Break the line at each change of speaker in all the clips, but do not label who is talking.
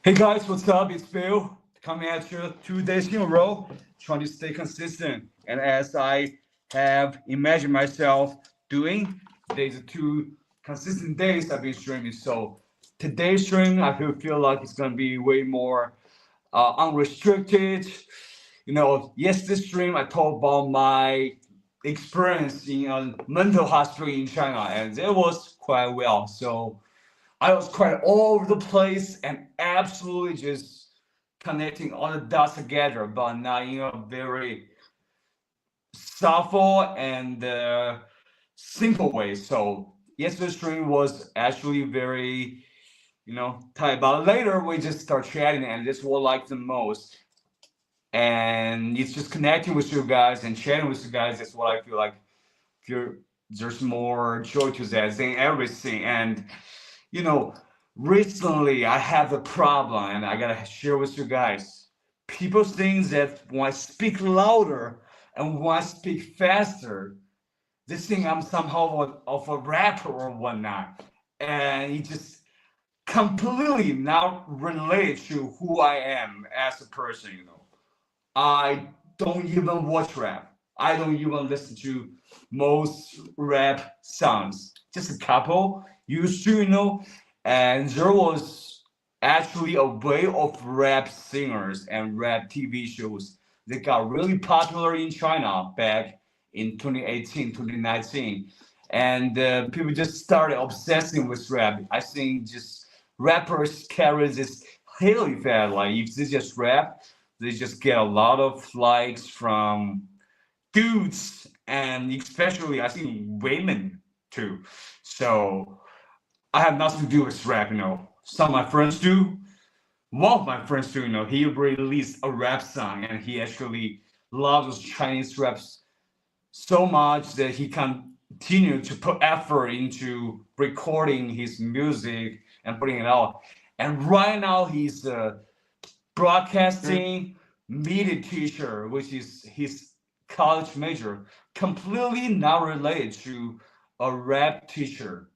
Hey guys, what's up? It's Bill coming at you 2 days in a row, trying to stay consistent. And as I have imagined myself doing, there's 2 consistent days I've been streaming. So today's stream, I feel like it's gonna be way more unrestricted. Yesterday's stream I talked about my experience in a mental hospital in China, and it was quite well. So I was quite all over the place and absolutely just connecting all the dots together, but not in a very thoughtful and simple way. So yesterday's stream was actually very, tight. But later we just start chatting, and this is what I like the most. And it's just connecting with you guys and chatting with you guys. That's what I feel like. There's more joy to that than everything. And you know, recently I have a problem and I gotta share with you guys. People think that when I speak louder and when I speak faster, they think I'm somehow of a rapper or whatnot. And it just completely not related to who I am as a person. I don't even watch rap. I don't even listen to most rap songs. Just a couple used to. And there was actually a wave of rap singers and rap TV shows that got really popular in China back in 2018, 2019. And people just started obsessing with rap. I think just rappers carry this really fast. Like if they just rap, they just get a lot of likes from dudes and especially I think women too. So I have nothing to do with rap. Some of my friends do. One of my friends do, he released a rap song and he actually loves Chinese raps so much that he continued to put effort into recording his music and putting it out. And right now he's broadcasting media teacher, which is his college major, completely not related to a rap teacher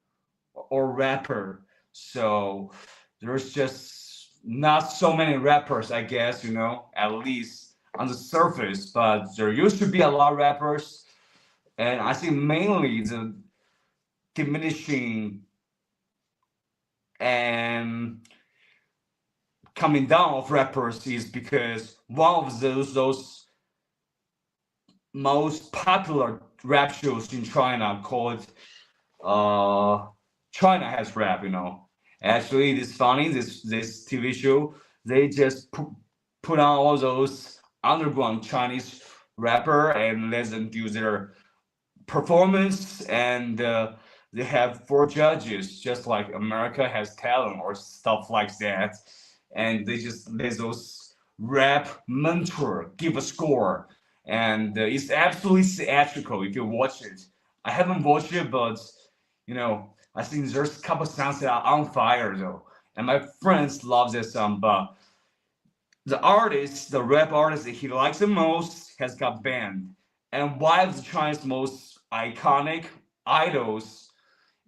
or rapper. So there's just not so many rappers, I guess, at least on the surface, but there used to be a lot of rappers. And I think mainly the diminishing and coming down of rappers is because one of those most popular rap shows in China called China Has Rap. Actually, it's funny. This TV show, they just put on all those underground Chinese rapper and let them do their performance, and they have 4 judges, just like America Has Talent or stuff like that, and they just let those rap mentor give a score, and it's absolutely theatrical if you watch it. I haven't watched it, but I think there's a couple songs that are on fire though, and my friends love that song. But the rap artist that he likes the most, has got banned. And one of the Chinese most iconic idols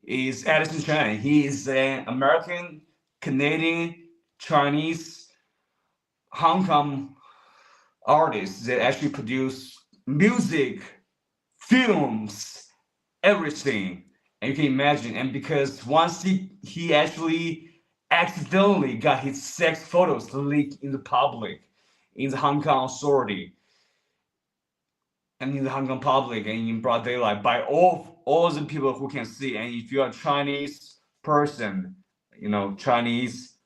is Addison Chen. He is an American, Canadian, Chinese, Hong Kong artist that actually produce music, films, everything. And you can imagine, and because once he actually accidentally got his sex photos leaked in the public, in the Hong Kong authority, and in the Hong Kong public, and in broad daylight, by all the people who can see. And if you're a Chinese person, Chinese,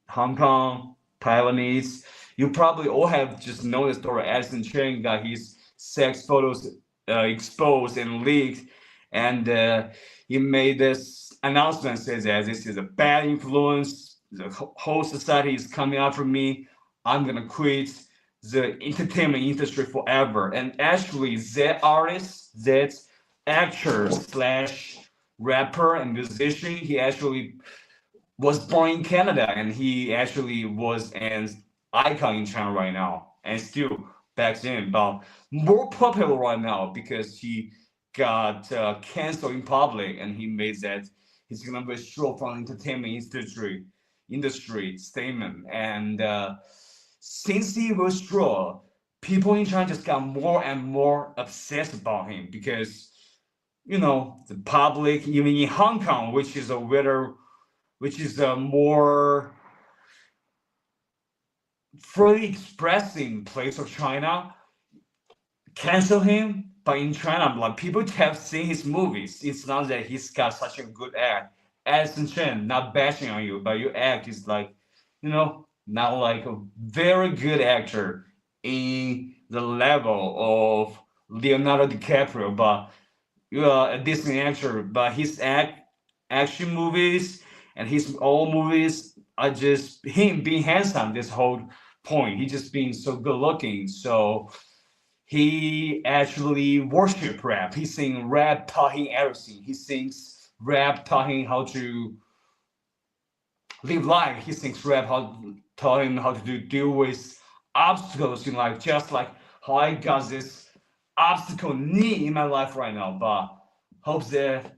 Hong Kong, Taiwanese, you probably all have just known the story. Addison Chen got his sex photos exposed and leaked, and he made this announcement, says that this is a bad influence. The whole society is coming after me. I'm gonna quit the entertainment industry forever. And actually, that artist, that actor slash rapper and musician, he actually was born in Canada, and he actually was an icon in China right now, and still back then, but more popular right now because he got canceled in public, and he made that he's gonna withdraw from the entertainment industry industry statement. And since he withdrew, people in China just got more and more obsessed about him because, the public, even in Hong Kong, which is a more freely expressing place of China, cancel him. But in China, like, people have seen his movies. It's not that he's got such a good act. Addison Chen, not bashing on you, but your act is like, not like a very good actor in the level of Leonardo DiCaprio, but you are a decent actor. But his action movies and his old movies are just him being handsome. This whole point, he just being so good looking. So he actually worship rap. He sing rap, taught him everything. He sings rap, taught him how to live life. He sings rap, taught him how to deal with obstacles in life, just like how I got this obstacle knee in my life right now. But hope that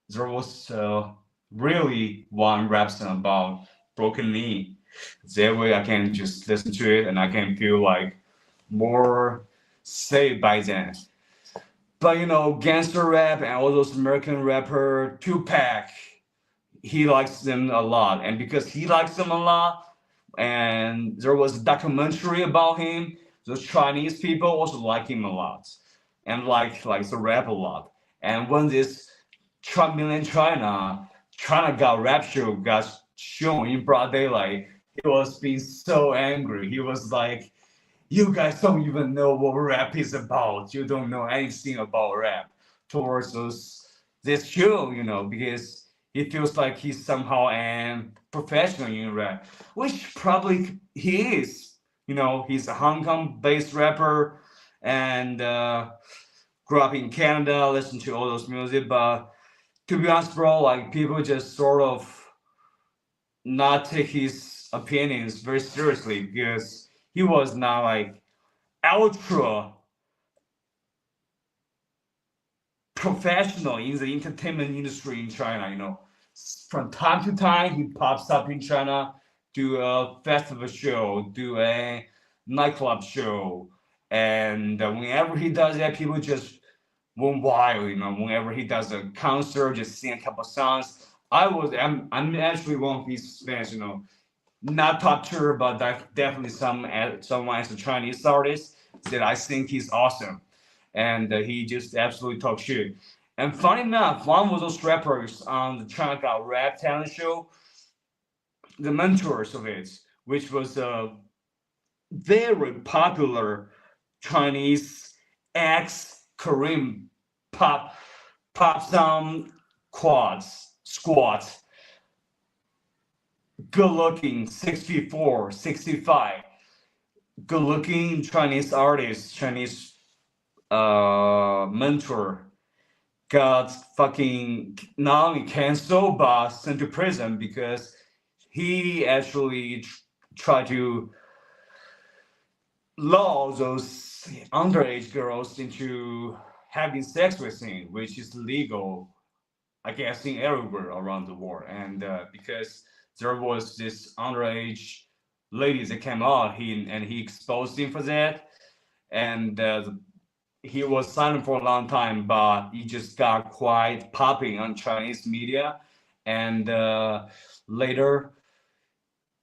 there was really one rap song about broken knee. That way I can just listen to it and I can feel like more safe by then. But gangster rap and all those American rapper, Tupac, he likes them a lot. And because he likes them a lot, and there was a documentary about him, those Chinese people also like him a lot and like the rap a lot. And when this Mainland China got rap show got shown in broad daylight, he was being so angry. He was like, you guys don't even know what rap is about. You don't know anything about rap towards this show, because he feels like he's somehow an professional in rap, which probably he is. He's a Hong Kong-based rapper and grew up in Canada, listened to all those music. But to be honest, bro, like, people just sort of not take his opinions very seriously because he was not like ultra professional in the entertainment industry in China. From time to time he pops up in China, do a festival show, do a nightclub show, and whenever he does that, people just went wild. Whenever he does a concert, just sing a couple songs. I'm actually one of his fans. Not top tier, but definitely someone as a Chinese artist that I think he's awesome, and he just absolutely talks shit. And funny enough, one of those rappers on the China Got Rap talent show, the mentors of it, which was a very popular Chinese ex-Korean pop song squad. Good looking, 64, 65. Good looking Chinese artist, Chinese mentor got fucking not only canceled but sent to prison because he actually tried to lure those underage girls into having sex with him, which is legal, I guess, in everywhere around the world. And because there was this underage lady that came out, he exposed him for that, and he was silent for a long time, but he just got quite popping on Chinese media, and later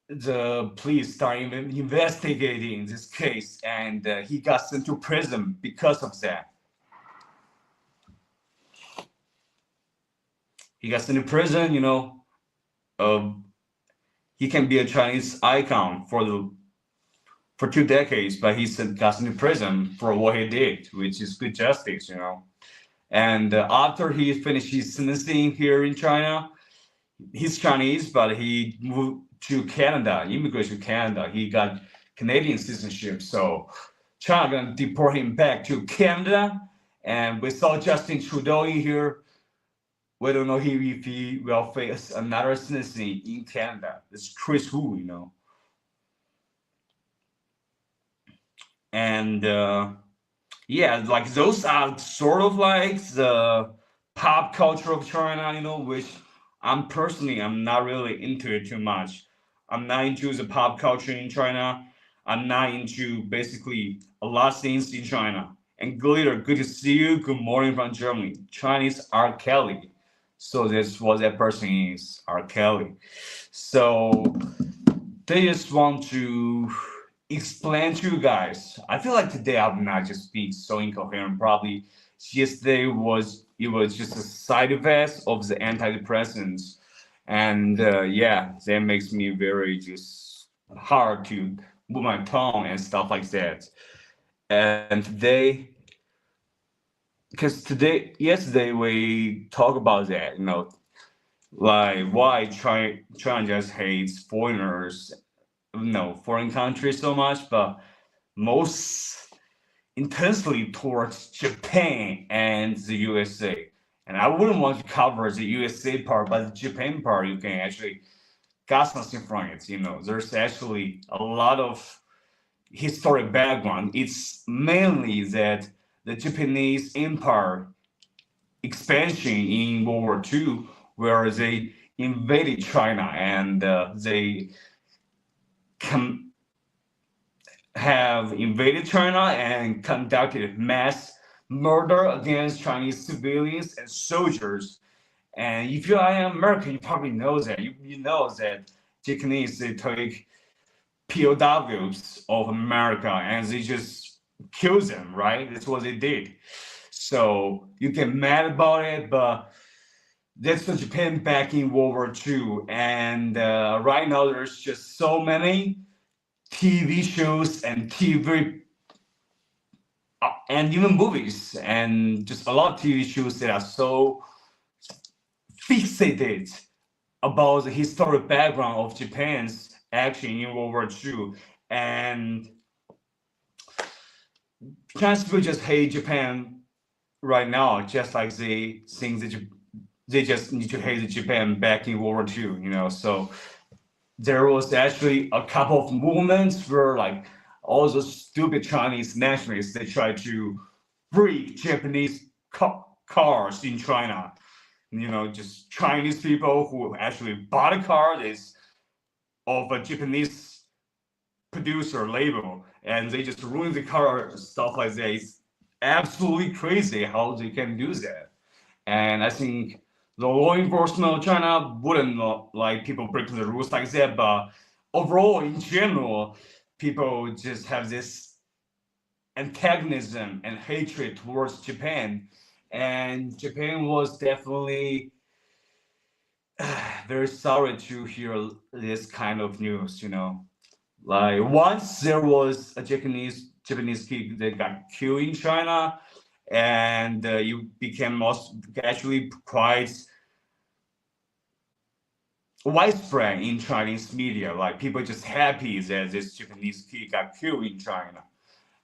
the police started investigating this case, and he got sent to prison because of that. He got sent to prison, he can be a Chinese icon for 2 decades, but he got sent to prison for what he did, which is good justice, And after he finished his sentencing here in China, he's Chinese, but he moved to Canada, immigrated to Canada. He got Canadian citizenship, so China gonna deport him back to Canada. And we saw Justin Trudeau in here. We don't know if he will face another sentencing in Canada. It's Chris Wu, And yeah, like those are sort of like the pop culture of China, which I'm not really into it too much. I'm not into the pop culture in China. I'm not into basically a lot of things in China. And Glitter, good to see you. Good morning from Germany. Chinese R. Kelly. So that's what that person is, R. Kelly. So they just want to explain to you guys. I feel like today I'm not just being so incoherent. Probably yesterday was just a side effect of the antidepressants, and yeah, that makes me very just hard to move my tongue and stuff like that. And today, because yesterday we talk about that, like why China just hates foreigners, foreign countries so much, but most intensely towards Japan and the USA. And I wouldn't want to cover the USA part, but the Japan part, you can actually got something from it. There's actually a lot of historic background. It's mainly that the Japanese Empire expansion in World War II, where they invaded China and they have invaded China and conducted mass murder against Chinese civilians and soldiers. And if you are in America, you probably know that. You know that Japanese, they take POWs of America and they just kill them, right? That's what they did. So you get mad about it, but that's the Japan back in World War II. And right now, there's just so many TV shows and TV and even movies and just a lot of TV shows that are so fixated about the historic background of Japan's action in World War II. And Chinese people just hate Japan right now, just like they think that they just need to hate Japan back in World War II, So there was actually a couple of movements where like all those stupid Chinese nationalists, they tried to free Japanese cars in China. Just Chinese people who actually bought a car is of a Japanese producer label, and they just ruin the car, stuff like that. It's absolutely crazy how they can do that. And I think the law enforcement of China wouldn't like people breaking the rules like that, but overall, in general, people just have this antagonism and hatred towards Japan. And Japan was definitely very sorry to hear this kind of news, Like once there was a Japanese kid that got killed in China, and you became actually quite widespread in Chinese media. Like people just happy that this Japanese kid got killed in China.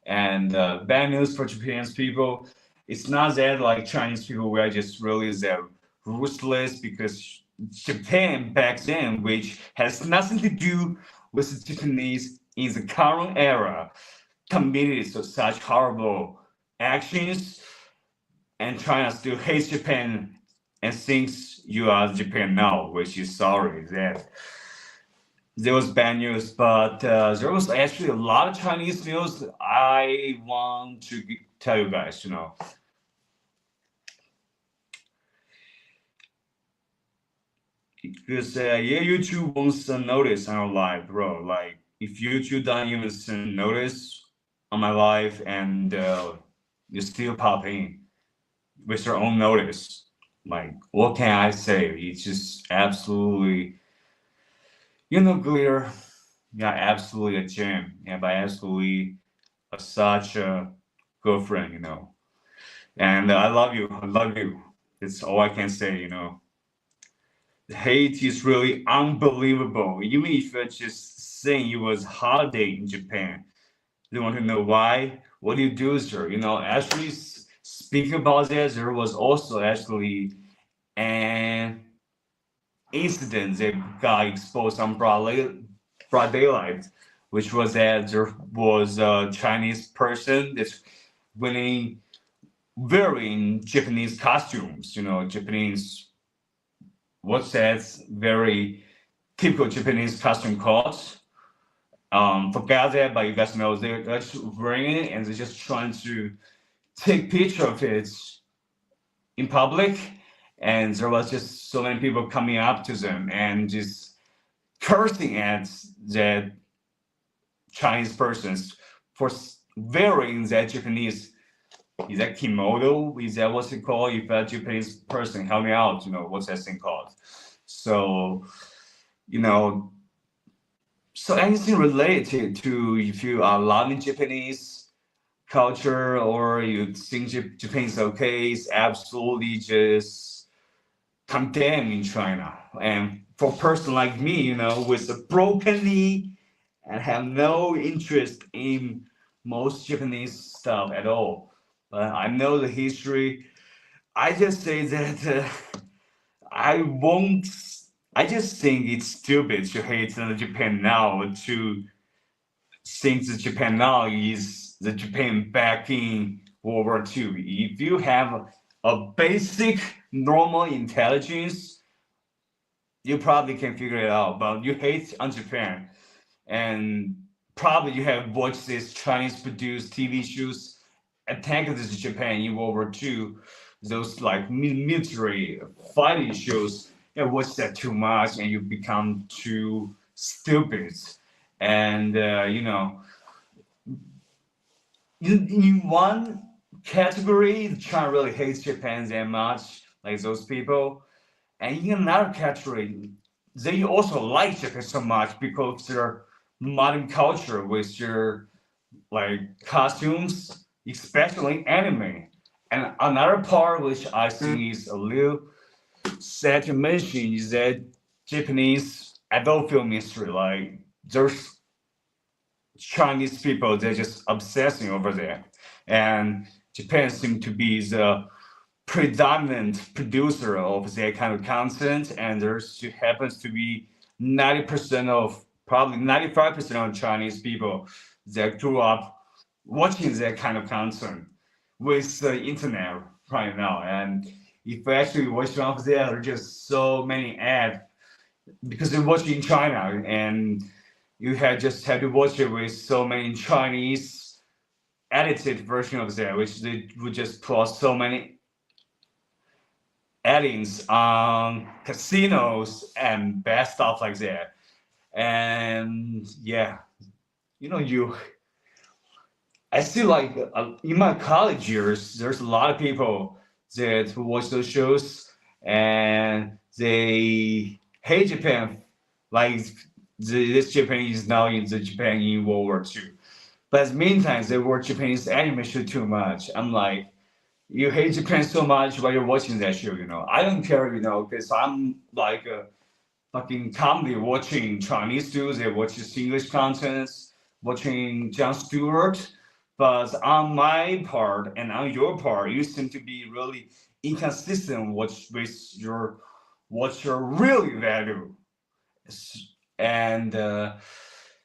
And bad news for Japanese people. It's not that like Chinese people were just really that ruthless, because Japan back then, which has nothing to do with the Japanese in the current era, committed such horrible actions, and China still hates Japan and thinks you are Japan now, which is sorry that there was bad news. But there was actually a lot of Chinese news I want to tell you guys, Because YouTube won't send notice on our live, bro. Like, if YouTube don't even send notice on my live, and you still pop in with your own notice, like, what can I say? It's just absolutely, Glitter, yeah, absolutely a gem, and by absolutely such a good friend, And I love you. I love you. That's all I can say, The hate is really unbelievable. Even if you're just saying it was holiday in Japan, they want to know why. What do you do, sir? Actually, speaking about that, there was also actually an incident that got exposed on broad daylight, which was that there was a Chinese person that's wearing Japanese costumes, Japanese, what's that, very typical Japanese costume codes. Forgot that, but you guys know they're just wearing it and they're just trying to take picture of it in public. And there was just so many people coming up to them and just cursing at that Chinese persons for wearing that Japanese. Is that kimono? Is that what's it called? If a Japanese person help me out, what's that thing called? So, so anything related to if you are loving Japanese culture or you think Japan is okay, it's absolutely just condemned in China. And for a person like me, with a broken knee and have no interest in most Japanese stuff at all. But I know the history. I just say that I just think it's stupid to hate Japan now, to think that Japan now is the Japan back in World War II. If you have a basic normal intelligence, you probably can figure it out, but you hate on Japan. And probably you have watched these Chinese produced TV shows attacking Japan in World War II, those like military fighting shows. You watch that too much and you become too stupid. And, in one category, China really hates Japan that much, like those people. And in another category, they also like Japan so much because their modern culture with their like costumes, especially anime. And another part which I think is a little sad to mention is that Japanese adult film industry, like there's Chinese people, they're just obsessing over there. And Japan seems to be the predominant producer of that kind of content, and there happens to be 90% of, probably 95% of Chinese people that grew up watching that kind of content with the internet right now. And if you actually watch one of there are just so many ads because they're watching in China, and you just have to watch it with so many Chinese edited version of that, which they would just put so many add-ins on casinos and bad stuff like that. And yeah, I see like in my college years, there's a lot of people that watch those shows and they hate Japan, like this Japan is now in the Japan in World War II. But in the meantime, they watch Japanese anime show too much. I'm like, you hate Japan so much while you're watching that show, I don't care, because I'm like a fucking comedy watching Chinese dudes, they watch English contents, watching Jon Stewart. But on my part and on your part, you seem to be really inconsistent with what you really value. And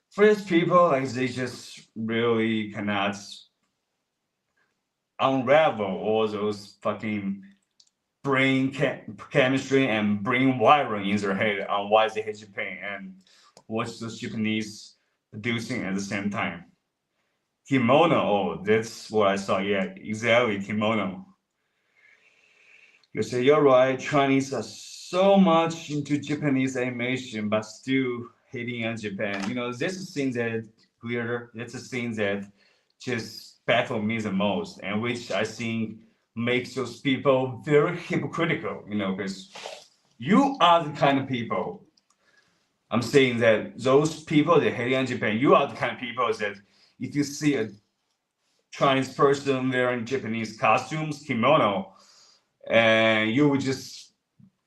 for these people, like they just really cannot unravel all those fucking brain chemistry and brain wiring in their head on why they hate Japan and what's the Japanese producing at the same time. Kimono, oh, that's what I saw. Yeah, exactly, kimono. You say you're right. Chinese are so much into Japanese animation, but still hating on Japan. That's the thing that clear. That's the thing that just baffles me the most, and which I think makes those people very hypocritical. Because you are the kind of people. I'm saying that those people that hate on Japan, you are the kind of people that if you see a Chinese person wearing Japanese costumes, kimono, and you would just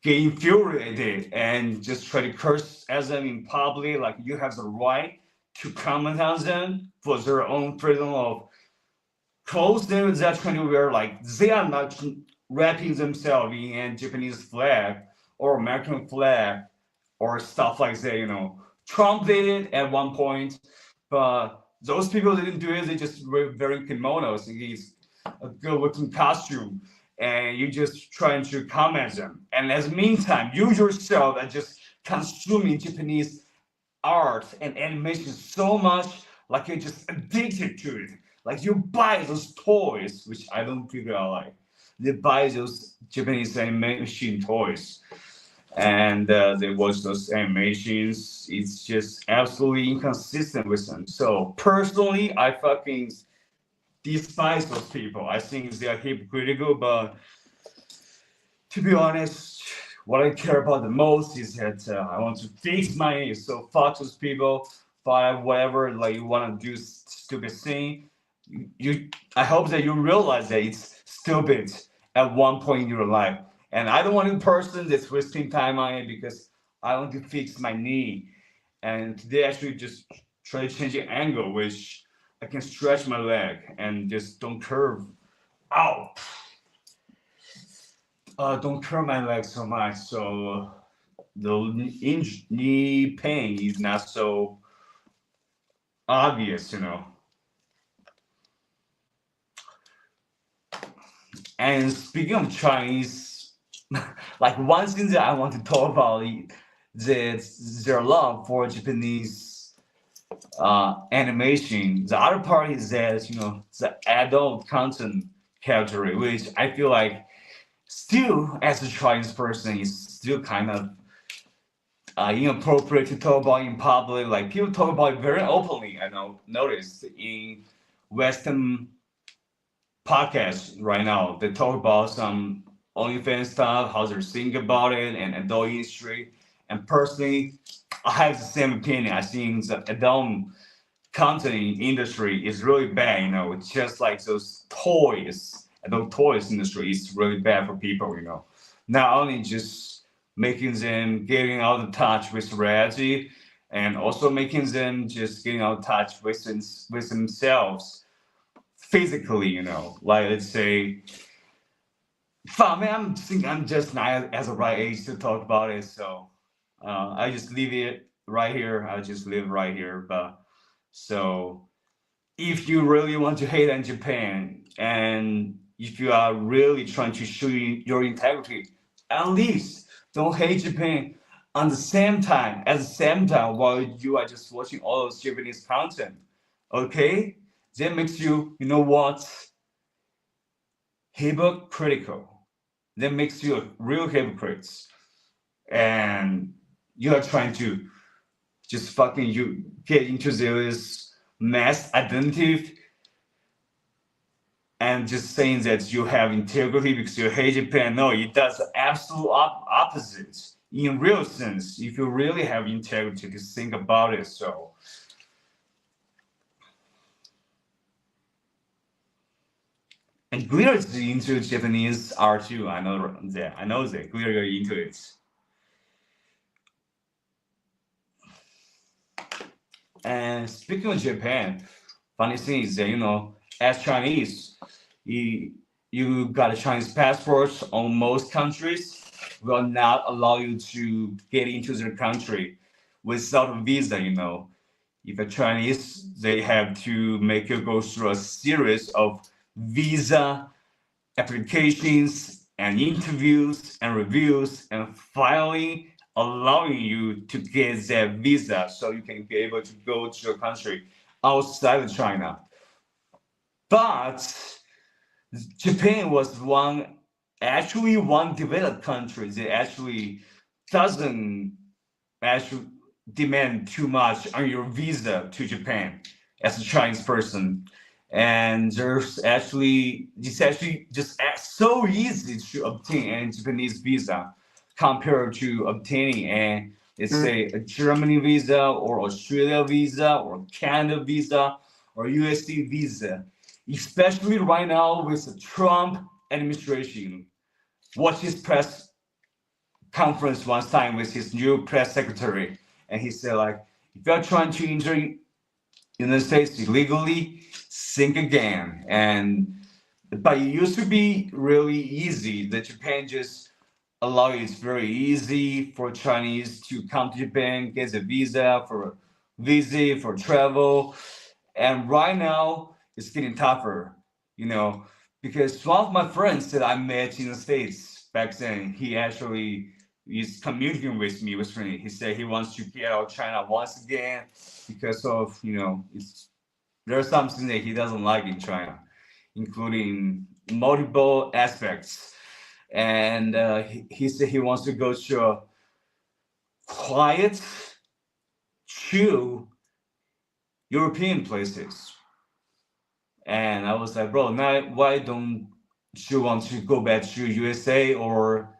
get infuriated and just try to curse at them in public, like you have the right to comment on them for their own freedom of clothes they're trying to wear. Like they are not wrapping themselves in a Japanese flag or American flag or stuff like that. Trump did it at one point, but those people didn't do it. They just were wearing kimonos and it's a good-looking costume, and you just trying to comment them. And as meantime, you yourself are just consuming Japanese art and animation so much, like you're just addicted to it. Like you buy those toys, which I don't figure out like. They buy those Japanese animation toys, and they watch those animations. It's just absolutely inconsistent with them. So personally, I fucking despise those people. I think they are hypocritical, but to be honest, what I care about the most is that I want to fix my age. So fuck those people, fuck whatever like you want to do stupid thing. I hope that you realize that it's stupid at one point in your life. And I don't want to be a person that's wasting time on it because I want to fix my knee. And they actually just try to change the angle, which I can stretch my leg and just don't curve. Ow! Don't curve my leg so much, so the knee pain is not so obvious, you know. And speaking of Chinese, like one thing that I want to talk about is their love for Japanese animation. The other part is that the adult content category, which I feel like still as a Chinese person is still kind of inappropriate to talk about in public. Like people talk about it very openly. I noticed in Western podcasts right now, they talk about some OnlyFans stuff, how they're thinking about it, and adult industry. And personally, I have the same opinion. I think the adult content industry is really bad. It's just like those toys. Adult toys industry is really bad for people. Not only just making them getting out of touch with reality, and also making them just getting out of touch with themselves physically. Like let's say, fuck man, I'm just not at the right age to talk about it, so I just leave it right here. I just live right here. But so if you really want to hate on Japan, and if you are really trying to show your integrity, at least don't hate Japan at the same time while you are just watching all those Japanese content. Okay? That makes you, hypocritical. That makes you a real hypocrite. And you are trying to just you get into this mass identity and just saying that you have integrity because you hate Japan. No, it does the absolute opposite. In real sense, if you really have integrity to think about it, so. And Glitter is into Japanese art too. I know that. Glitter is into it. And speaking of Japan, funny thing is that, as Chinese, you got a Chinese passport on most countries will not allow you to get into their country without a visa. If a Chinese, they have to make you go through a series of visa applications and interviews and reviews, and finally allowing you to get that visa so you can be able to go to a country outside of China. But Japan was one developed country that actually doesn't demand too much on your visa to Japan as a Chinese person. And it's actually just so easy to obtain a Japanese visa compared to obtaining let's say a Germany visa or Australia visa or Canada visa or USA visa. Especially right now with the Trump administration. Watch his press conference one time with his new press secretary, and he said like, if you're trying to enter United States illegally, think again. But it used to be really easy. The Japan just allow you. It's very easy for Chinese to come to Japan, get a visa for visit, for travel, and right now it's getting tougher. Because one of my friends that I met in the States back then, he actually he's communicating with me recently. He said he wants to get out of China once again because of, there's something that he doesn't like in China, including multiple aspects. And he said he wants to go to a quiet, chill European places. And I was like, bro, now why don't you want to go back to USA or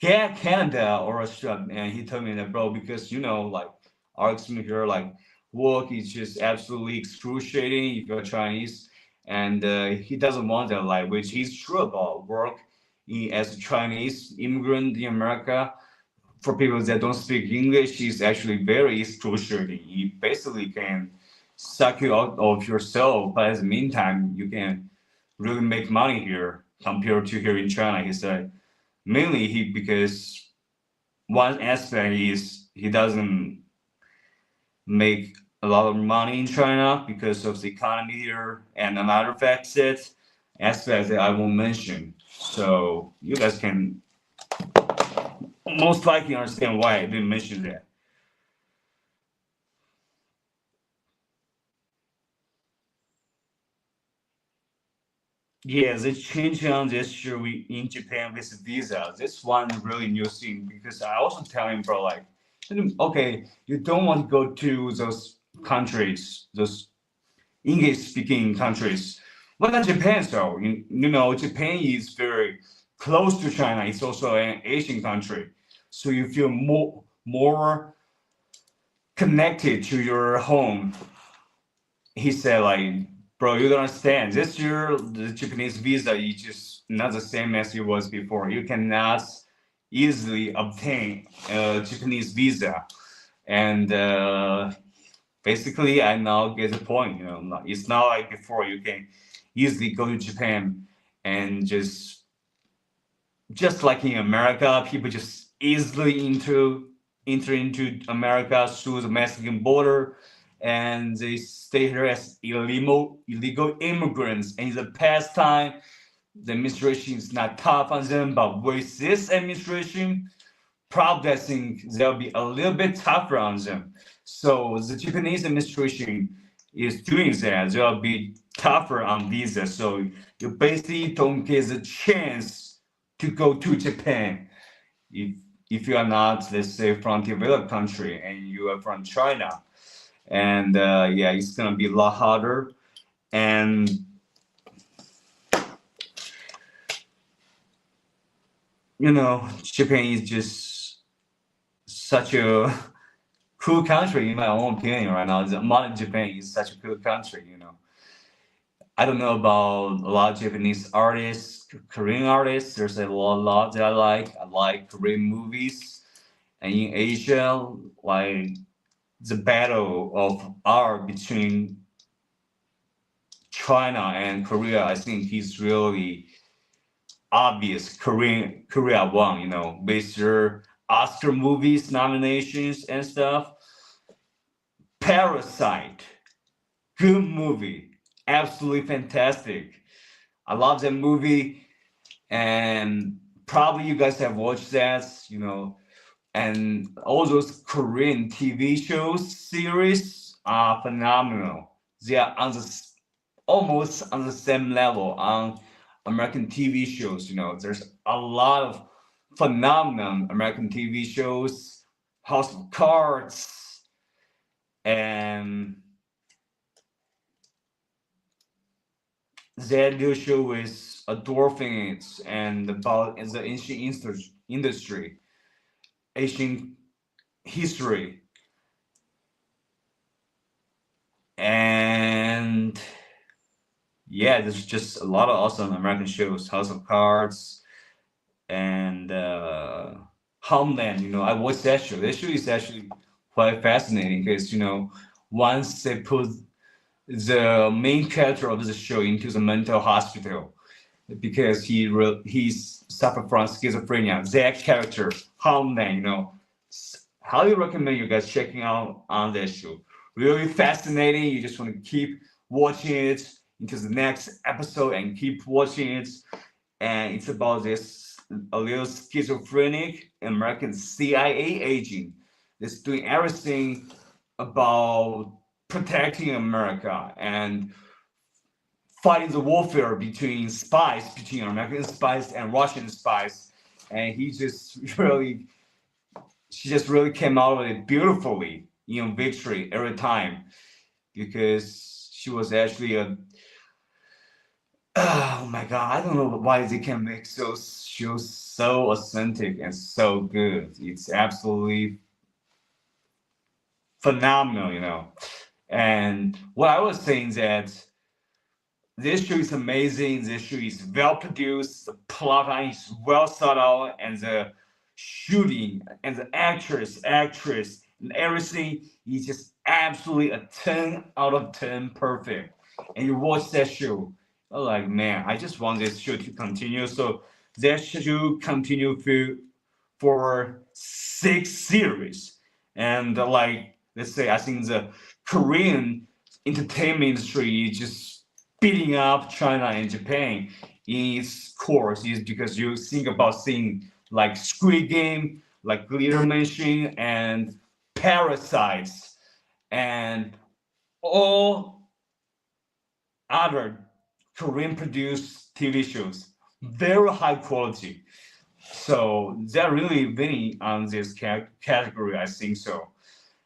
Canada or Australia? And he told me that, bro, because like our experience here, like work is just absolutely excruciating if you're Chinese, and he doesn't want that life, which he's true about work as a Chinese immigrant in America. For people that don't speak English, is actually very excruciating. You basically can suck you out of yourself, but in the meantime, you can really make money here compared to here in China. He said mainly because one aspect is he doesn't make a lot of money in China because of the economy here, and another aspect that I won't mention. So you guys can most likely understand why I didn't mention that. Yeah, the change on this year in Japan with visa. This one really new thing because I also tell him, bro, like, okay, you don't want to go to those countries, those English-speaking countries. What about Japan? So Japan is very close to China. It's also an Asian country, so you feel more connected to your home. He said, like, bro, you don't understand. This year, the Japanese visa is just not the same as it was before. You cannot easily obtain a Japanese visa. And basically, I now get the point. It's not like before. You can easily go to Japan and just like in America, people just easily enter into America through the Mexican border, and they stay here as illegal immigrants. And in the past time, the administration is not tough on them, but with this administration, probably I think they'll be a little bit tougher on them. So the Japanese administration is doing that. They'll be tougher on visa. So you basically don't get the chance to go to Japan if you are not, let's say, from a developed country and you are from China. And yeah, it's gonna be a lot harder. And Japan is just such a cool country, in my own opinion. Right now, the modern Japan is such a cool country. I don't know about a lot of Japanese artists, Korean artists. There's a lot that I like. I like Korean movies, and in Asia, like the battle of art between China and Korea, I think is really obvious. Korea won, with their Oscar movies nominations and stuff. Parasite, good movie, absolutely fantastic. I love that movie, and probably you guys have watched that, and all those Korean TV shows, series are phenomenal. They are almost on the same level on American TV shows. There's a lot of phenomenal American TV shows, House of Cards, and that new show with a dwarf in it, and about the ancient industry, Asian history, and yeah, there's just a lot of awesome American shows, House of Cards, and Homeland. I watched that show. That show is actually quite fascinating because once they put the main character of the show into the mental hospital because he's suffered from schizophrenia. That character, Homeland, highly recommend you guys checking out on that show. Really fascinating. You just want to keep watching it into the next episode and keep watching it. And it's about this a little schizophrenic American CIA agent that's doing everything about protecting America and fighting the warfare between spies, between American spies and Russian spies. And she just really came out of it beautifully, victory every time, because she was actually oh my God, I don't know why they can make those shows so authentic and so good. It's absolutely phenomenal. And what I was saying that this show is amazing. This show is well produced. The plot line is well thought out, and the shooting and the actress, and everything is just absolutely a 10 out of 10 perfect. And you watch that show, you're like, man, I just want this show to continue. So that show continue for 6 series. And let's say, I think the Korean entertainment industry is just beating up China and Japan in its course, is because you think about seeing like Squid Game, like Glitter Machine, and Parasites, and all other Korean produced TV shows, very high quality. So they're really winning on this category, I think so.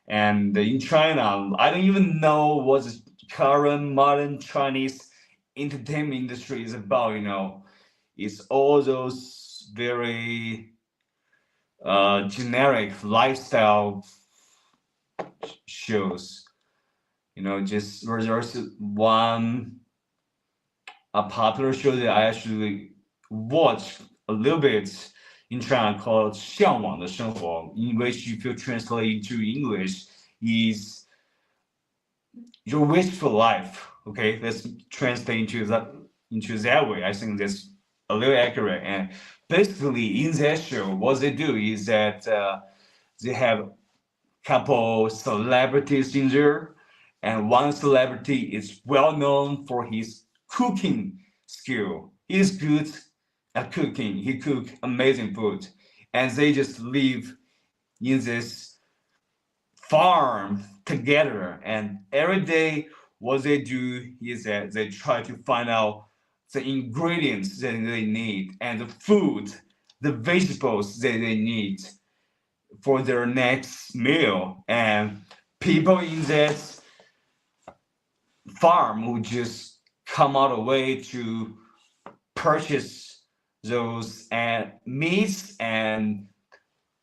And in China, I don't even know what the current modern Chinese entertainment industry is about. It's all those very generic lifestyle shows. Just there's a popular show that I actually watched a little bit in China called 向往的生活, in which if you translate into English is your wish for life. Okay, let's translate into that way. I think that's a little accurate. And basically in that show, what they do is that they have a couple celebrities in there, and one celebrity is well known for his cooking skill. He's good at cooking. He cooks amazing food. And they just live in this farm together. And every day, what they do is that they try to find out the ingredients that they need and the food, the vegetables that they need for their next meal. And people in that farm would just come out of the way to purchase those meats and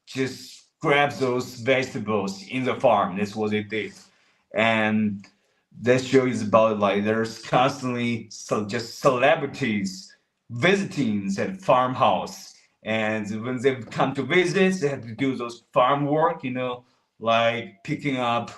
just grab those vegetables in the farm. That's what they did. And that show is about there's constantly just celebrities visiting that farmhouse, and when they come to visit, they have to do those farm work, like picking up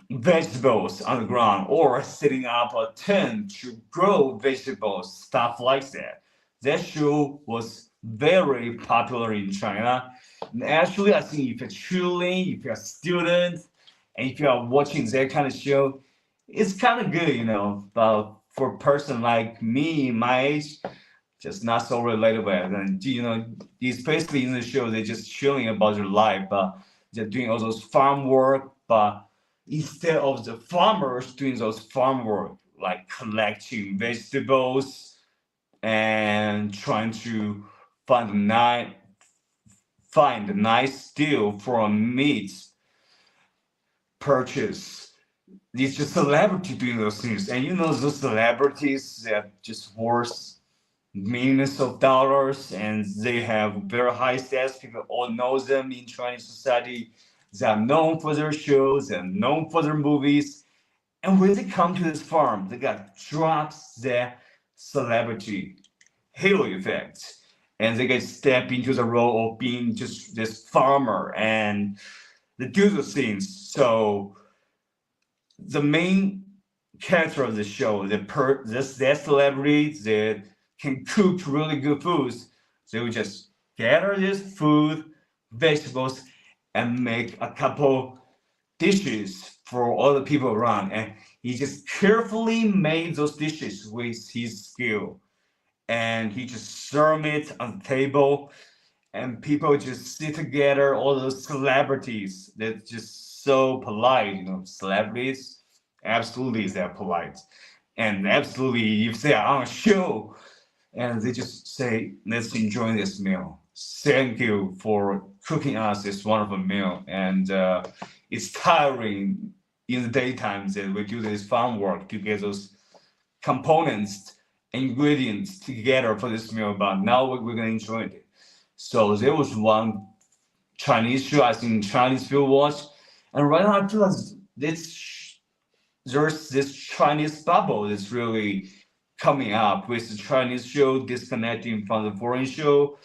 vegetables on the ground or setting up a tent to grow vegetables, stuff like that. That show was very popular in China. And actually, I think if you're chilling, if you're a student, and if you are watching that kind of show, it's kind of good, But for a person like me, my age, just not so relatable. And especially in the show, they're just chilling about their life, but they're doing all those farm work. But instead of the farmers doing those farm work, like collecting vegetables and trying to find a nice deal for a meat purchase, it's just celebrity doing those things. And those celebrities that just worth millions of dollars, and they have very high status. People all know them in Chinese society. They are known for their shows and known for their movies. And when they come to this farm, they got drops their celebrity halo effect. And they get step into the role of being just this farmer, and they do those things. So the main character of the show, that celebrity that can cook really good foods, they would just gather this food, vegetables, and make a couple dishes for all the people around. And he just carefully made those dishes with his skill. and he just served it on the table, and people just sit together. All those celebrities, they're just so polite, celebrities, absolutely they're polite, and absolutely if they are on a show, and they just say, let's enjoy this meal. Thank you for cooking us this wonderful meal. And it's tiring in the daytime that we do this farm work to get those components, ingredients together for this meal, but now we're going to enjoy it. So there was one Chinese show, I think Chinese people watch, and right now I feel like there's this Chinese bubble that's really coming up with the Chinese show disconnecting from the foreign show,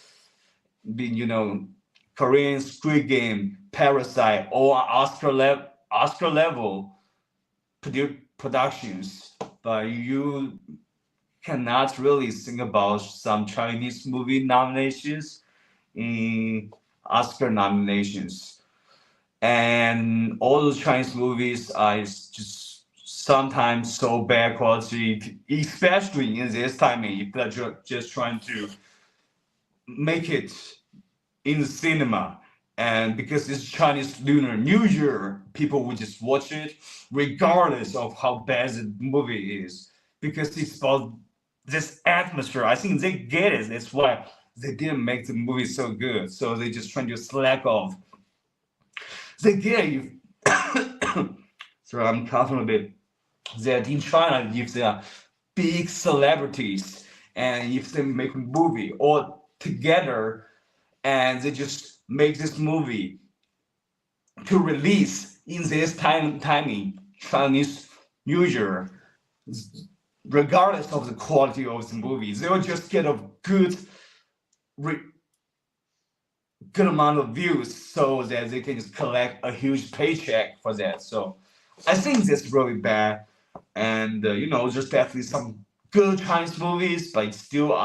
Korean Squid Game, Parasite, or Oscar level productions, but you cannot really think about some Chinese movie nominations in Oscar nominations. And all those Chinese movies are just sometimes so bad quality, especially in this timing, if they're just trying to make it in the cinema. And because it's Chinese Lunar New Year, people will just watch it regardless of how bad the movie is, because it's about this atmosphere. I think they get it. That's why they didn't make the movie so good. So they just trying to slack off. They get it. Sorry, I'm coughing a bit. That in China, if they are big celebrities and if they make a movie all together and they just make this movie to release in this timing, Chinese New Year, regardless of the quality of the movie, they will just get a good amount of views so that they can just collect a huge paycheck for that. So I think that's really bad. And there's definitely some good Chinese movies, but it's still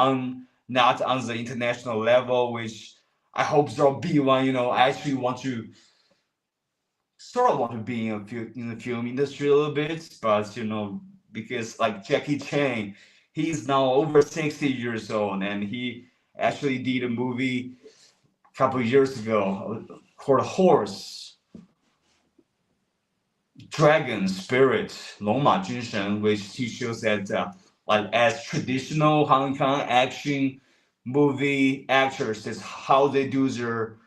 not on the international level, which I hope there'll be one. I actually want to be in the film industry a little bit, but because like Jackie Chan, he's now over 60 years old, and he actually did a movie a couple of years ago called Horse. Dragon Spirit, 龙马精神, which teaches that as traditional Hong Kong action movie actors, is how they do their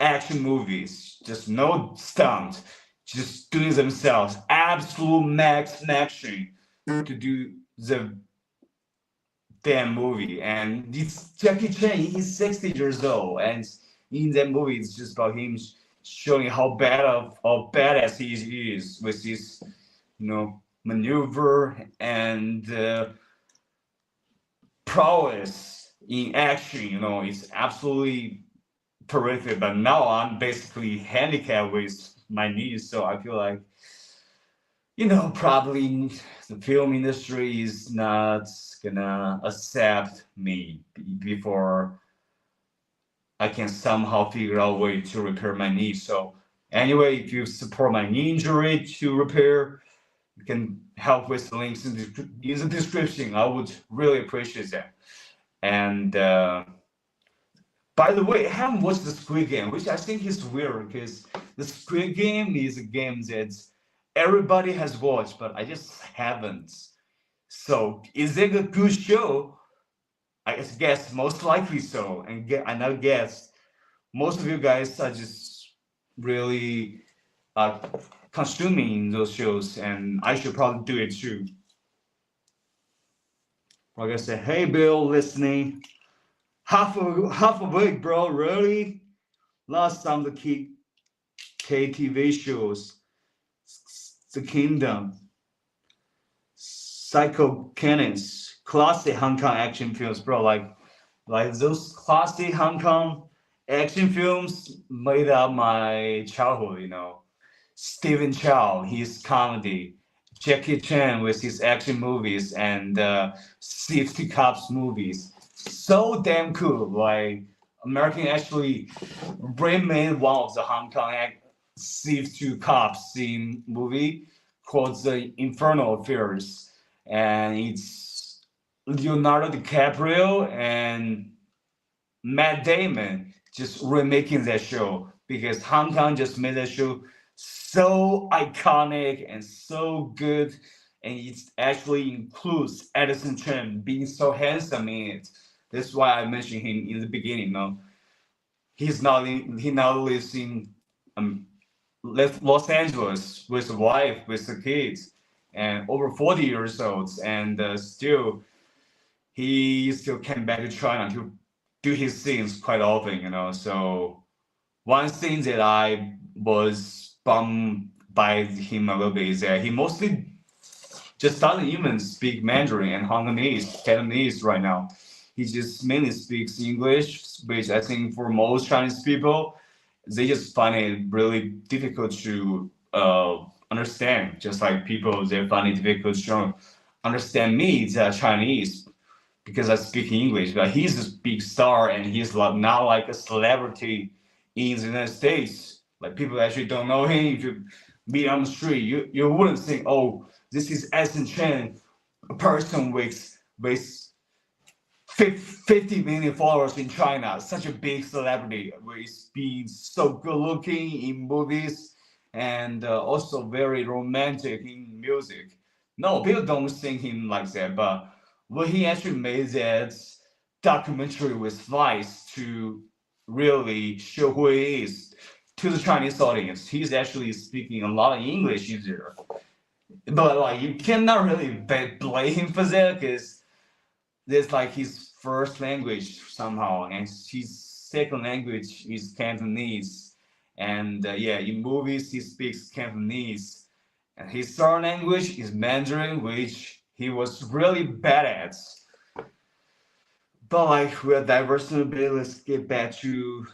action movies. Just no stunt, just doing themselves, absolute max action to do the damn movie. And it's Jackie Chan, he's 60 years old, and in that movie, it's just about him showing how badass he is with his, maneuver and prowess in action. It's absolutely terrific. But now I'm basically handicapped with my knees, so I feel like, probably the film industry is not gonna accept me before I can somehow figure out a way to repair my knee. So anyway, if you support my knee injury to repair, you can help with the links in the description. I would really appreciate that. And by the way, I haven't watched the Squid Game, which I think is weird because the Squid Game is a game that everybody has watched, but I just haven't. So is it a good show? I guess most likely so, and I guess most of you guys are just really consuming those shows, and I should probably do it too. Like I said, hey Bill, listening. Half a week, bro. Really? Last time the KTV shows, The Kingdom, Psycho Cannons. Classic Hong Kong action films, bro. Like those classic Hong Kong action films made up my childhood. Stephen Chow, his comedy, Jackie Chan with his action movies, and Safety Cops movies. So damn cool. Like American actually remade one of the Hong Kong Safety Cops scene movie called The Infernal Affairs, and it's Leonardo DiCaprio and Matt Damon just remaking that show because Hong Kong just made that show so iconic and so good, and it actually includes Edison Chen being so handsome in it. That's why I mentioned him in the beginning. No, he now lives in Los Angeles with a wife, with the kids, and over 40 years old, and still he still came back to China to do his scenes quite often, So one thing that I was bummed by him a little bit is that he mostly just doesn't even speak Mandarin and Cantonese right now. He just mainly speaks English, which I think for most Chinese people, they just find it really difficult to understand. Just like people, they find it difficult to understand me, the Chinese, because I speak English. But he's a big star, and he's now like a celebrity in the United States. Like people actually don't know him. If you meet on the street, you wouldn't think, oh, this is Edison Chen, a person with 50 million followers in China, such a big celebrity, with being so good looking in movies and also very romantic in music. No, people don't think him like that, but when he actually made that documentary with Vice to really show who he is to the Chinese audience, he's actually speaking a lot of English in there. But like you cannot really blame him for that because that's like his first language somehow, and his second language is Cantonese. And in movies he speaks Cantonese, and his third language is Mandarin, which he was really bad at. But like we're diversing a bit, let's get back to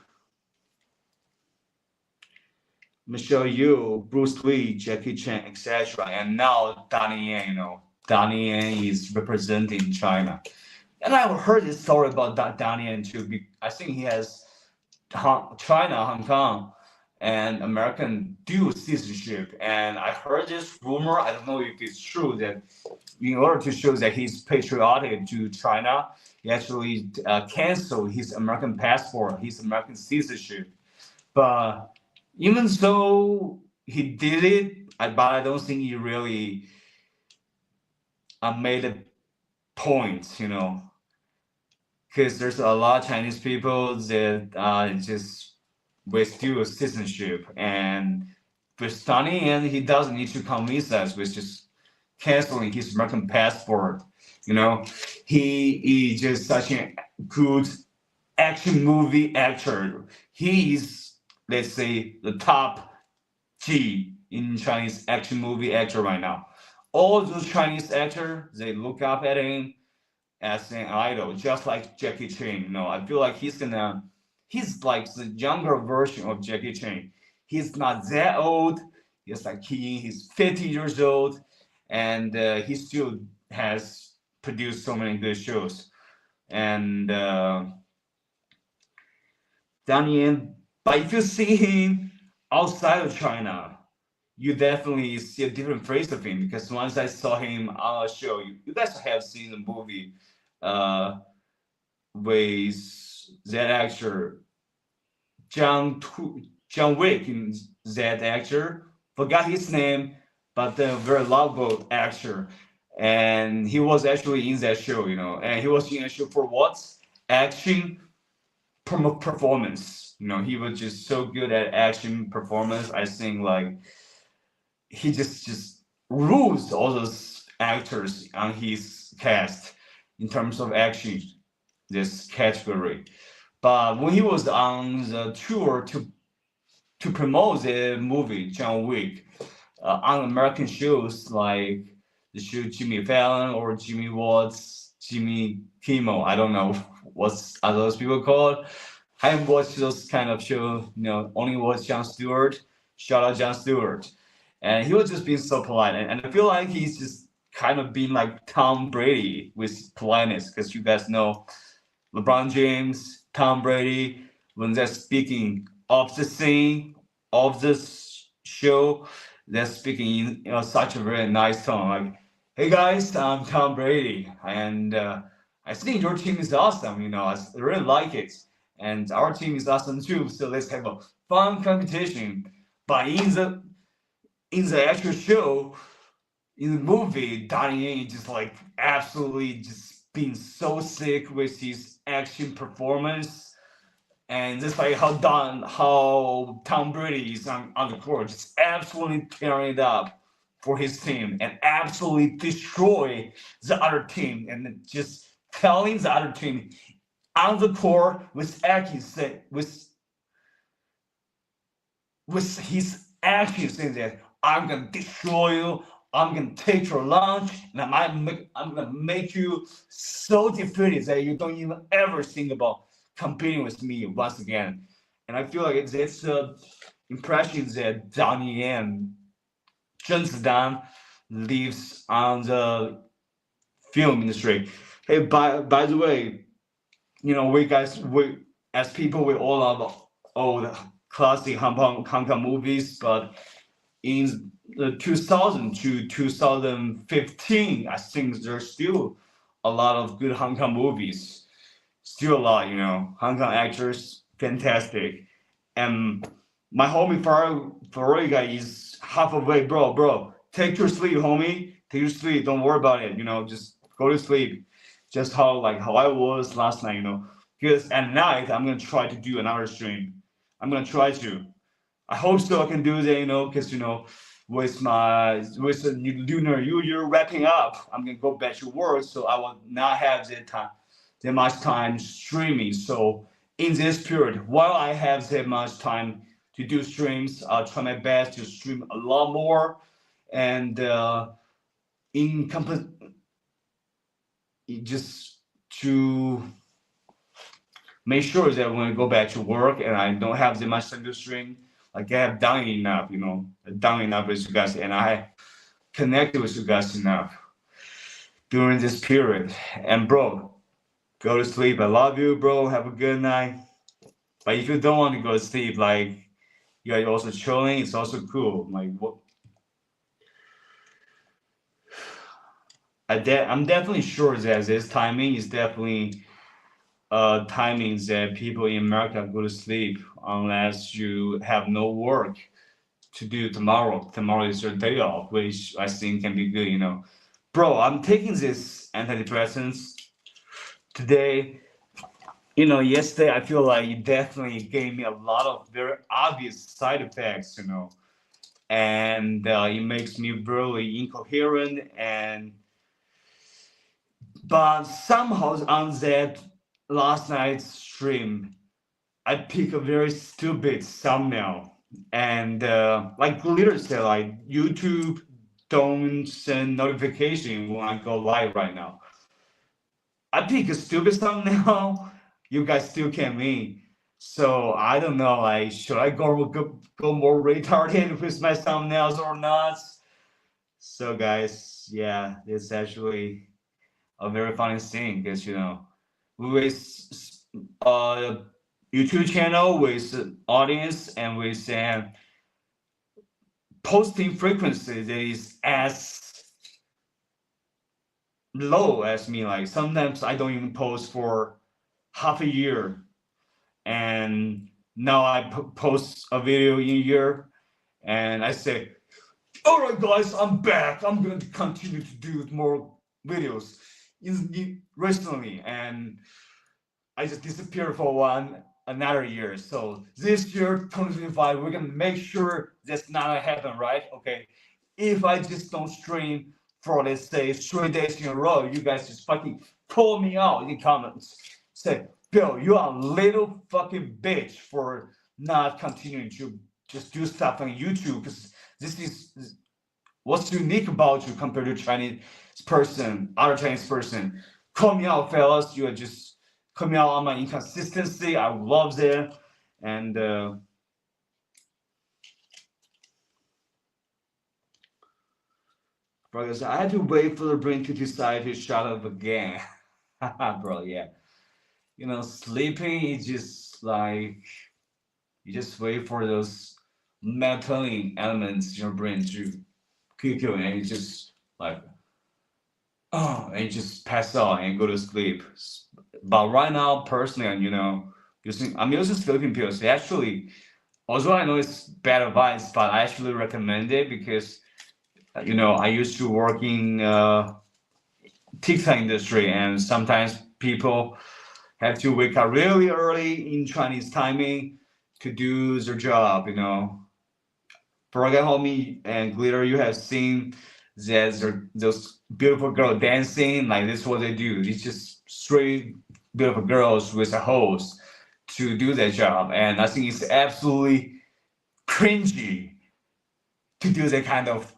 Michelle Yeoh, Bruce Lee, Jackie Chan, etc. And now Donnie Yen, Donnie Yen is representing China. And I heard this story about Donnie Yen too. I think he has China, Hong Kong, and American dual citizenship. And I heard this rumor, I don't know if it's true, that in order to show that he's patriotic to China, he actually canceled his American passport, his American citizenship. But even though he did it, but I don't think he really made a point, because there's a lot of Chinese people that just with dual citizenship, and with Donnie, and he doesn't need to convince us with just canceling his American passport. He is just such a good action movie actor. He is, let's say, the top G in Chinese action movie actor right now. All those Chinese actors, they look up at him as an idol, just like Jackie Chan. I feel like he's like the younger version of Jackie Chan. He's not that old. He's 50 years old, and he still has produced so many good shows. And Donnie Yen, but if you see him outside of China, you definitely see a different face of him, because once I saw him on a show, you guys have seen the movie with that actor, John Wick, that actor, forgot his name, but a very lovable actor. And he was actually in that show, and he was in a show for what? Action performance. He was just so good at action performance. I think like he just rules all those actors on his cast in terms of action, this category. But when he was on the tour to promote the movie John Wick on American shows like the show Jimmy Fallon or Jimmy Kimmel, I don't know what are those people called. I haven't watched those kind of shows, only watched Jon Stewart. Shout out Jon Stewart. And he was just being so polite. And I feel like he's just kind of being like Tom Brady with politeness, because you guys know LeBron James, Tom Brady, when they're speaking of the scene, of this show, they're speaking in such a very nice tone. Like Hey guys, I'm Tom Brady, and I think your team is awesome. I really like it, and our team is awesome too. So let's have a fun competition. But in the actual show, in the movie, Donnie Yen just like absolutely just being so sick with his action performance, and just like how Tom Brady is on the court, just absolutely tearing it up for his team and absolutely destroy the other team and just telling the other team on the court with actions with his actions saying that I'm gonna destroy you, I'm gonna take your lunch, and I'm gonna make you so defeated that you don't even ever think about competing with me once again. And I feel like it's impression that Donnie Yen, Zhen Zidan, leaves on the film industry. Hey, by the way, we as people we all love old classic Hong Kong movies, but in the 2000 to 2015, I think there's still a lot of good Hong Kong movies. Still a lot, Hong Kong actors, fantastic. And my homie Ferrari guy is half away, bro. Take your sleep, homie. Take your sleep. Don't worry about it. Just go to sleep. Just how I was last night. Because at night I'm gonna try to do another stream. I'm gonna try to. I hope so. I can do that. Because with the lunar New Year wrapping up, I'm gonna go back to work, so I will not have that much time streaming. So in this period, while I have that much time to do streams, I'll try my best to stream a lot more, and in comp- just to make sure that when I go back to work and I don't have that much time to stream, like I have done enough, done enough with you guys, and I connected with you guys enough during this period. And bro, go to sleep. I love you, bro. Have a good night. But if you don't want to go to sleep, like you're also chilling, it's also cool. Like what? I'm definitely sure that this timing is definitely timing that people in America go to sleep unless you have no work to do tomorrow. Tomorrow is your day off, which I think can be good. Bro, I'm taking this antidepressants today. Yesterday I feel like it definitely gave me a lot of very obvious side effects. And it makes me really incoherent. But somehow on that last night's stream, I pick a very stupid thumbnail, and like literally say like YouTube don't send notification when I go live right now. I pick a stupid thumbnail. You guys still can't win. So I don't know. Like, should I go more retarded with my thumbnails or not? So guys, yeah, it's actually a very funny thing because with uh YouTube channel with audience and with posting frequency that is as low as me. Like sometimes I don't even post for half a year, and now I post a video in a year, and I say, "All right, guys, I'm back. I'm going to continue to do more videos." Recently, and I just disappeared for another year. So this year, 2025, we're gonna make sure that's not gonna happen, right? Okay. If I just don't stream for let's say 3 days in a row, you guys just fucking call me out in the comments. Say, Bill, you are a little fucking bitch for not continuing to just do stuff on YouTube because this is what's unique about you compared to Chinese person, other Chinese person. Call me out, fellas. You are just call me out on my inconsistency. I love that. And brothers, I had to wait for the brain to decide to shut up again. Bro, yeah. Sleeping is just like you just wait for those melatonin elements in your brain to kick you, and it's just like and just pass out and go to sleep. But right now, personally, I'm using sleeping pills. Actually, although I know it's bad advice, but I actually recommend it because I used to work in TikTok industry, and sometimes people have to wake up really early in Chinese timing to do their job. Program homie and Glitter, you have seen those beautiful girls dancing. Like this is what they do. It's just straight beautiful girls with a hose to do their job, and I think it's absolutely cringy to do that kind of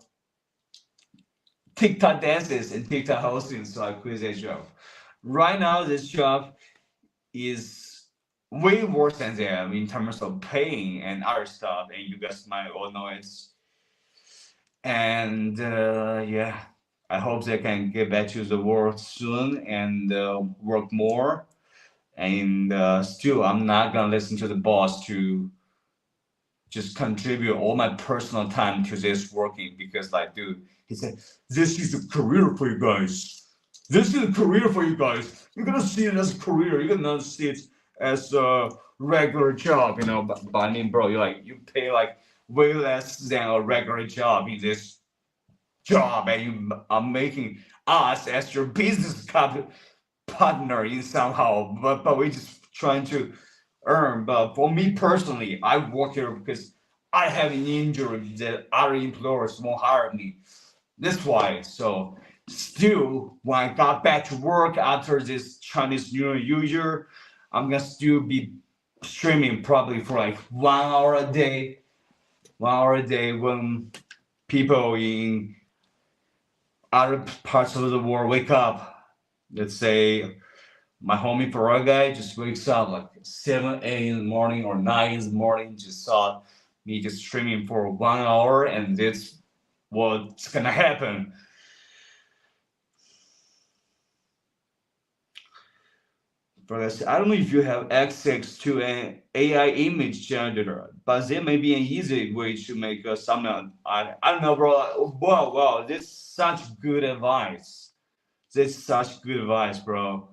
TikTok dances and TikTok hosting. So I quit that job. Right now, this job is way worse than them in terms of paying and other stuff, and you guys might all know it. And yeah, I hope they can get back to the work soon and work more. And still, I'm not gonna listen to the boss to just contribute all my personal time to this working, because like, dude, he said, this is a career for you guys. This is a career for you guys. You're gonna see it as a career. You're gonna see it as a regular job, But I mean, bro, you pay like way less than a regular job in this job, and you are making us as your business partner in somehow. But we're just trying to earn. But for me personally, I work here because I have an injury that other employers won't hire me. That's why. So still, when I got back to work after this Chinese New Year, I'm gonna still be streaming probably for like 1 hour a day. 1 hour a day when people in other parts of the world wake up. Let's say my homie Farah guy just wakes up like 7, 8 in the morning or 9 in the morning, just saw me just streaming for 1 hour, and that's what's gonna happen. But I don't know if you have access to an AI image generator, but there may be an easy way to make a thumbnail. I don't know, bro. Wow, this is such good advice. This is such good advice, bro.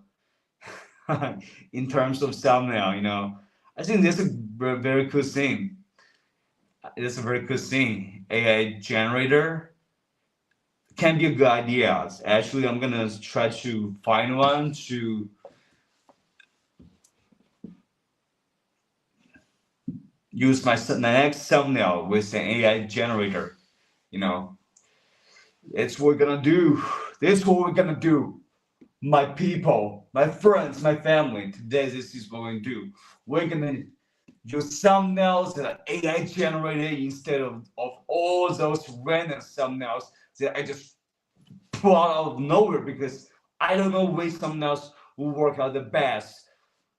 In terms of thumbnail, I think that's a very cool thing. It's a very cool thing. AI generator can be a good idea. Actually, I'm gonna try to find one to use my next thumbnail with an AI generator. It's what we're gonna do. This is what we're gonna do. My people, my friends, my family. Today, this is what we're gonna do. We're gonna use thumbnails that are AI generated instead of all those random thumbnails that I just pull out of nowhere, because I don't know which thumbnails will work out the best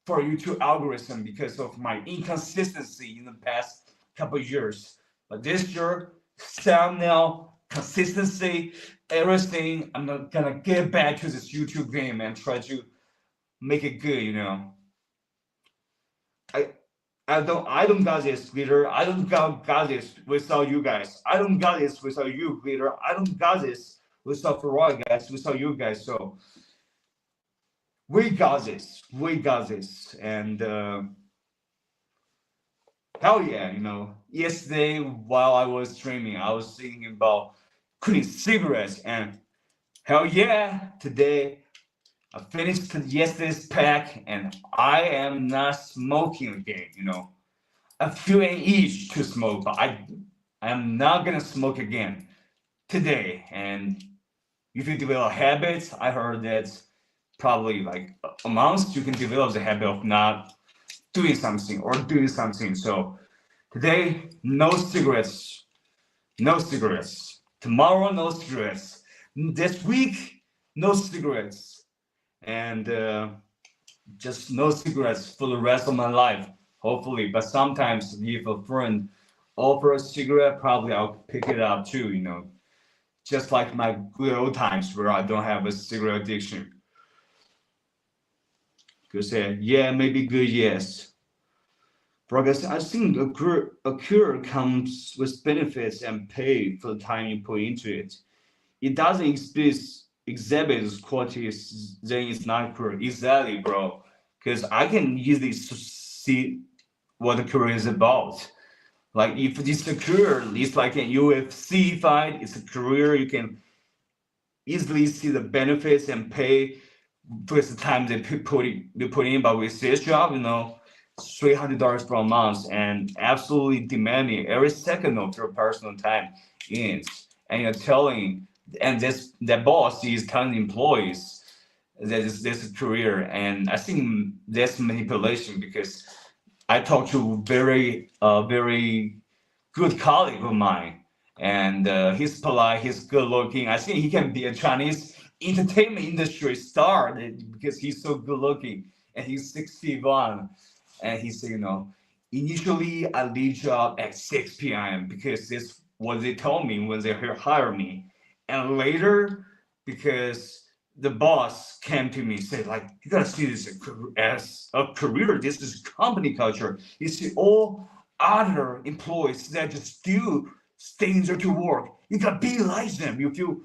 for YouTube algorithm because of my inconsistency in the past couple of years. But this year, thumbnail, consistency, everything, I'm not gonna get back to this YouTube game and try to make it good, I don't got this, Glitter. I don't got this without you guys. I don't got this without you, Glitter. I don't got this without Ferrari guys, without you guys. So we got this. And hell yeah, yesterday while I was streaming, I was thinking about quitting cigarettes, and hell yeah, today I finished yesterday's pack and I am not smoking again, I feel an itch to smoke, but I am not gonna smoke again today. And if you develop habits, I heard that probably like a month you can develop the habit of not doing something or doing something. So today, no cigarettes. Tomorrow, no cigarettes. This week, no cigarettes. And just no cigarettes for the rest of my life, hopefully. But sometimes if a friend offers a cigarette, probably I'll pick it up too, just like my good old times where I don't have a cigarette addiction. Good say, yeah, maybe good, yes. Progress, I think a cure comes with benefits and pay for the time you put into it. It doesn't exhibit those qualities, then it's not career. Exactly, bro. Because I can easily see what the career is about. Like if it's a career, it's like a UFC fight. It's a career. You can easily see the benefits and pay for the time they put in. But with this job, $300 per month and absolutely demanding every second of your personal time in it. And you're telling, and that boss is telling employees that this career. And I think that's manipulation, because I talked to very good colleague of mine, and he's polite, he's good looking. I think he can be a Chinese entertainment industry star because he's so good looking, and he's 61. And he said, initially I leave job at 6 p.m. because this what they told me when they hired me. And later, because the boss came to me and said, like, you gotta see this as a career. This is company culture. You see all other employees that just still staying there to work. You gotta be like them. You feel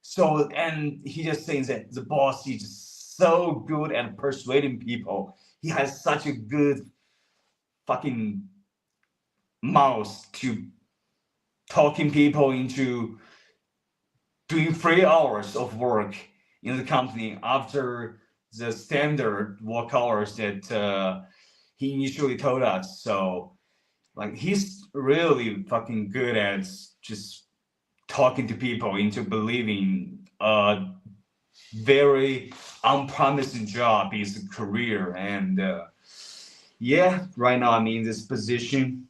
so, and he just saying that the boss is just so good at persuading people. He has such a good fucking mouth to talking people into doing 3 hours of work in the company after the standard work hours that he initially told us. So, like, he's really fucking good at just talking to people into believing a very unpromising job is a career. And yeah, right now I'm in this position.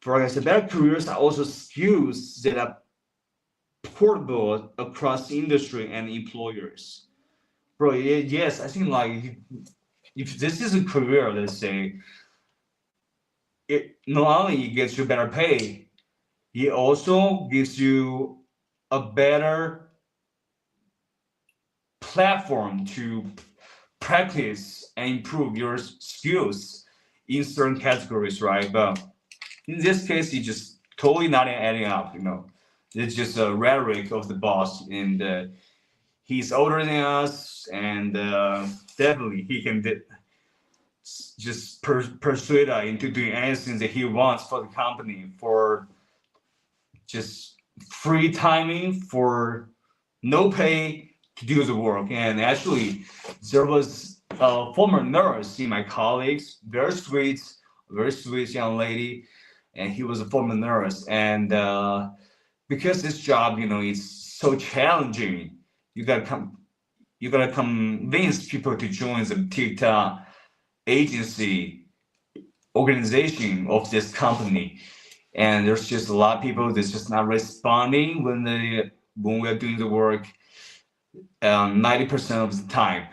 For like I said, better careers are also skills that are portable across industry and employers. Bro, yes, I think like if this is a career, let's say, it not only gets you better pay, it also gives you a better platform to practice and improve your skills in certain categories, right? But in this case, it's just totally not adding up, It's just a rhetoric of the boss, and he's older than us, and definitely he can just persuade us into doing anything that he wants for the company, for just free timing, for no pay to do the work. And actually, there was a former nurse in my colleagues, very sweet young lady, and he was a former nurse. And because this job, is so challenging, you gotta convince people to join the TikTok agency organization of this company. And there's just a lot of people that's just not responding when we're doing the work 90% of the time.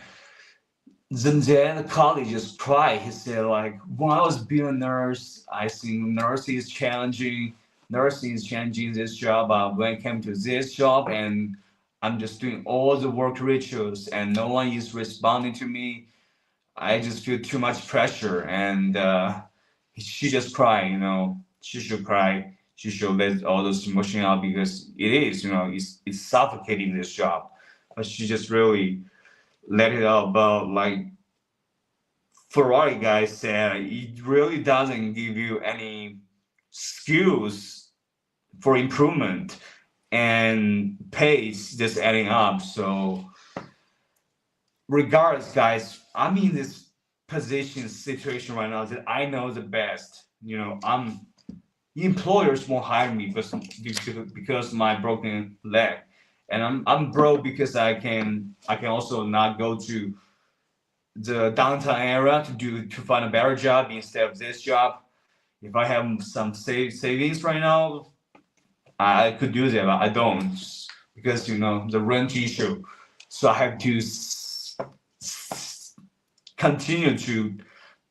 Then the colleague just cried. He said, like, when I was being a nurse, I think nursing is challenging this job. When it came to this job, and I'm just doing all the work rituals and no one is responding to me, I just feel too much pressure. And she just cried, she should cry. She should let all those emotions out, because it is, it's suffocating this job. But she just really let it out. But like Ferrari guy said, it really doesn't give you any skills for improvement, and pace just adding up. So regardless, guys, I'm in this situation right now that I know the best. Employers won't hire me because my broken leg, and I'm broke because I can also not go to the downtown area to find a better job instead of this job. If I have some savings right now, I could do that, but I don't, because the rent issue. So I have to continue to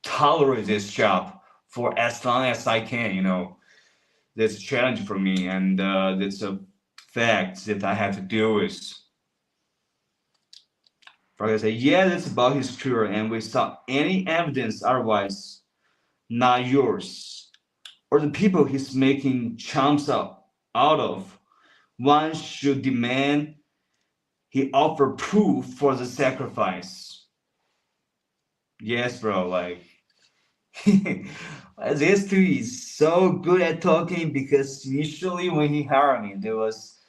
tolerate this job for as long as I can. That's a challenge for me, and that's a fact that I have to deal with. Like I say, yeah, that's about his career, and without any evidence otherwise, not yours, or the people he's making chumps out of, one should demand he offer proof for the sacrifice. Yes, bro, like this dude is so good at talking because initially when he hired me, there was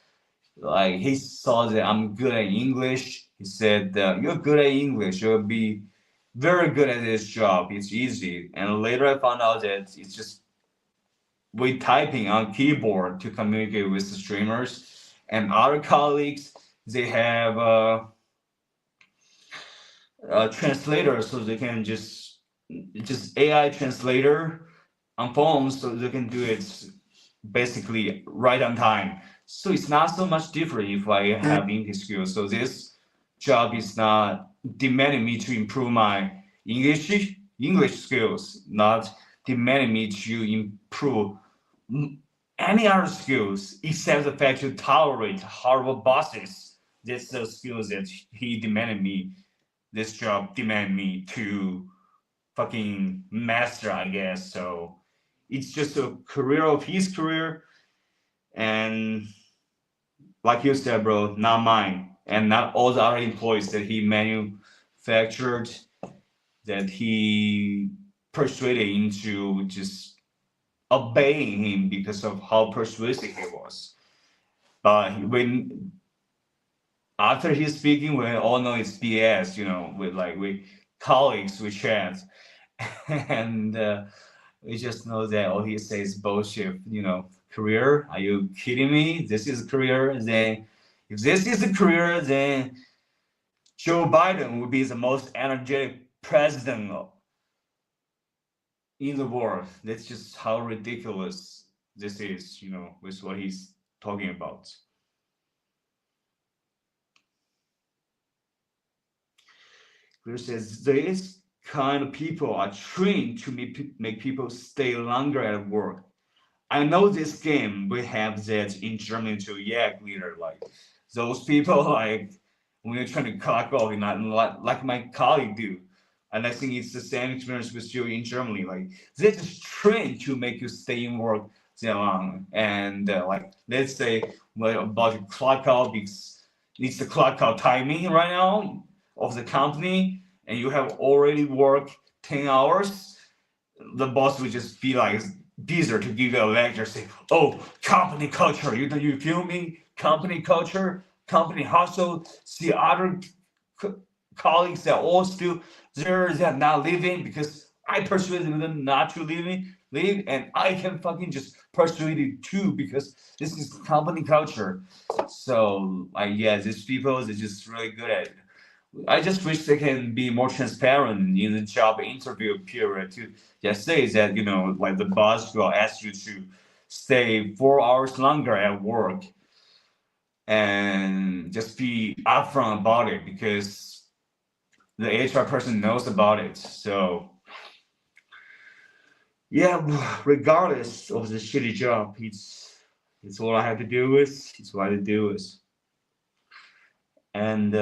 like he saw that I'm good at English. He said, "You're good at English. You'll be very good at this job. It's easy." And later I found out that it's just we typing on keyboard to communicate with the streamers and other colleagues. They have a translator, so they can just AI translator on phones, so they can do it basically right on time. So it's not so much different if I have English skills. So this job is not demanding me to improve my English skills, not demanding me to improve any other skills except the fact to tolerate horrible bosses. That's the skills that he demanded me. This job demanded me to fucking master, I guess. So it's just a career of his career, and like you said, bro, not mine, and not all the other employees that he manufactured, that he persuaded into just obeying him because of how persuasive he was. But when after he's speaking, we all know it's BS, you know, with colleagues, we chat, and we just know that all he says is bullshit, you know. Career? Are you kidding me? This is a career. Then, if this is a career, then Joe Biden would be the most energetic president in the world. That's just how ridiculous this is, you know, with what he's talking about. Clear says this kind of people are trained to make people stay longer at work. I know this game, we have that in Germany too. Yeah, Glitter, like those people, like when you're trying to clock off, not like my colleague do. And I think it's the same experience with you in Germany. Like they're just trained to make you stay in work that long. And like let's say we're about to clock out because it's the clock out timing right now of the company, and you have already worked 10 hours. The boss would just be like Beezer to give you a lecture, say, "Oh, company culture, you feel me? Company culture, company hustle." See other colleagues that all still there, they're not leaving because I persuaded them not to leave, and I can fucking just persuade you too because this is company culture. So yeah, these people, they're just really good at it. I just wish they can be more transparent in the job interview period to just say that, you know, like the boss will ask you to stay 4 hours longer at work, and just be upfront about it because the HR person knows about it. So yeah, regardless of the shitty job, it's what I have to do with. It's what I do with. And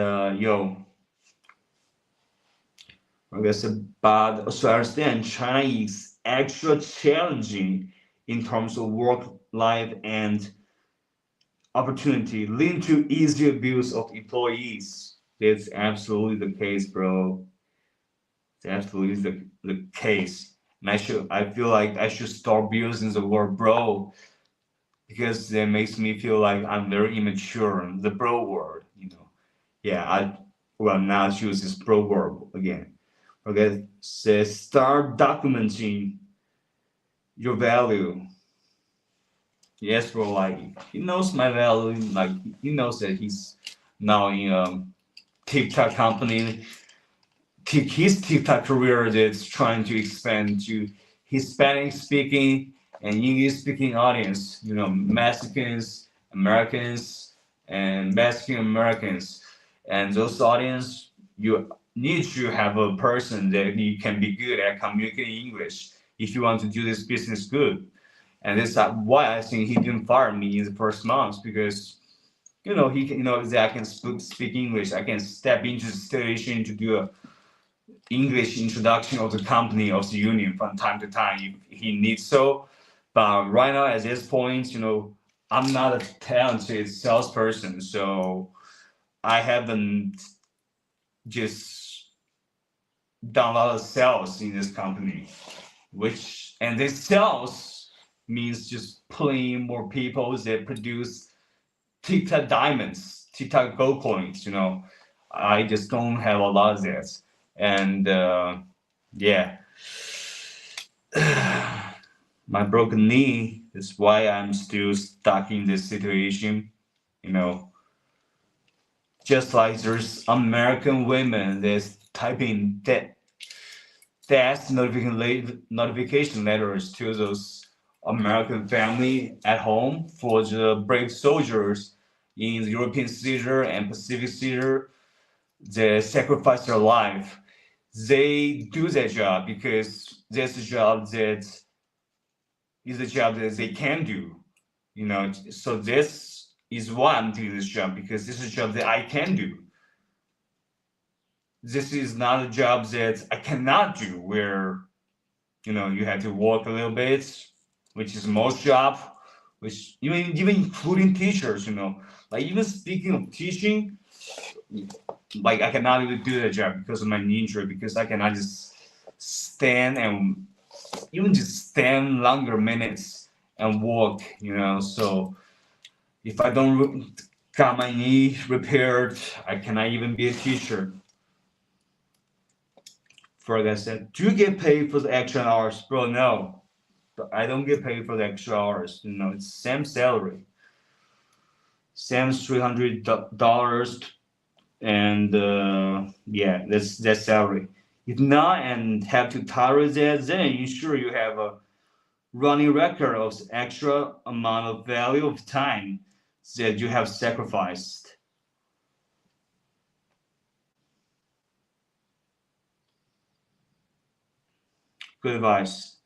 I guess, but so I understand China is actually challenging in terms of work life and opportunity, leading to easy abuse of employees. That's absolutely the case, bro. It's absolutely the case. And I feel like I should start using the word bro because that makes me feel like I'm very immature. The bro word, you know. Yeah, I will now choose this bro word again. Okay, says start documenting your value. Yes, bro, like he knows my value, like he knows that he's now in a TikTok company. His TikTok career that's trying to expand to Hispanic speaking and English speaking audience, you know, Mexicans, Americans, and Mexican Americans. And those audience, you need to have a person that he can be good at communicating English if you want to do this business good. And that's why I think he didn't fire me in the first month, because you know he can, you know, that I can speak English. I can step into the situation to do a English introduction of the company, of the union from time to time if he needs so. But right now at this point, you know, I'm not a talented salesperson, so I haven't just done a lot of sales in this company, and this sales means just pulling more people that produce TikTok diamonds, TikTok gold coins, I just don't have a lot of that. And yeah, my broken knee is why I'm still stuck in this situation, just like there's American women that's typing death notification letters to those American family at home for the brave soldiers in the European theater and Pacific theater that sacrifice their life. They do that job because that's a job that is a job that they can do, So this is why I'm doing this job, because this is a job that I can do. This is not a job that I cannot do, where you have to work a little bit, which is most job, which even including teachers, like even speaking of teaching, like I cannot even do that job because of my knee injury, because I cannot just stand and even just stand longer minutes and walk, so if I don't got my knee repaired, I cannot even be a teacher. Like I said, do you get paid for the extra hours? Bro, no. I don't get paid for the extra hours. It's same salary. Same $300, and yeah, that's salary. If not, and have to tolerate that, then ensure you have a running record of extra amount of value of time that you have sacrificed. Good advice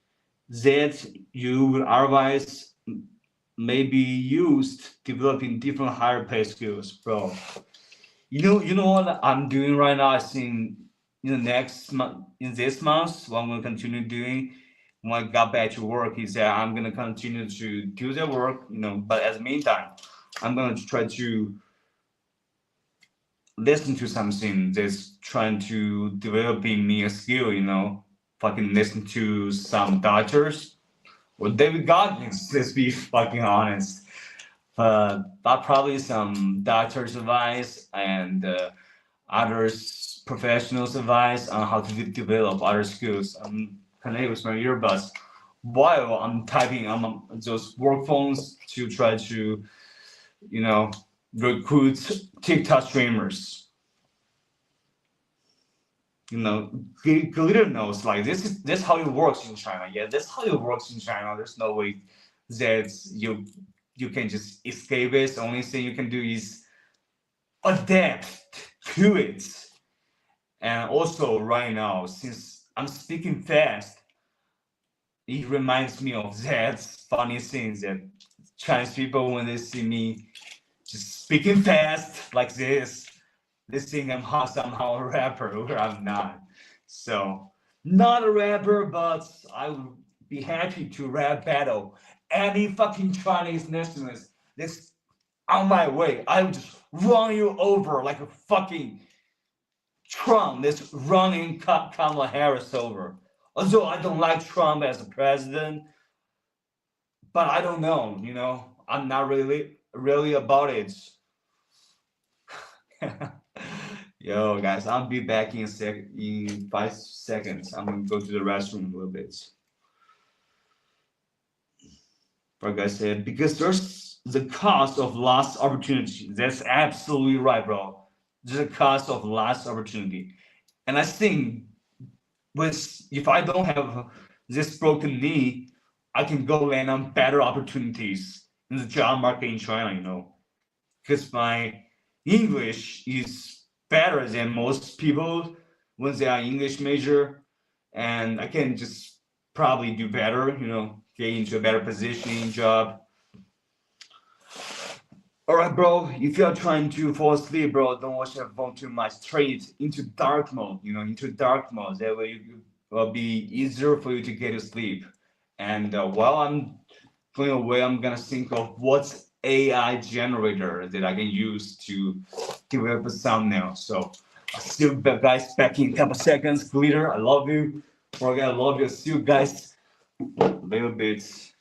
that you would otherwise may be used developing different higher pay skills, bro. You know what I'm doing right now? I think in the next month, in this month, what I'm gonna continue doing when I got back to work is that I'm gonna continue to do the work, But at the meantime, I'm gonna try to listen to something that's trying to develop in me a skill, Fucking listen to some doctors or David Goggins. Let's be fucking honest. But probably some doctors' advice and others professionals' advice on how to develop other skills. I'm connected with my earbuds while I'm typing on those work phones to try to, recruit TikTok streamers. Glitter knows, like this how it works in China. Yeah, that's how it works in China. There's no way that you can just escape it. The only thing you can do is adapt to it. And also right now, since I'm speaking fast, it reminds me of that funny thing that Chinese people, when they see me just speaking fast like this, they think I'm somehow a rapper, where I'm not. So, not a rapper, but I would be happy to rap battle any fucking Chinese nationalist that's on my way. I would just run you over like a fucking Trump that's running Kamala Harris over. Although I don't like Trump as a president, but I don't know, I'm not really about it. Yo, guys, I'll be back in 5 seconds. I'm gonna go to the restroom a little bit. Like I said, because there's the cost of lost opportunity. That's absolutely right, bro. There's a cost of lost opportunity, and I think if I don't have this broken knee, I can go land on better opportunities in the job market in China. Because my English is better than most people when they are English major, and I can just probably do better, get into a better position job. All right, bro, if you're trying to fall asleep, bro, don't watch your phone too much. Turn it into dark mode, into dark mode. That way it will be easier for you to get to sleep. And while I'm going away, I'm gonna think of what's AI generator that I can use to develop a thumbnail. So I'll see you guys back in a couple seconds. Glitter, I love you. Morgan, I love you. See you guys a little bit.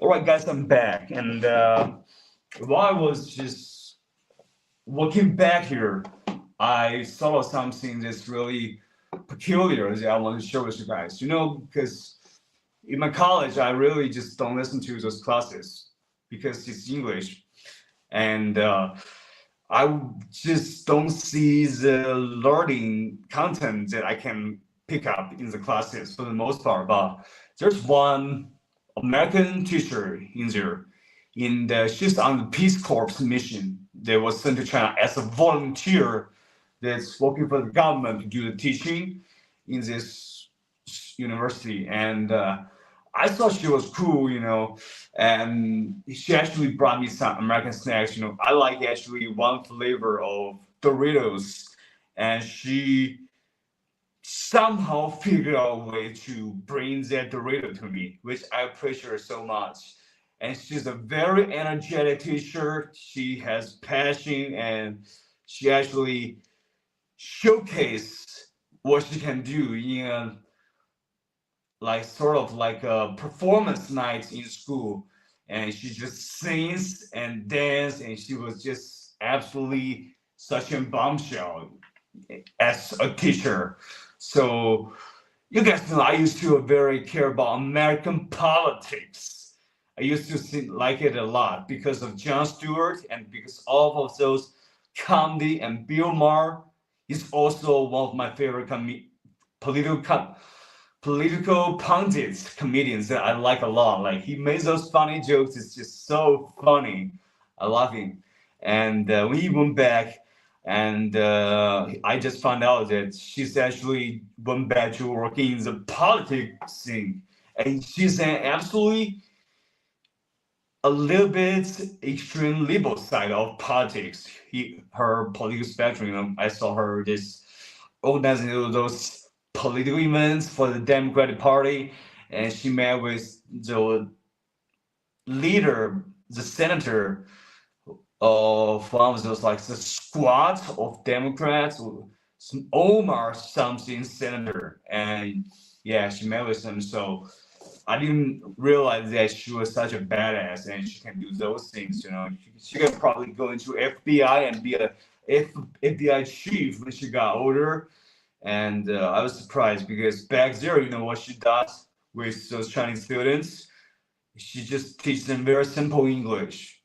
All right, guys, I'm back. And while I was just walking back here, I saw something that's really peculiar that I want to share with you guys. You know, because in my college, I really just don't listen to those classes because it's English. And I just don't see the learning content that I can pick up in the classes for the most part. But there's one American teacher in there, she's on the Peace Corps mission that was sent to China as a volunteer that's working for the government to do the teaching in this university. And I thought she was cool, you know, and she actually brought me some American snacks. You know, I like actually one flavor of Doritos, and she somehow figured out a way to bring that Dorito to me, which I appreciate her so much. And she's a very energetic teacher. She has passion, and she actually showcased what she can do in like sort of like a performance night in school. And she just sings and dance, and she was just absolutely such a bombshell as a teacher. So you guys know I used to very care about American politics. I used to like it a lot because of Jon Stewart and because all of those comedy, and Bill Maher is also one of my favorite political pundits, comedians that I like a lot. Like he made those funny jokes. It's just so funny. I love him. And we went back, and I just found out that she's actually went back to working in the politics scene, and she's an absolutely a little bit extreme liberal side of politics. Her political spectrum. You know, I saw her just organizing those political events for the Democratic Party, and she met with the leader, the senator of one of those, like the squad of Democrats, Omar something senator, and yeah, she met with him. So I didn't realize that she was such a badass and she can do those things. You know, she can probably go into FBI and be a FBI chief when she got older. And I was surprised because back there, you know what she does with those Chinese students? She just teaches them very simple English.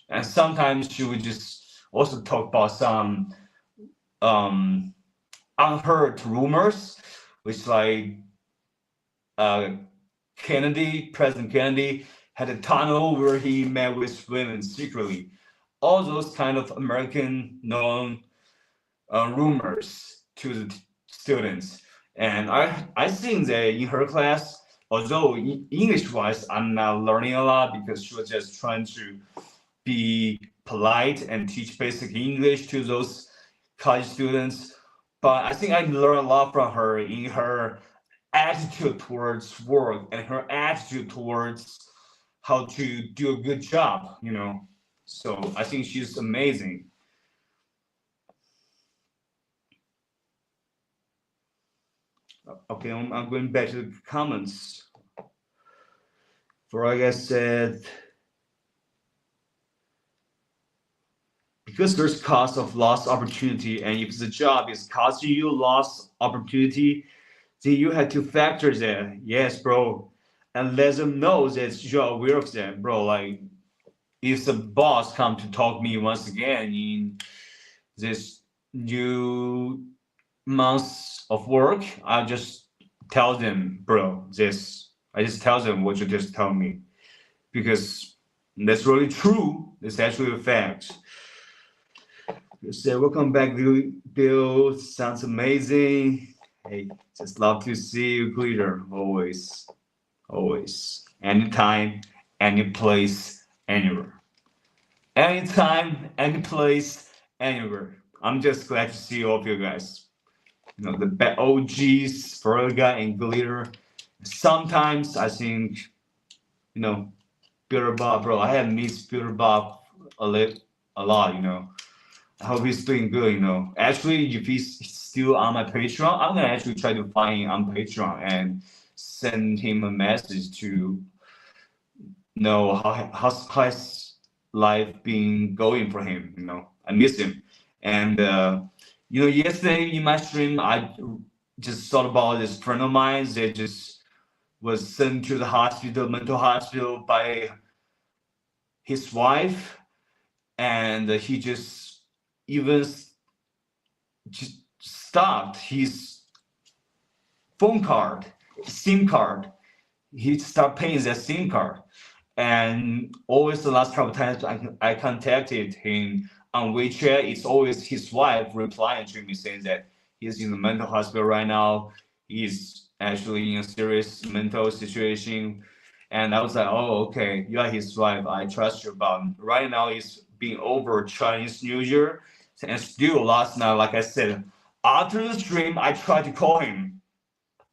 And sometimes she would just also talk about some unheard rumors, which like President Kennedy had a tunnel where he met with women secretly. All those kind of American known rumors to the students. And I think that in her class, although English-wise, I'm not learning a lot because she was just trying to be polite and teach basic English to those college students. But I think I learned a lot from her in her attitude towards work and her attitude towards how to do a good job, you know. So I think she's amazing. Okay, I'm going back to the comments. For like I said, because there's cost of lost opportunity, and if the job is costing you lost opportunity, then you have to factor that. Yes, bro, and let them know that you're aware of that, bro. Like, if the boss come to talk to me once again in this new months of work, I just tell them, bro, this. I just tell them what you just told me, because that's really true. It's actually a fact. You say, welcome back, Bill. Sounds amazing. Hey, just love to see you, Glitter. Always, always. Anytime, any place, anywhere. Anytime, any place, anywhere. I'm just glad to see all of you guys. You know, the OGs, Ferga and Glitter. Sometimes I think, you know, Peter Bob, bro. I have missed Peter Bob a lot, you know. I hope he's doing good, you know. Actually, if he's still on my Patreon, I'm gonna actually try to find him on Patreon and send him a message to know how's life been going for him, you know. I miss him. And you know, yesterday in my stream, I just thought about this friend of mine that just was sent to the hospital, mental hospital by his wife, and he just even just stopped his phone card, SIM card. He stopped paying that SIM card, and always the last couple times I contacted him on WeChat, it's always his wife replying to me saying that he's in the mental hospital right now. He's actually in a serious mental situation. And I was like, oh, okay, you are his wife. I trust you. But right now, it's being over Chinese New Year. And still, last night, like I said, after the stream, I tried to call him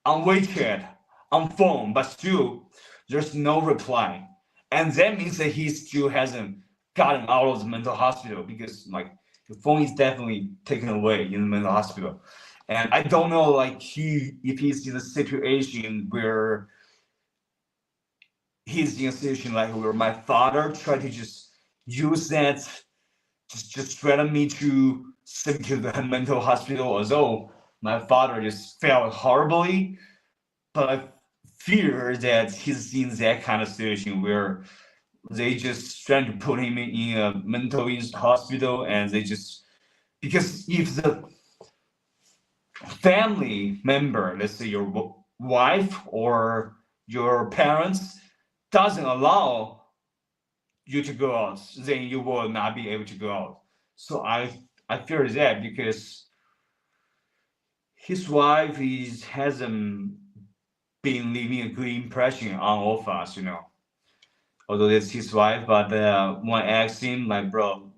on WeChat, on phone, but still, there's no reply. And that means that he still hasn't gotten out of the mental hospital, because like the phone is definitely taken away in the mental hospital. And I don't know, like, if he's in a situation where he's in a situation like where my father tried to just use that, just threaten me to send to the mental hospital, although my father just failed horribly. But I fear that he's in that kind of situation where they just trying to put him in a mental hospital, and they just, because if the family member, let's say your wife or your parents, doesn't allow you to go out, then you will not be able to go out. So I fear that, because his wife hasn't been leaving a good impression on all of us, you know. Although it's his wife, but when I asked him, like, bro,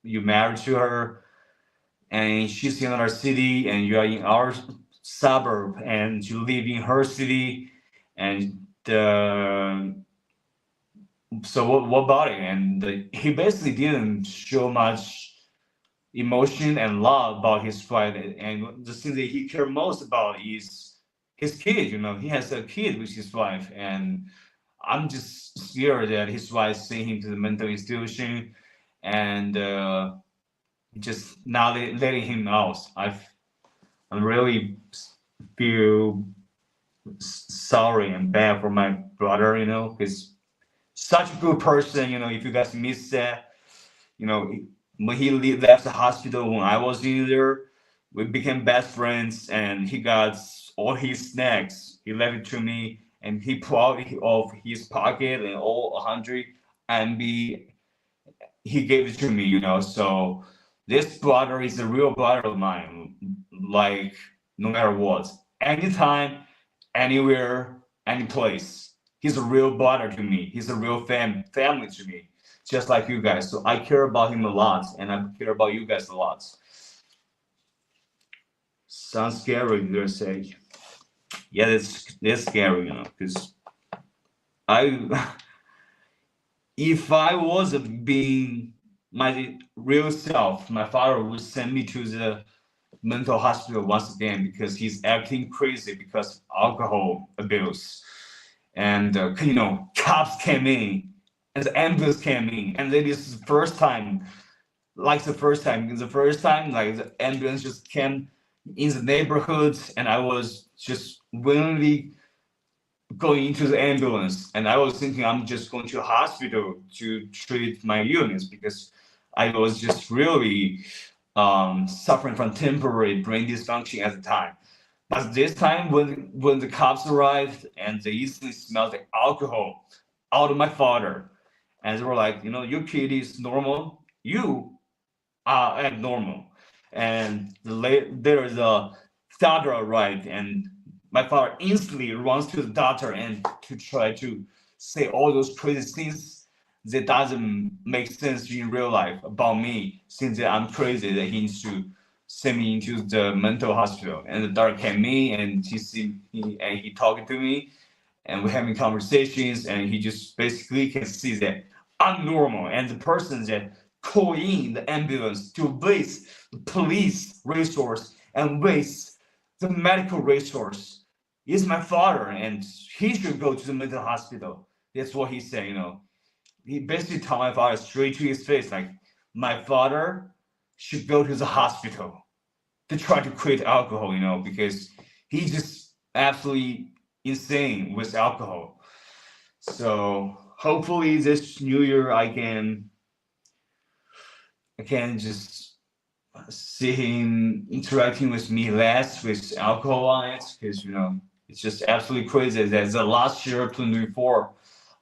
you married to her, and she's in our city, and you are in our suburb, and you live in her city, and so what about it? And he basically didn't show much emotion and love about his wife, and the thing that he cared most about is his kid. You know, he has a kid with his wife, and I'm just scared that his wife sent him to the mental institution, and just not letting him out. I really feel sorry and bad for my brother. You know, he's such a good person. You know, if you guys miss that, you know, when he left the hospital when I was in there, we became best friends, and he got all his snacks. He left it to me, and he pulled out of his pocket and all 100 MB. He gave it to me, you know. So this brother is a real brother of mine. Like, no matter what, anytime, anywhere, any place, he's a real brother to me. He's a real family to me, just like you guys. So I care about him a lot, and I care about you guys a lot. Sounds scary, you say. Yeah, it's scary, you know, because I if I wasn't being my real self, my father would send me to the mental hospital once again because he's acting crazy because of alcohol abuse. And cops came in, and the ambulance came in, and then this is the first time, like the first time, like the ambulance just came in the neighborhoods, and I was just willingly going into the ambulance, and I was thinking I'm just going to a hospital to treat my illness because I was just really suffering from temporary brain dysfunction at the time. But this time, when the cops arrived and they instantly smelled the alcohol out of my father, and they were like, your kid is normal, you are abnormal, and there is a doctor arrived, and my father instantly runs to the doctor and to try to say all those crazy things that doesn't make sense in real life about me, since that I'm crazy that he needs to send me into the mental hospital. And the doctor came in and he talking to me, and we're having conversations, and he just basically can see that I'm normal, and the person that call in the ambulance to waste the police resource and waste the medical resource is my father, and he should go to the mental hospital. That's what he said. He basically told my father straight to his face, like, my father should go to the hospital to try to quit alcohol, because he's just absolutely insane with alcohol. So hopefully this new year I can just see him interacting with me less with alcohol on it, because it's just absolutely crazy that the last year 2024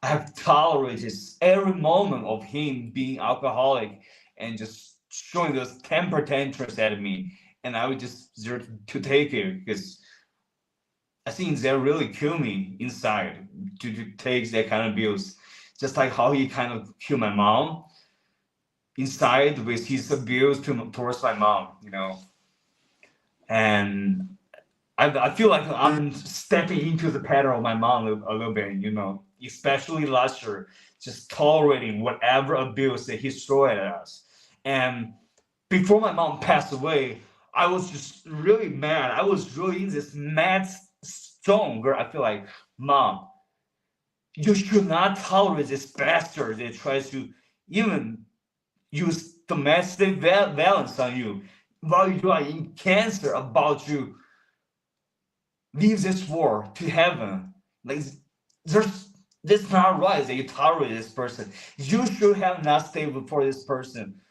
I have tolerated every moment of him being alcoholic and just showing those temper tantrums at me, and I would just zero to take it because I think they really kill me inside to take that kind of abuse, just like how he kind of killed my mom inside with his abuse towards my mom, and I feel like I'm stepping into the pattern of my mom a little bit, especially last year, just tolerating whatever abuse that he threw at us. And before my mom passed away, I was just really mad. I was really in this mad zone where I feel like, Mom, you should not tolerate this bastard that tries to even use domestic violence on you while you are in cancer, about to leave this world to heaven. Like, that's not right that you tolerate this person. You should have not stayed before this person.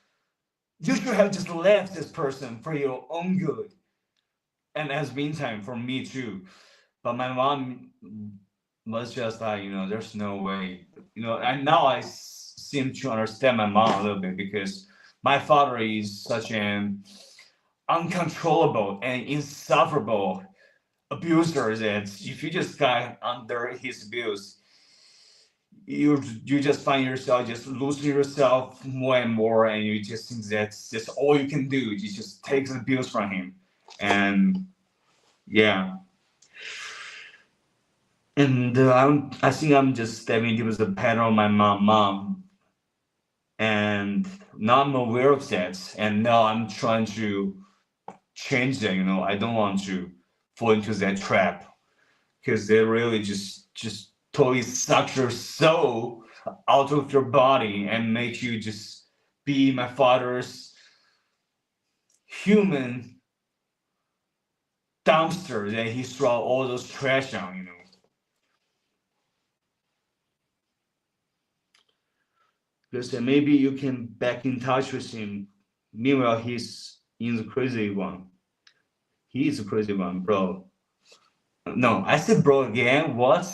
You should have just left this person for your own good. And as meantime for me too. But my mom was just like, there's no way. And now I seem to understand my mom a little bit, because my father is such an uncontrollable and insufferable abuser that if you just got under his abuse, you just find yourself just losing yourself more and more, and you just think that's all you can do. You just take the abuse from him, and yeah. And I think I'm just stepping into the pattern of my mom, and now I'm aware of that, and now I'm trying to change that. I don't want to fall into that trap, because they really just totally suck your soul out of your body and make you just be my father's human dumpster that he threw all those trash on. Because maybe you can back in touch with him. Meanwhile, he's in the crazy one. He is a crazy one, bro. No, I said bro again. What?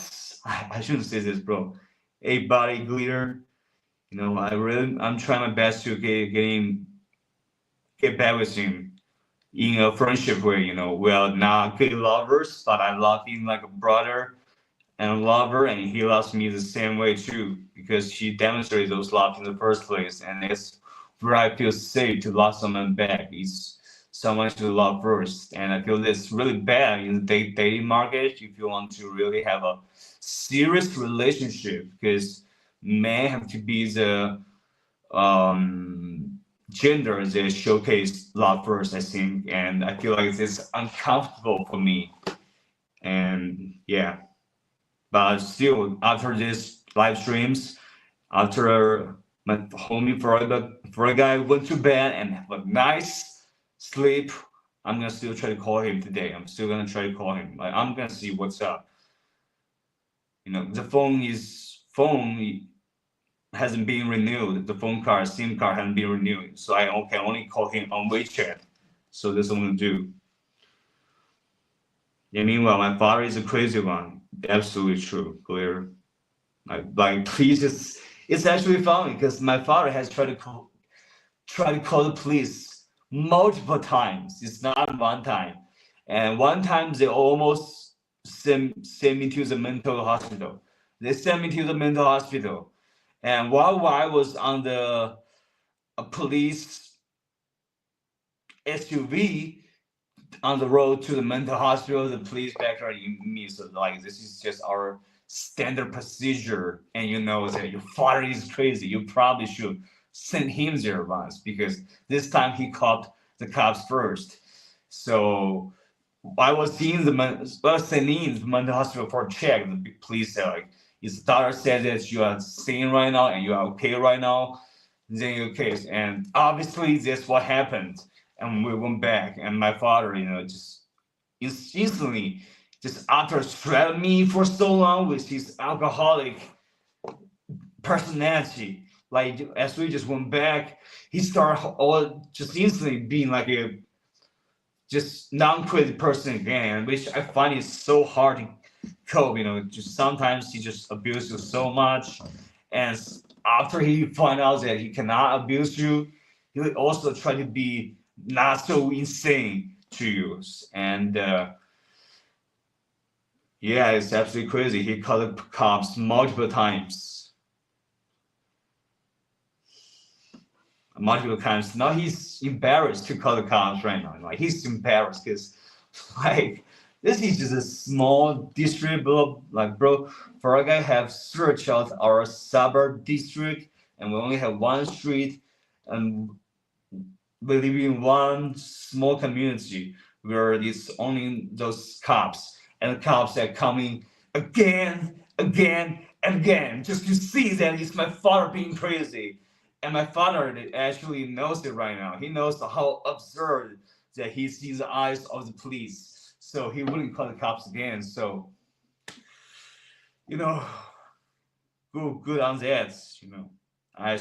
I shouldn't say this, bro. Hey, body glitter. I'm trying my best to get back with him in a friendship way. We're not good lovers, but I love him like a brother and a lover, and he loves me the same way too, because she demonstrated those love in the first place, and it's where I feel safe to love someone back. It's someone to love first, and I feel this really bad in the dating market if you want to really have a serious relationship, because men have to be the gender that showcase love first, I think, and I feel like it's uncomfortable for me. And yeah, but still, after this live streams, after my homie for a guy went to bed and have a nice sleep, I'm gonna still try to call him today. I'm still gonna try to call him. Like, I'm gonna see what's up. You know, the phone hasn't been renewed. The phone card, SIM card hasn't been renewed. So I can only call him on WeChat. So that's what I'm gonna do. Yeah, meanwhile, my father is a crazy one. Absolutely true, clear. Like please, it's actually funny because my father has tried to call the police multiple times. It's not one time. And one time they almost sent me to the mental hospital. They sent me to the mental hospital. And while I was on the police SUV on the road to the mental hospital, the police background me. So like, this is just our standard procedure. And you know that your father is crazy. You probably should send him there once, because this time he caught the cops first. So I was in the mental hospital for a check. The police said, like, his daughter said that you are sane right now and you are okay right now, then you're okay. And obviously that's what happened. And we went back, and my father, you know, just instantly, just after threatening me for so long with his alcoholic personality, like as we just went back, he started all just instantly being like a just non-crazy person again, which I find is so hard to cope. You know, just sometimes he just abuses you so much, and after he find out that he cannot abuse you, he will also try to be not so insane to you. And yeah, it's absolutely crazy. He called the cops multiple times. Now he's embarrassed to call the cops right now. Like, he's embarrassed because, like, this is just a small district, bro. Like, bro, for a guy have searched out our suburb district, and we only have one street, and we live in one small community where it's only those cops, and the cops are coming again, and again, just to see that it's my father being crazy. And my father actually knows it right now. He knows how absurd that he sees the eyes of the police. So he wouldn't call the cops again. So, you know, good on that. You know, I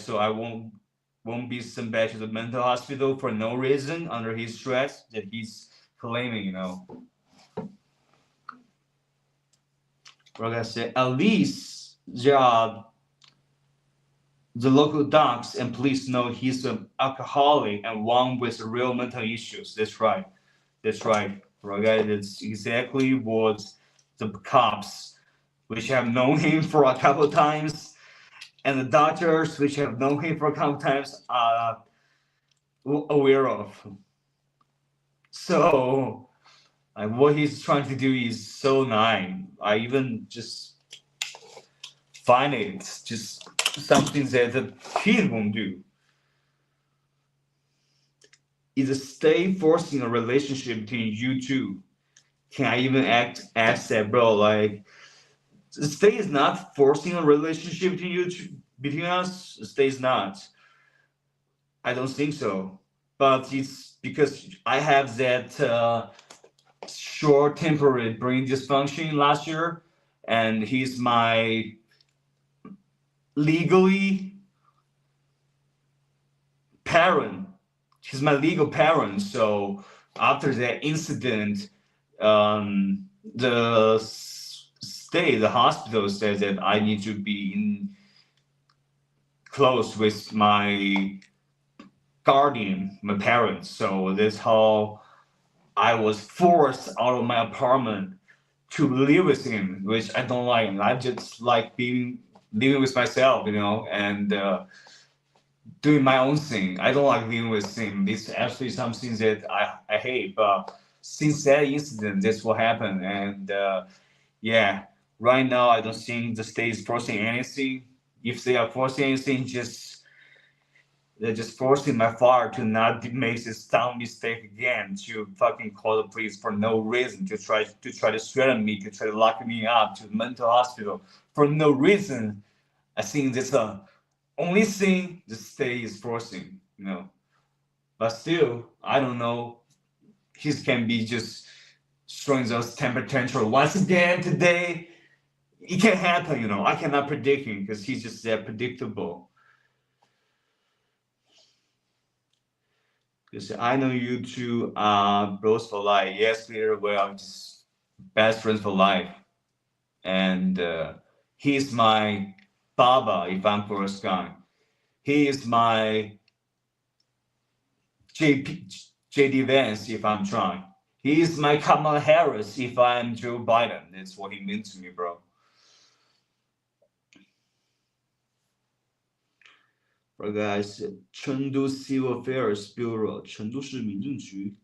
won't be sent back to the mental hospital for no reason under his threat that he's claiming. You know, like I said, at least there are. The local docs and police know he's an alcoholic and one with real mental issues. That's right. Right? That's exactly what the cops, which have known him for a couple of times, and the doctors, which have known him for a couple of times, are aware of. So, like, what he's trying to do is so nice. I even just find it just something that the kid won't do. Is the state forcing a relationship between you two? Can I even ask that, bro? Like, the state is not forcing a relationship between us. The state is not. I don't think so. But it's because I have that short temporary brain dysfunction last year, and he's my legally parent. He's my legal parent. So after that incident, the hospital says that I need to be in close with my guardian, my parents. So that's how I was forced out of my apartment to live with him, which I don't like. I just like living with myself, you know, and doing my own thing. I don't like living with him. It's actually something that I hate. But since that incident, that's what happened. And yeah, right now I don't think the state is forcing anything. if they are forcing anything, they're just forcing my father to not make this dumb mistake again, to fucking call the police for no reason, to try to threaten me, to try to lock me up to the mental hospital for no reason. I think that's the only thing the state is forcing, But still, I don't know. He can be just throwing those temper tantrums once again today. It can happen, I cannot predict him because he's just that predictable. Because I know you two are bros for life. Yes, we're just best friends for life. And he's my Baba if I'm first guy. He is my JD Vance if I'm Trump. He is my Kamala Harris if I'm Joe Biden. That's what he means to me, bro. For guys, Chengdu Civil Affairs Bureau, Chengdu 市民政局,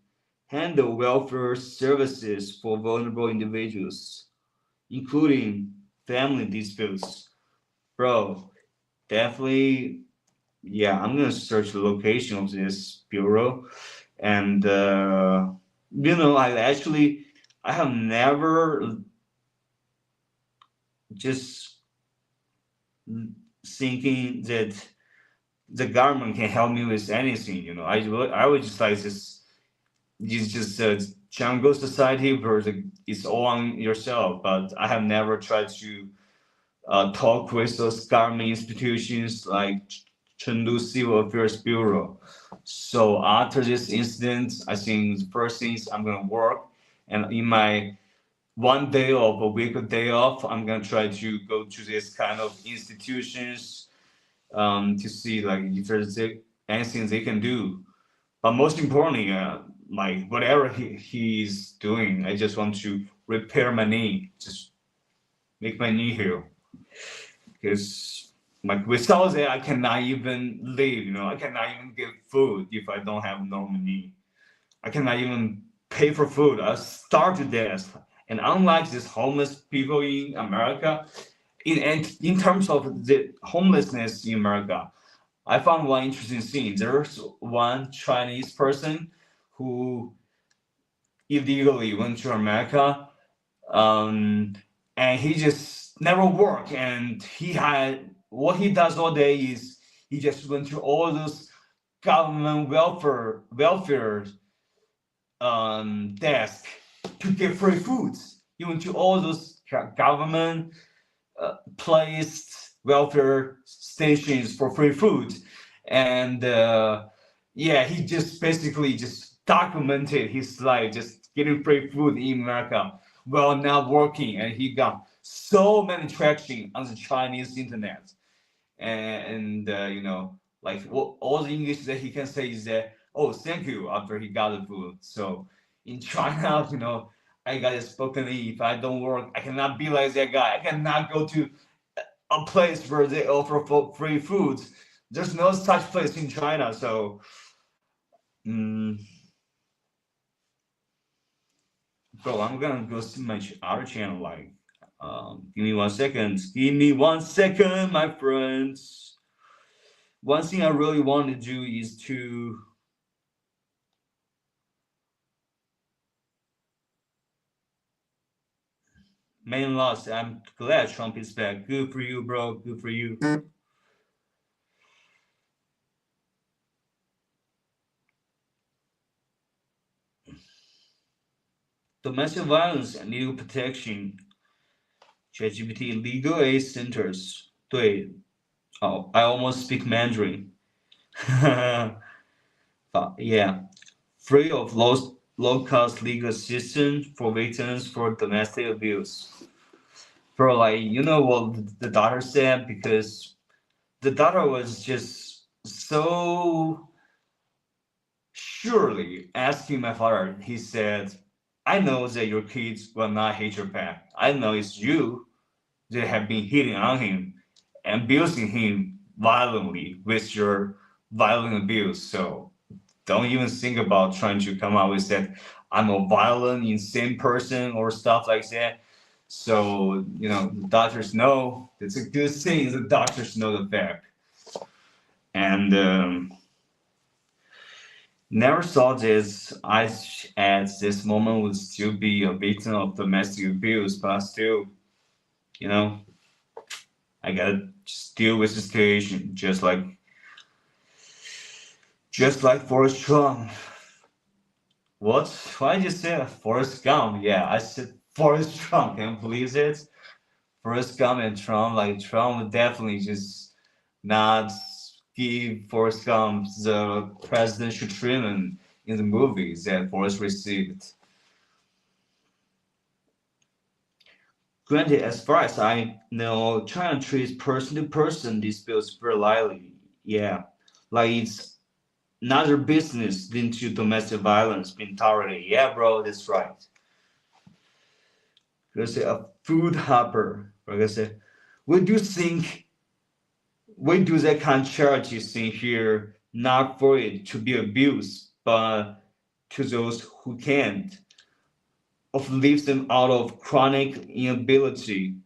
handle welfare services for vulnerable individuals, including family disputes. Bro, definitely, yeah, I'm gonna search the location of this bureau, and I have never just thinking that the government can help me with anything, I would just like this. It's just a jungle society where it's all on yourself. But I have never tried to talk with those government institutions like Chengdu Civil Affairs Bureau. So after this incident, I think the first thing is I'm gonna work, and in my 1 day of a week, a day off, I'm gonna try to go to this kind of institutions to see if there's anything they can do. But most importantly, whatever he's doing, I just want to repair my knee, just make my knee heal. Because without that, I cannot even live. I cannot even get food if I don't have a normal knee. I cannot even pay for food. I starve to death. And unlike these homeless people in America, in terms of the homelessness in America, I found one interesting thing. There's one Chinese person who illegally went to America, and he just never worked. And what he does all day is he just went to all those government welfare desk to get free foods. He went to all those government placed welfare stations for free food, and he just basically just documented his life, just getting free food in America while not working, and he got so many traction on the Chinese internet, and all the English that he can say is that, oh, thank you, after he got the food. So in China, I got spoken. If I don't work, I cannot be like that guy. I cannot go to a place where they offer free food. There's no such place in China. So, bro, I'm gonna go see my other channel. Give me 1 second. Give me 1 second, my friends. One thing I really want to do is to main loss. I'm glad Trump is back. Good for you, bro. Good for you. Domestic violence and legal protection. ChatGPT legal aid centers. 对. Oh, I almost speak Mandarin. Yeah. Free of low-cost legal assistance for victims for domestic abuse. Bro, what the daughter said? Because the daughter was just so surely asking my father. He said, I know that your kids will not hate your back. I know it's you that have been hitting on him and abusing him violently with your violent abuse. So don't even think about trying to come out with that I'm a violent, insane person or stuff like that. So, you know, the doctors know. It's a good thing the doctors know the fact. And never thought this I at this moment would still be a victim of domestic abuse, but still, you know, I gotta just deal with the situation, just like Forrest Gump. What? Why did you say Forrest Gump? Yeah, I said Forrest Trump. Can you believe it? Forrest Gump and Trump. Like Trump would definitely just not give Forrest Gump the presidential treatment in the movies that Forrest received. Granted, as far as I know, China treats person-to-person disputes very lightly. Yeah, like it's another business linked to domestic violence being tolerated. Yeah, bro, that's right. Let's say a food hopper. Like I said, we do that kind of charity thing here, not for it to be abused, but to those who can't, of leaves them out of chronic inability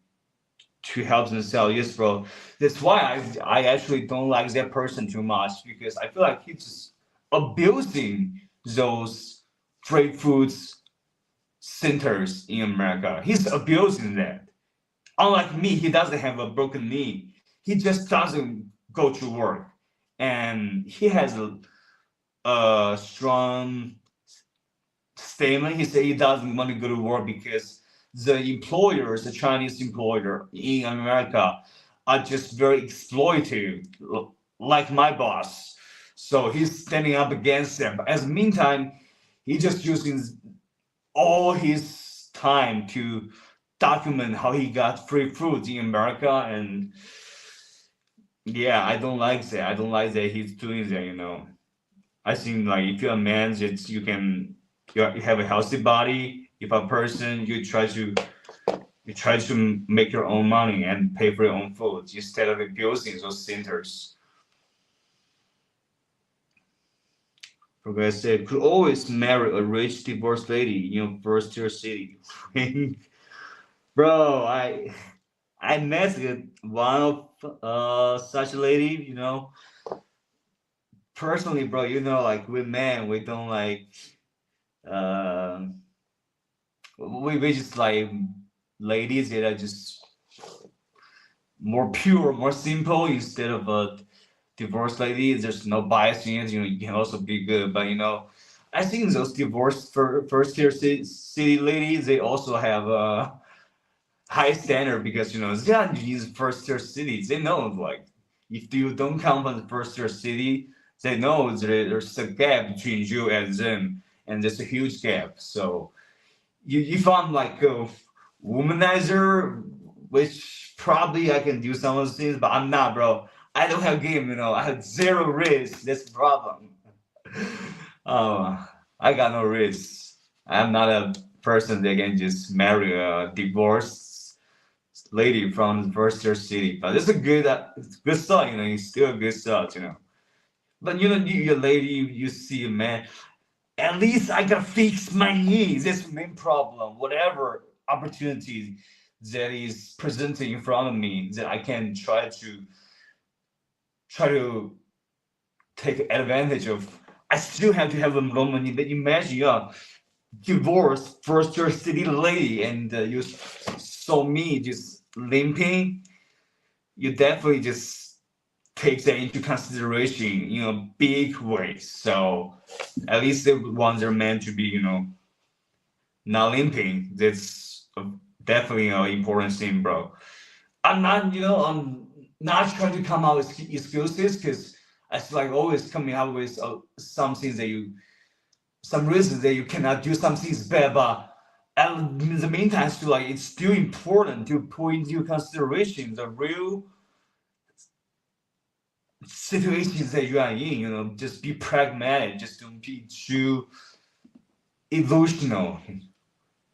to help themselves. Yes, bro. That's why I actually don't like that person too much, because I feel like he's just abusing those free foods centers in America. He's abusing that. Unlike me, he doesn't have a broken knee. He just doesn't go to work, and he has a strong statement. He said he doesn't want to go to work because the employers, the Chinese employer in America, are just very exploitative, like my boss. So he's standing up against them. But as the meantime, he just using all his time to document how he got free food in America. And yeah, I don't like that. I don't like that he's doing that, you know. I think like if you're a man, it's you have a healthy body. If a person, you try to make your own money and pay for your own food instead of abusing those centers. For I said, could always marry a rich divorced lady in your first tier city. Bro, I met one of such a lady, you know. Personally, bro, you know, like we men, we don't like we just like ladies that are just more pure, more simple instead of a divorced lady. There's no bias in it. You know, you can also be good, but you know, I think those divorced first tier city ladies, they also have a high standard because you know they are these first tier cities. They know like if you don't come from the first tier city, they know there's a gap between you and them, and there's a huge gap. So if I'm like a womanizer, which probably I can do some of those things, but I'm not, bro. I don't have game, you know. I have zero risk. That's the problem. I got no risk. I'm not a person that can just marry a divorced lady from the first tier city. But it's a good start, you know. It's still a good start, you know. But you know, you're a lady, you see a man. At least I can fix my needs. That's the main problem. Whatever opportunity that is presenting in front of me, that I can try to take advantage of. I still have to have a money. But imagine you're divorced first year city lady and you saw me just limping. You definitely just take that into consideration in a big way. So at least the ones are meant to be, you know, not limping. That's definitely an important thing, bro. I'm not trying to come out with excuses because I feel like always coming out with some reasons that you cannot do some things bad, but in the meantime, still like it's still important to put into consideration the real situations that you are in. You know, just be pragmatic, just don't be too emotional.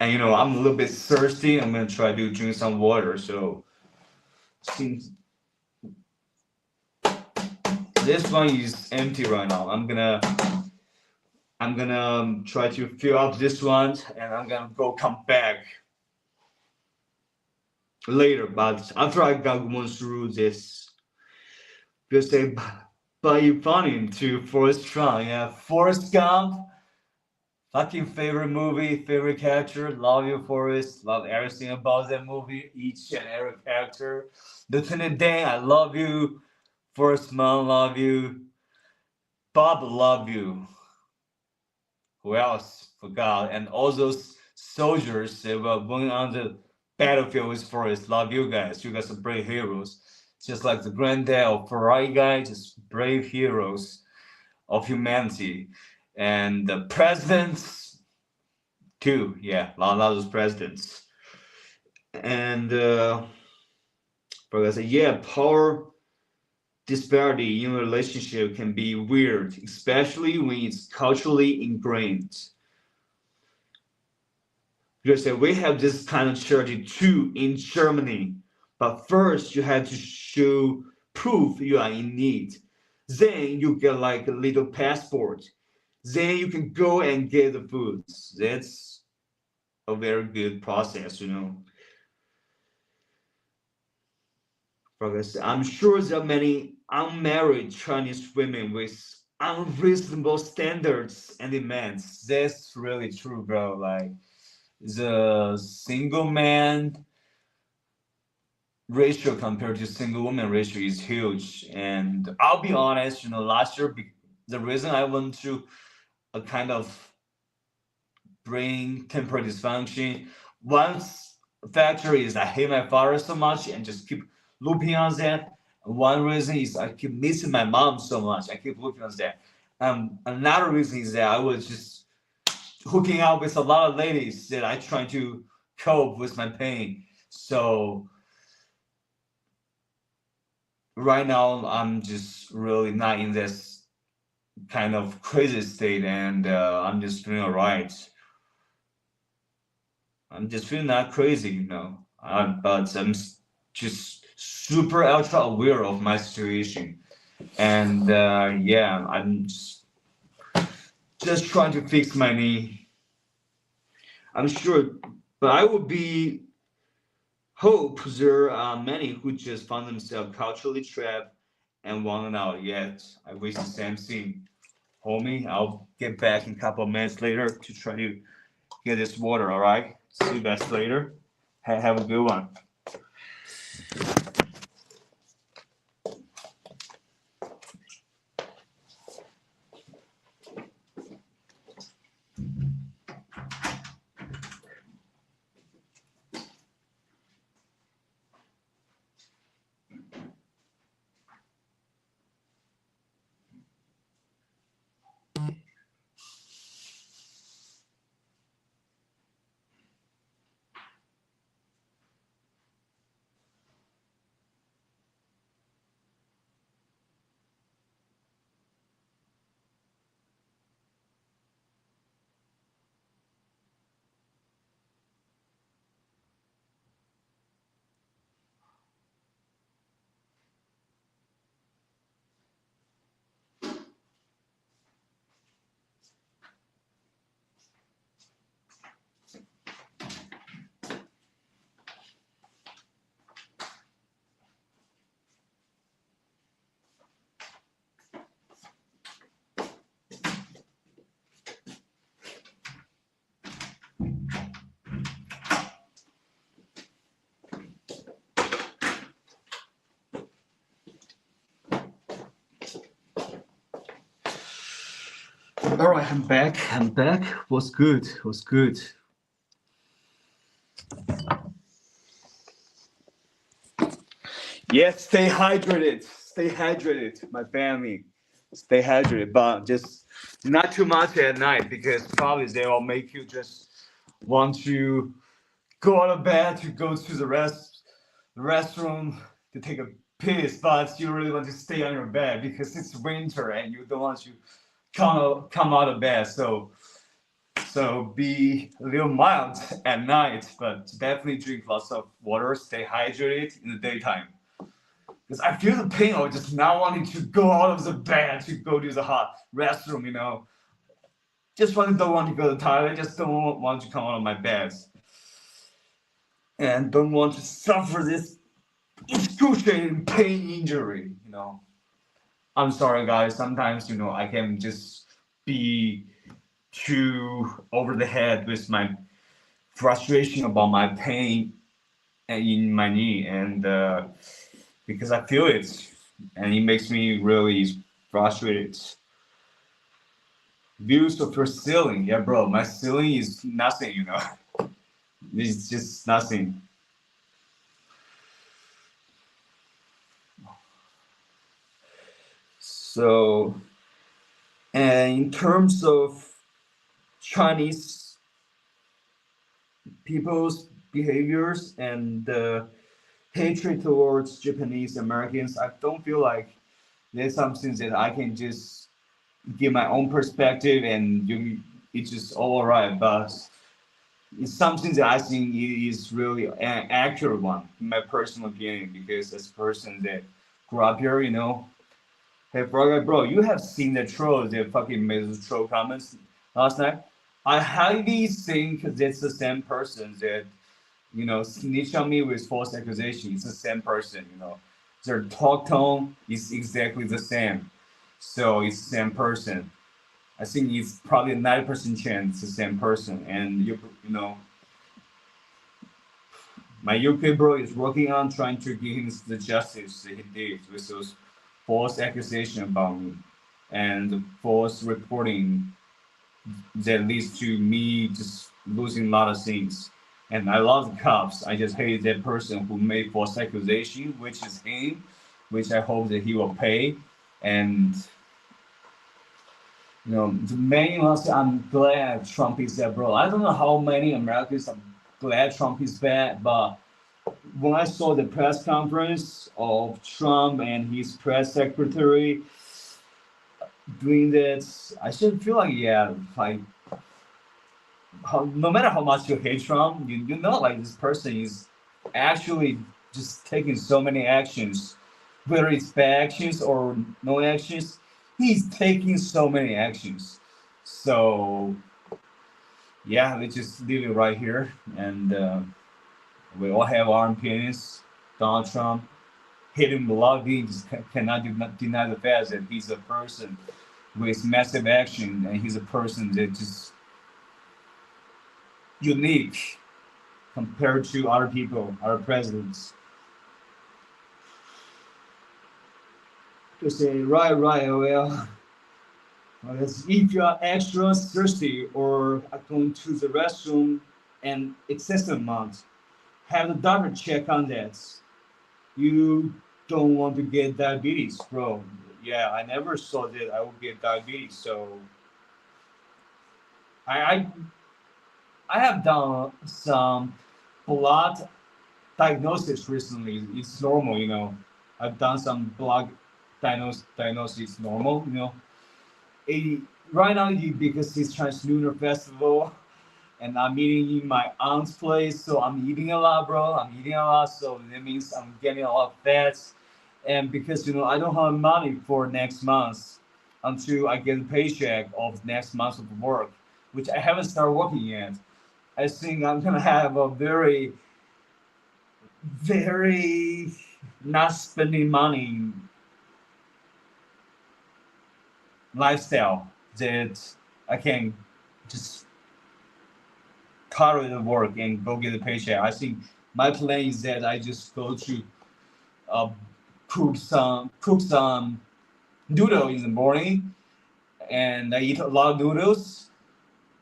And you know, I'm a little bit thirsty. I'm gonna try to drink some water. So since this one is empty right now, I'm gonna try to fill up this one, and I'm gonna come back. later. But after I got going through this, just say, but you funny to Forrest Trump. Yeah, Forrest Gump. Fucking favorite movie, favorite character. Love you, Forrest. Love everything about that movie. Each and every character. Lieutenant Dan, I love you. Forrest Mom, love you. Bob, love you. Who else? Forgot. And all those soldiers that were going on the battlefield with Forrest. Love you guys. You guys are brave heroes. Just like the granddad of Ferrari guy, just brave heroes of humanity. And the presidents too. Yeah, a lot of those presidents. And because yeah, power disparity in a relationship can be weird, especially when it's culturally ingrained. Because we have this kind of charity too in Germany, but first you have to show proof you are in need. Then you get like a little passport. Then you can go and get the foods. That's a very good process, you know. Because I'm sure there are many unmarried Chinese women with unreasonable standards and demands. That's really true, bro. Like the single man ratio compared to single woman ratio is huge. And I'll be honest, you know, last year the reason I went to a kind of bring temporary dysfunction. One factor is I hate my father so much and just keep looping on that. One reason is I keep missing my mom so much. I keep looping on that. Another reason is that I was just hooking up with a lot of ladies that I try to cope with my pain. So right now I'm just really not in this kind of crazy state, and I'm just feeling alright. I'm just feeling not crazy, you know. But I'm just super ultra aware of my situation, and yeah, I'm just trying to fix my knee. I'm sure, but I would be hope there are many who just found themselves culturally trapped and wanted out. Yet I wish the same thing, homie. I'll get back in a couple of minutes later to try to get this water. All right. See you guys later. Have a good one. All right, I'm back. What's good? Yes, stay hydrated, my family. Stay hydrated, but just not too much at night because probably they will make you just want to go out of bed to go to the restroom to take a piss, but you really want to stay on your bed because it's winter and you don't want to come out of bed. So be a little mild at night, but definitely drink lots of water. Stay hydrated in the daytime. Because I feel the pain of just not wanting to go out of the bed to go to the hot restroom, you know. Don't want to go to the toilet, just don't want to come out of my bed. and don't want to suffer this excruciating pain injury, you know. I'm sorry, guys. Sometimes, you know, I can just be too over the head with my frustration about my pain in my knee, and because I feel it, and it makes me really frustrated. Views of your ceiling, yeah, bro. My ceiling is nothing, you know. It's just nothing. So, and in terms of Chinese people's behaviors and hatred towards Japanese Americans, I don't feel like there's something that I can just give my own perspective and it's just all right. But it's something that I think is really an accurate one, in my personal opinion, because as a person that grew up here, you know. Hey, bro, you have seen the trolls that fucking made those troll comments last night. I highly think that's the same person that, you know, snitch on me with false accusation. It's the same person, you know. Their talk tone is exactly the same. So it's the same person. I think it's probably a 90% chance it's the same person. And, you know, my UK bro is working on trying to give him the justice that he did with those false accusation about me and false reporting that leads to me just losing a lot of things. And I love the cops. I just hate that person who made false accusation, which is him, which I hope that he will pay. And you know, the main ones, I'm glad Trump is there, bro. I don't know how many Americans are glad Trump is back, but when I saw the press conference of Trump and his press secretary doing that, I should feel like, yeah, like, no matter how much you hate Trump, you know, like, this person is actually just taking so many actions, whether it's bad actions or no actions, he's taking so many actions. So, yeah, let's just leave it right here. And we all have our opinions. Donald Trump hit him bloody, just cannot deny the fact that he's a person with massive action, and he's a person that just unique compared to other people, other presidents. To say, right, well, if you are extra thirsty or are going to the restroom and excessive amount, have the doctor check on that. You don't want to get diabetes, bro. Yeah, I never saw that I would get diabetes. So I have done some blood diagnosis recently. It's normal, you know. I've done some blood diagnosis normal, you know. Right now, because it's Chinese Lunar Festival, and I'm eating in my aunt's place, so I'm eating a lot, bro. I'm eating a lot, so that means I'm getting a lot of fats. And because you know I don't have money for next month until I get a paycheck of next month of work, which I haven't started working yet. I think I'm gonna have a very, very not spending money lifestyle that I can just cut out the work and go get a paycheck. I think my plan is that I just go to uh, cook some noodle in the morning, and I eat a lot of noodles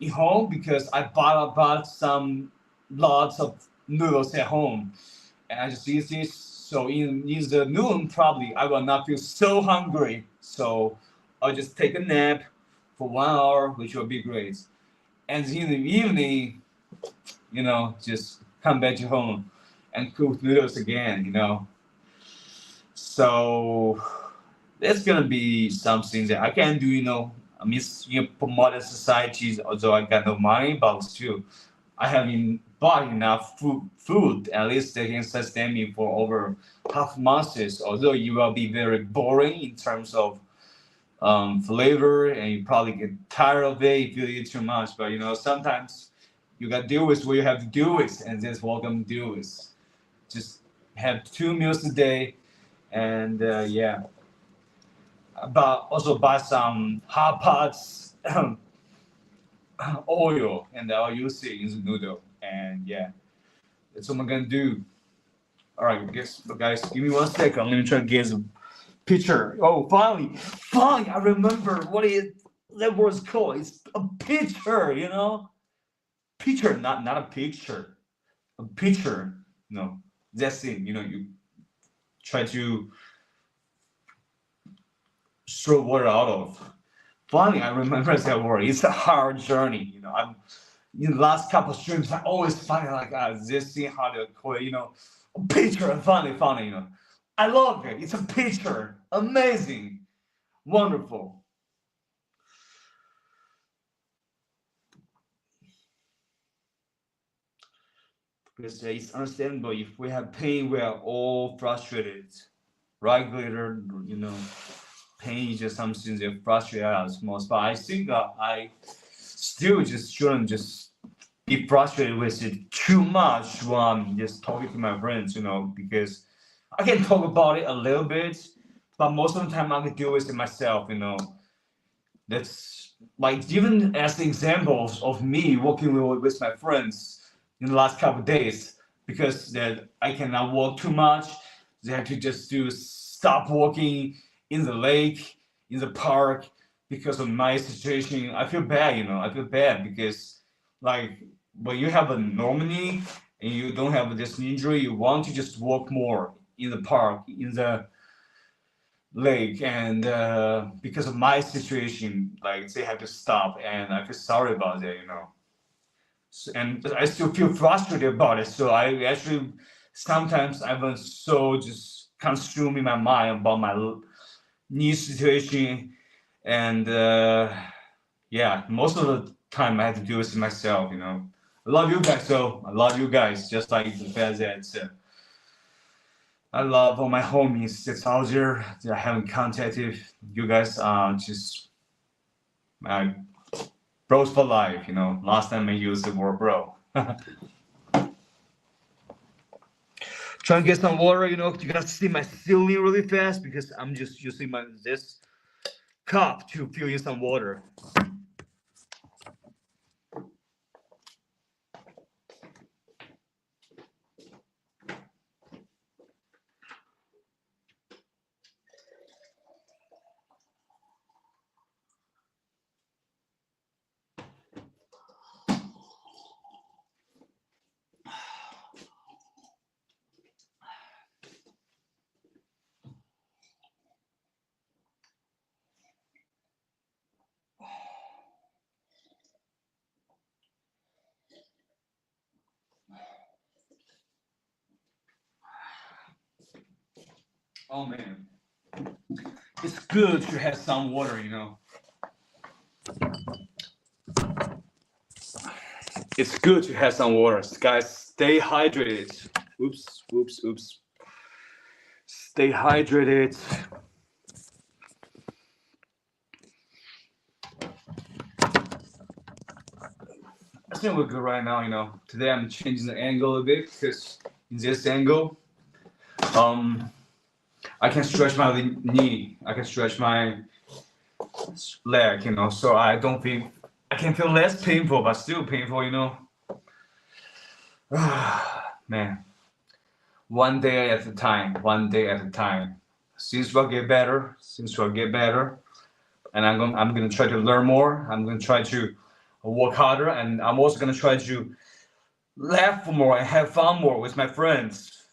at home because I bought some lots of noodles at home, and I just eat this. So in the noon, probably I will not feel so hungry. So I'll just take a nap for 1 hour, which will be great. And in the evening, you know, just come back to home and cook noodles again, you know. So that's gonna be something that I can do, you know. I mean, you know, for modern societies, although I got no money, but still, I haven't bought enough food. At least they can sustain me for over half months. Although it will be very boring in terms of flavor, and you probably get tired of it if you eat too much. But you know, sometimes you got to deal with what you have to deal with, and that's what I'm gonna deal with. Just have 2 meals a day, and yeah. But also buy some hot pots oil, and I'll use it in the noodle. And yeah, that's what I'm gonna do. All right, guys, give me 1 second. Let me try to get a picture. Oh, finally, I remember that word's called. It's a picture, you know. Picture, not a picture. A picture. No, that's it. You know, you try to throw water out of. Finally, I remember that word. It's a hard journey. You know, I'm in the last couple of streams. I always find it like this thing how to call it. You know, a picture. And finally, you know, I love it. It's a picture. Amazing, wonderful. Because it's understandable. If we have pain, we are all frustrated. Right, Glitter? You know, pain is just something that frustrates us most. But I think I still just shouldn't just be frustrated with it too much when I'm just talking to my friends, you know, because I can talk about it a little bit, but most of the time I can deal with it myself, you know. That's like even as examples of me working with my friends in the last couple of days, because that I cannot walk too much. They have to just stop walking in the lake, in the park, because of my situation. I feel bad, you know. I feel bad because, like, when you have a normal knee and you don't have this injury, you want to just walk more in the park, in the lake, and because of my situation, like they have to stop, and I feel sorry about that, you know. So, and I still feel frustrated about it. So I actually sometimes I've been so just consumed in my mind about my knee situation, and yeah, most of the time I have to do this myself, you know. I love you guys, though. I love you guys, just like the fact that I love all my homies that's out there that I haven't contacted. You guys are just my bros for life, you know. Last time I used the word bro. Trying to get some water, you know. You gotta see my ceiling really fast because I'm just using this cup to fill in some water. Oh man, it's good to have some water, you know. It's good to have some water, guys. Stay hydrated. Oops. Stay hydrated. I think we're good right now, you know. Today I'm changing the angle a bit because in this angle, I can stretch my knee. I can stretch my leg, you know. So I can feel less painful, but still painful, you know. Man, one day at a time. Things will get better. And I'm gonna try to learn more. I'm gonna try to work harder, and I'm also gonna try to laugh more and have fun more with my friends,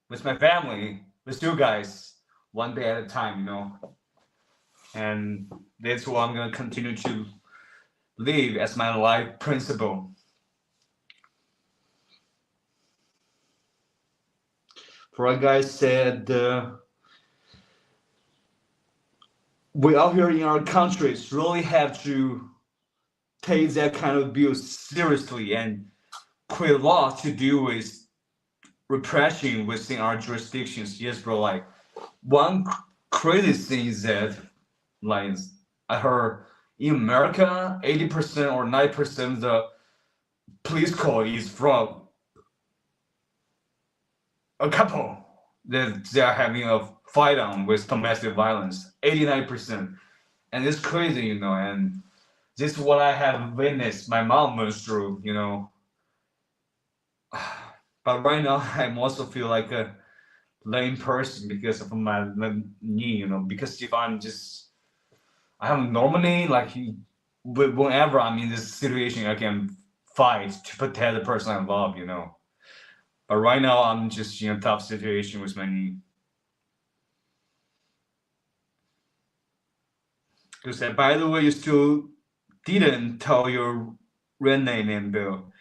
with my family, with you guys, one day at a time, you know. And that's what I'm gonna continue to live as my life principle. For a guy said, we out here in our countries really have to take that kind of abuse seriously and create laws to deal with repression within our jurisdictions. Yes, bro. Like one crazy thing is that, like I heard in America, 80% or 90% of the police call is from a couple that they are having a fight on with domestic violence, 89%. And it's crazy, and this is what I have witnessed my mom went through, But right now, I also feel like a lame person because of my knee, because if I have normally, like, whenever I'm in this situation, I can fight to protect the person I love, But right now, I'm just in a tough situation with my knee. Because, by the way, you still didn't tell your real name, Bill.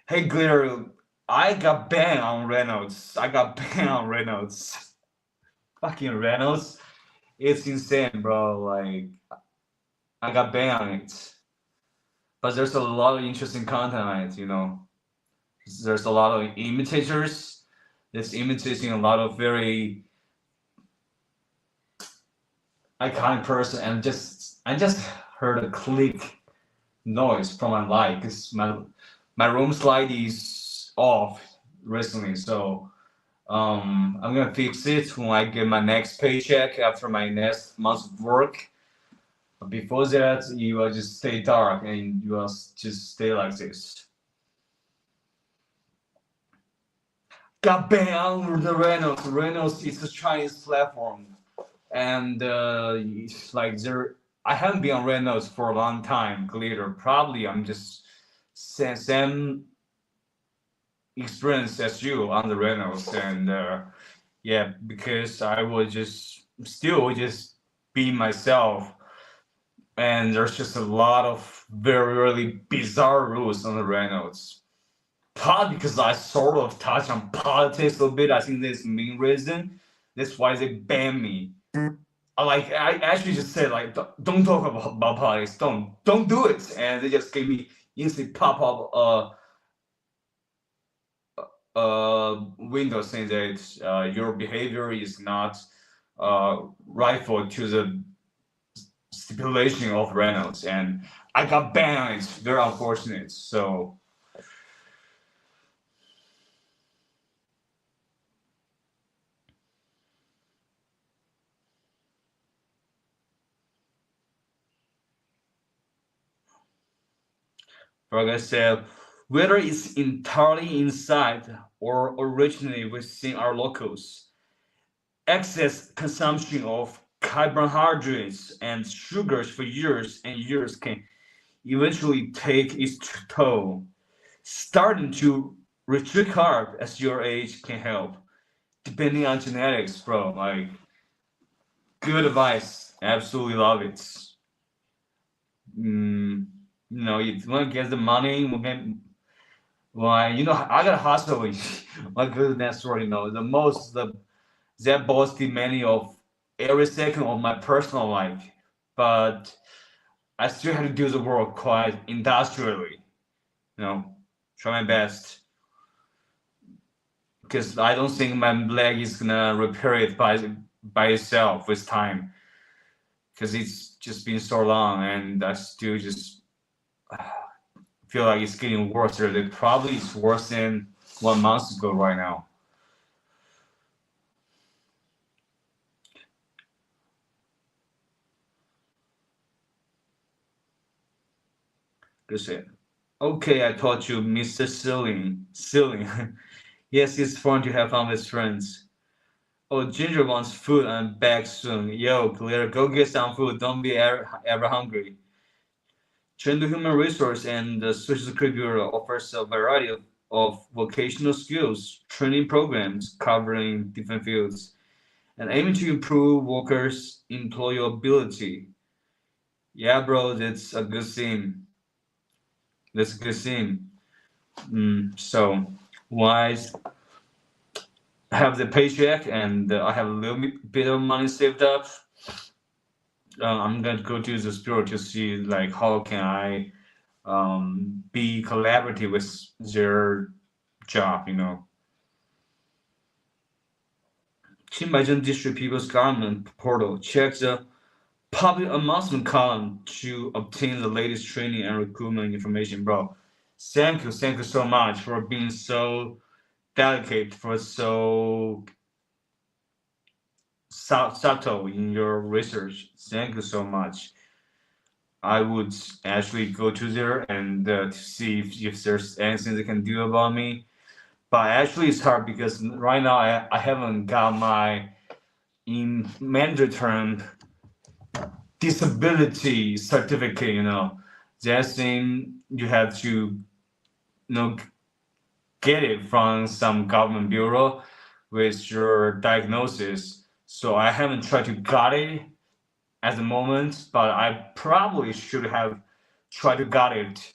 Hey, Glitter, I got banned on Reynolds. Fucking Reynolds. It's insane, bro. Like, I got banned on it. But there's a lot of interesting content on it, There's a lot of imitators that's imitating a lot of very iconic person, and I just heard a click noise from my light because my room light is off recently, so I'm gonna fix it when I get my next paycheck after my next month's work. But before that, you will just stay dark and you will just stay like this. Got banned on the Reynolds. Reynolds is a Chinese platform, and I haven't been on Reynolds for a long time. Glitter, probably I'm just same experience as you on the Reynolds, and yeah, because I was just still just be myself, and there's just a lot of very really bizarre rules on the Reynolds. Probably because I sort of touch on politics a little bit. I think that's the main reason. That's why they ban me. I actually just said, like, don't talk about politics. Don't do it. And they just gave me instant pop up window saying that your behavior is not rightful to the stipulation of Reynolds, and I got banned. It's very unfortunate. So. Like I said, whether it's entirely inside or originally within our locals, excess consumption of carbohydrates and sugars for years and years can eventually take its toll. Starting to restrict carb as your age can help, depending on genetics, bro. Like, good advice. Absolutely love it. You want to get the money, well, I got a hustle. My goodness, story, that boss demanding of every second of my personal life, but I still have to do the work quite industrially, try my best, because I don't think my leg is gonna repair it by itself with time, because it's just been so long, and I still just feel like it's getting worse. It probably is worse than 1 month ago right now. Good. Okay, I taught you, Mr. Ceiling. Yes, it's fun to have fun with friends. Oh, Ginger wants food and back soon. Yo, Claire, go get some food. Don't be ever hungry. Chengdu Human Resource and the Social Security Bureau offers a variety of vocational skills training programs covering different fields and aiming to improve workers' employability. Yeah, bro, that's a good thing. So, wise, have the paycheck and I have a little bit of money saved up. I'm going to go to the bureau to see, like, how can I be collaborative with their job, Qinbaicheng District People's Government portal. Check the public announcement column to obtain the latest training and recruitment information, bro. Thank you so much for being so delicate, for so subtle in your research. Thank you so much. I would actually go to there and to see if there's anything they can do about me. But actually, it's hard because right now I haven't got my in mandatory term disability certificate. That thing you have to get it from some government bureau with your diagnosis. So I haven't tried to get it at the moment, but I probably should have tried to get it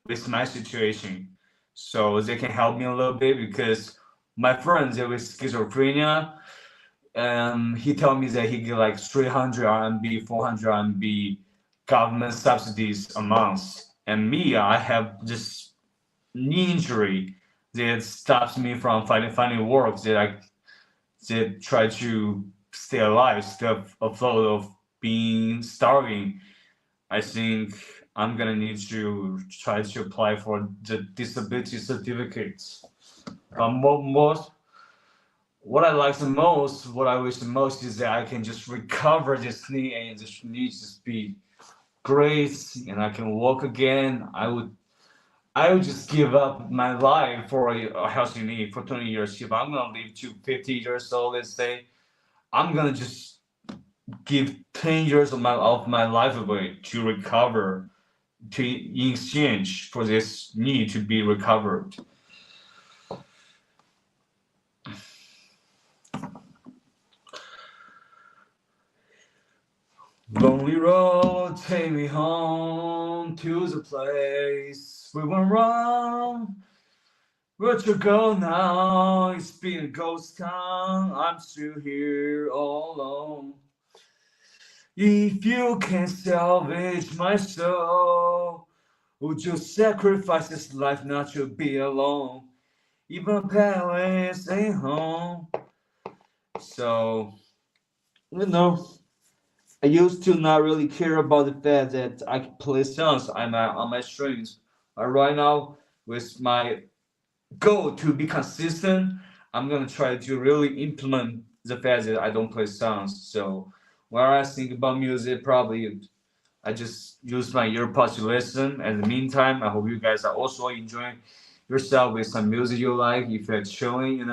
with my situation, so they can help me a little bit because my friend there with schizophrenia, he told me that he get like 300 RMB, 400 RMB government subsidies a month, and me, I have this knee injury that stops me from finding work that try to stay alive, stay afloat of being starving. I think I'm gonna need to try to apply for the disability certificates. But most, what I like the most, what I wish the most is that I can just recover this knee and this knee just be great and I can walk again. I would just give up my life for a healthy knee for 20 years. If I'm gonna live to 50 years old, let's say, I'm gonna just give 10 years of my life away to recover, to in exchange for this need to be recovered. Lonely road, take me home to the place we went wrong. Where'd you go now? It's been a ghost town. I'm still here all alone. If you can salvage my soul, would you sacrifice this life not to be alone? Even parents ain't home. So, you know, I used to not really care about the fact that I could play songs on my strings. But right now, with my goal to be consistent, I'm gonna try to really implement the fact that I don't play songs. So, when I think about music, probably I just use my earpods to listen. In the meantime, I hope you guys are also enjoying yourself with some music you like. If you're chilling.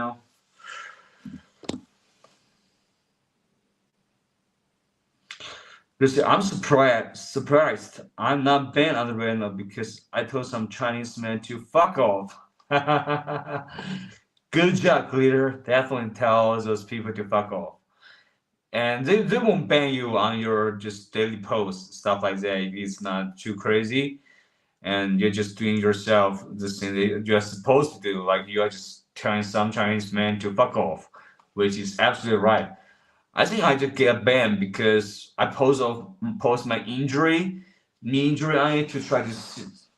You see, I'm surprised. I'm not banned on the radio because I told some Chinese man to fuck off. Good job, leader. Definitely tell those people to fuck off. And they won't ban you on your just daily posts, stuff like that. If it's not too crazy. And you're just doing yourself the thing that you're supposed to do. Like you are just telling some Chinese man to fuck off, which is absolutely right. I think I just get banned because I post my knee injury on it to try to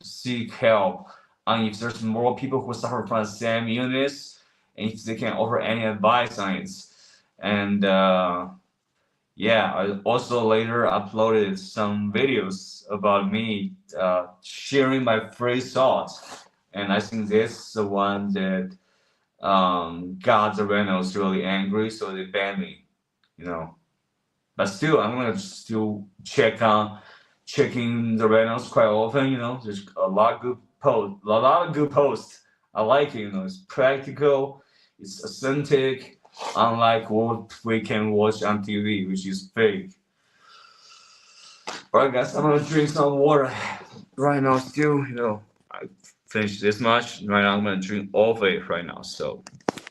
seek help on if there's more people who suffer from the same illness and if they can offer any advice on it. And yeah, I also later uploaded some videos about me sharing my free thoughts, and I think this is the one that got the Reynolds really angry, so they banned me. But still, I'm gonna still checking the Reynolds quite often. There's a lot of good posts. I like it. It's practical, it's authentic, unlike what we can watch on TV, which is fake. Alright, guys, I'm gonna drink some water right now. Still, I finished this much. Right now, I'm gonna drink all of it right now. So,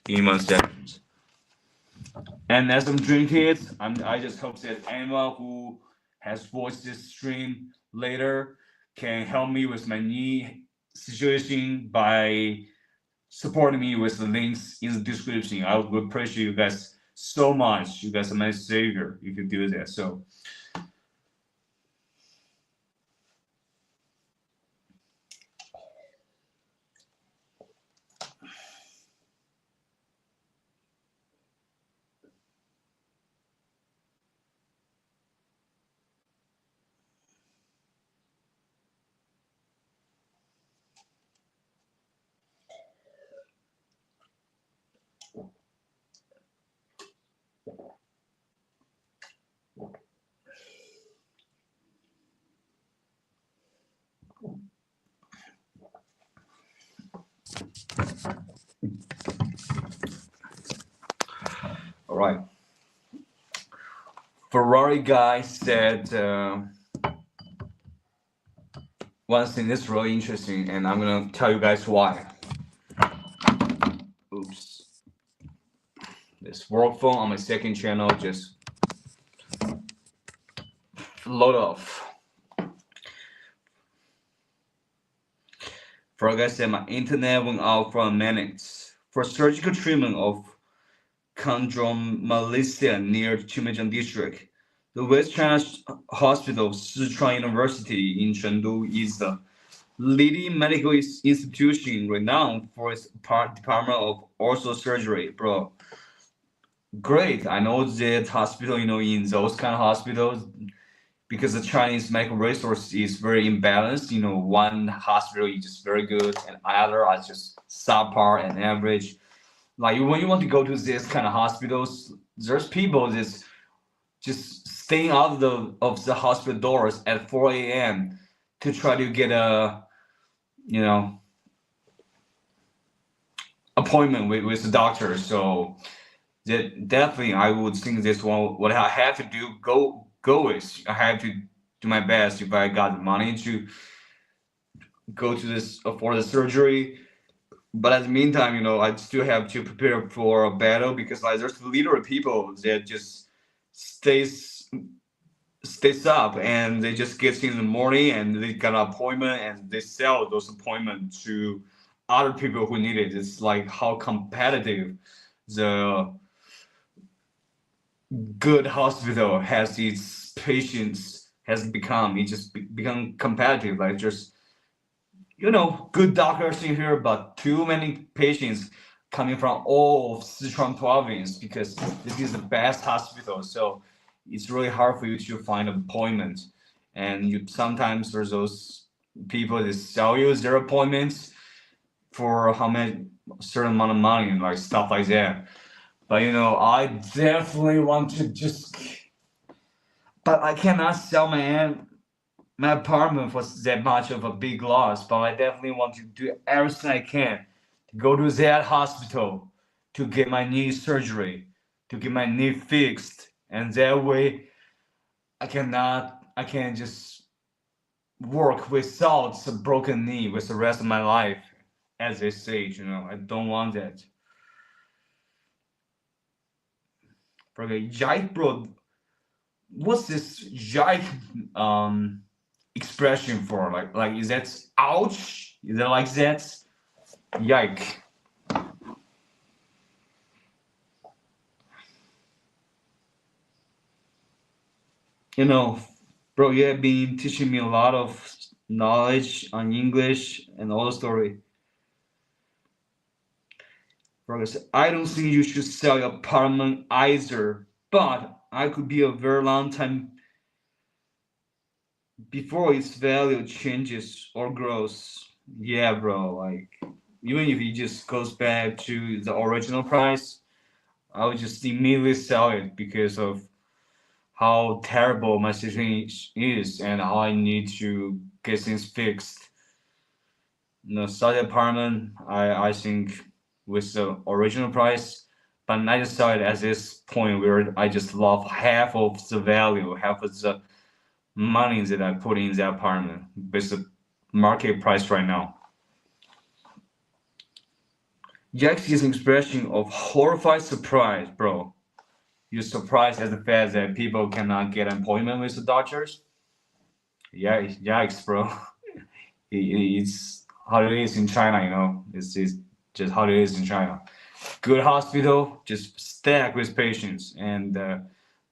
give me 1 second. And as I'm drinking it, I just hope that anyone who has watched this stream later can help me with my knee situation by supporting me with the links in the description. I would appreciate you guys so much. You guys are my savior if you do that. So. All right. Ferrari guy said one thing that's really interesting, and I'm gonna tell you guys why. Oops. This work phone on my second channel just load off. Ferrari guy said my internet went out for a minute. For surgical treatment of chondromalacia near Chimichang district. The West China Hospital, Sichuan University in Chengdu is the leading medical institution renowned for its department of orthosurgery, bro. Great. I know that hospital, in those kind of hospitals, because the Chinese medical resource is very imbalanced, one hospital is just very good and other are just subpar and average. Like when you want to go to this kind of hospitals, there's people that's just staying out of the hospital doors at 4 a.m. to try to get a, appointment with the doctor. So that definitely I would think this one, what I have to do, go is I have to do my best if I got the money to go to this for the surgery. But at the meantime, I still have to prepare for a battle because there's literally people that just stays up and they just get in the morning and they got an appointment and they sell those appointments to other people who need it. It's like how competitive the good hospital has its patients has become. It just become competitive. Like just good doctors in here, but too many patients coming from all of Sichuan province because this is the best hospital. So it's really hard for you to find an appointment. And sometimes there's those people that sell you their appointments for how many certain amount of money and like stuff like that. But I definitely want to but I cannot sell my apartment for that much of a big loss, but I definitely want to do everything I can to go to that hospital to get my knee surgery, to get my knee fixed, and that way I can just work without a broken knee with the rest of my life at this stage. I don't want that. Okay, yike, bro. What's this yike expression for? Like is that ouch? Is that like that? Yike. Bro, you have been teaching me a lot of knowledge on English and all the story. Bro, I don't think you should sell your apartment either, but I could be a very long time before its value changes or grows. Yeah, bro, like even if it just goes back to the original price, I would just immediately sell it because of how terrible my situation is and how I need to get things fixed. Sell the apartment, I think with the original price, but I just sell it at this point where I just lost half of the value, half of the money that I put in the apartment with the market price right now. Jax is an expression of horrified surprise, bro. You're surprised at the fact that people cannot get an appointment with the doctors? Yeah, yikes, bro. It's how it is in China, It's just how it is in China. Good hospital, just stacked with patients, and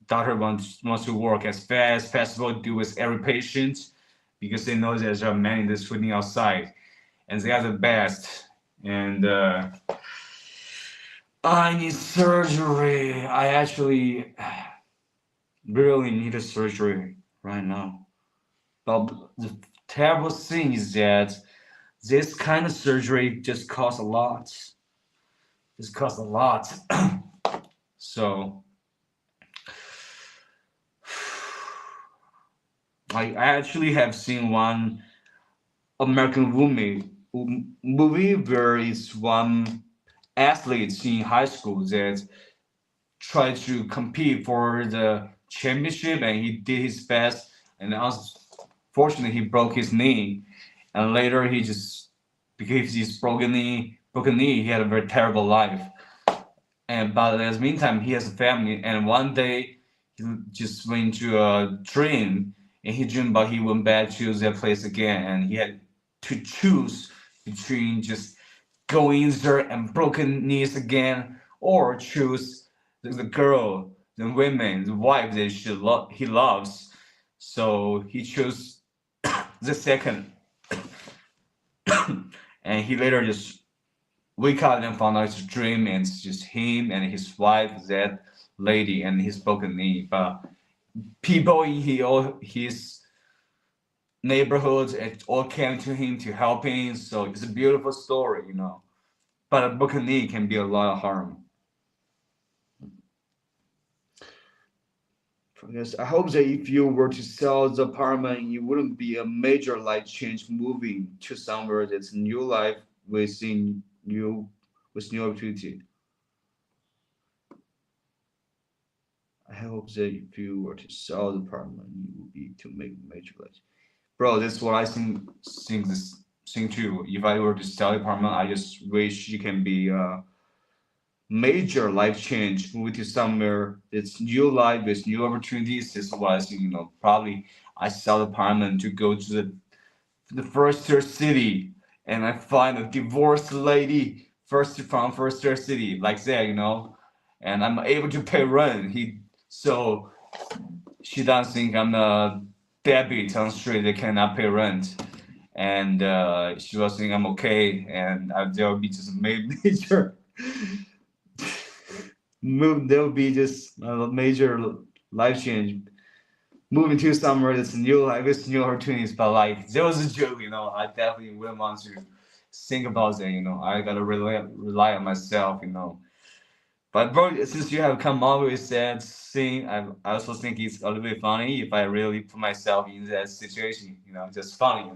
doctor wants to work as fast as possible, do with every patient, because they know there's a many that's waiting outside, and they are the best. And I need surgery. I actually really need a surgery right now. But the terrible thing is that this kind of surgery just costs a lot. Just costs a lot. So I actually have seen one American woman movie where it's one athlete in high school that tried to compete for the championship and he did his best and unfortunately he broke his knee and later he just because he's broken knee he had a very terrible life and but in the meantime he has a family and one day he just went to a dream and he dreamed about he went back to that place again and he had to choose between just going there and broken knees again or choose the girl, the women, the wife that he loves. So he chose the second. And he later just wake up and found out it's a dream and it's just him and his wife, that lady, and his broken knee. But people in his neighborhoods all came to him to help him. So it's a beautiful story, But a broken knee can be a lot of harm. Yes, I hope that if you were to sell the apartment, it wouldn't be a major life change moving to somewhere that's new life with new opportunity. I hope that if you were to sell the apartment, it would be to make major life. Bro, that's what I think this thing too. If I were to sell the apartment, I just wish it can be major life change, moving to somewhere that's new life with new opportunities. This is what I think, probably I sell the apartment to go to the first tier city and I find a divorced lady from first tier city like that, and I'm able to pay rent. So she doesn't think I'm a deadbeat on the street that cannot pay rent. And she was thinking I'm okay and there'll be just a major there'll be just a major life change. Moving to somewhere that's new life with new opportunities, but like there was a joke, I definitely wouldn't want to think about that, I gotta rely on myself, But bro, since you have come up with that thing, I also think it's a little bit funny if I really put myself in that situation, just funny,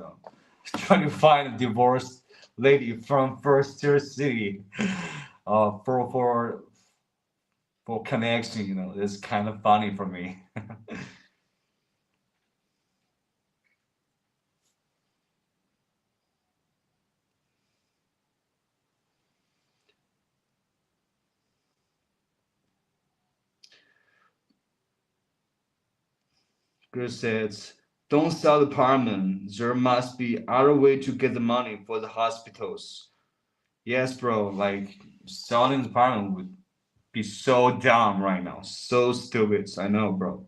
trying to find a divorced lady from first tier city, for connection, it's kind of funny for me. Chris says, don't sell the apartment. There must be other way to get the money for the hospitals. Yes, bro, like selling the apartment would be so dumb right now. So stupid. I know, bro.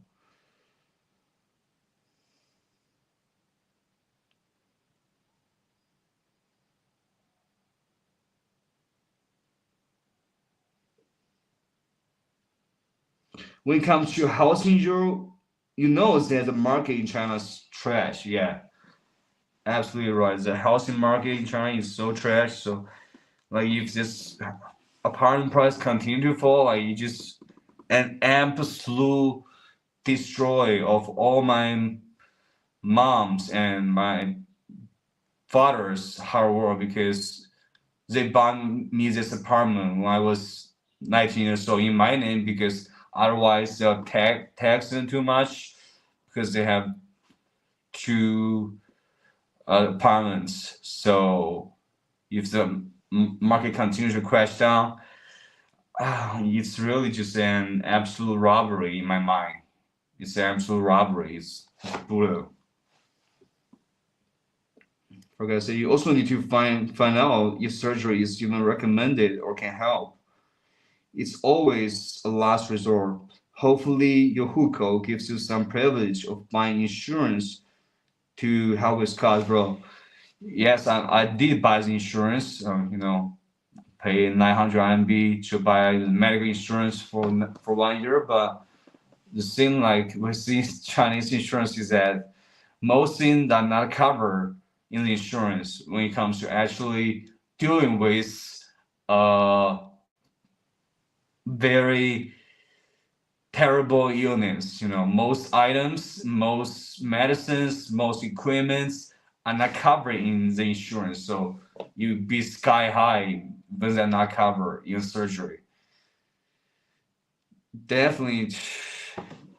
When it comes to housing, you know that the market in China is trash. Yeah, absolutely right. The housing market in China is so trash. So, like, if this apartment price continue to fall, like, you just an absolute destroy of all my mom's and my father's hard work because they bought me this apartment when I was 19 years old in my name because otherwise they'll tax them too much because they have two apartments. So if the market continues to crash down, it's really just an absolute robbery in my mind. It's an absolute robbery. It's brutal. Okay, so you also need to find out if surgery is even recommended or can help. It's always a last resort. Hopefully, your hukou gives you some privilege of buying insurance to help with cost, bro. Yes, I did buy the insurance. Pay 900 RMB to buy the medical insurance for 1 year. But the thing like with these Chinese insurance is that most things are not covered in the insurance when it comes to actually dealing with very terrible illness. Most items, most medicines, most equipments are not covered in the insurance, so you be sky high when they're not covered in surgery. Definitely,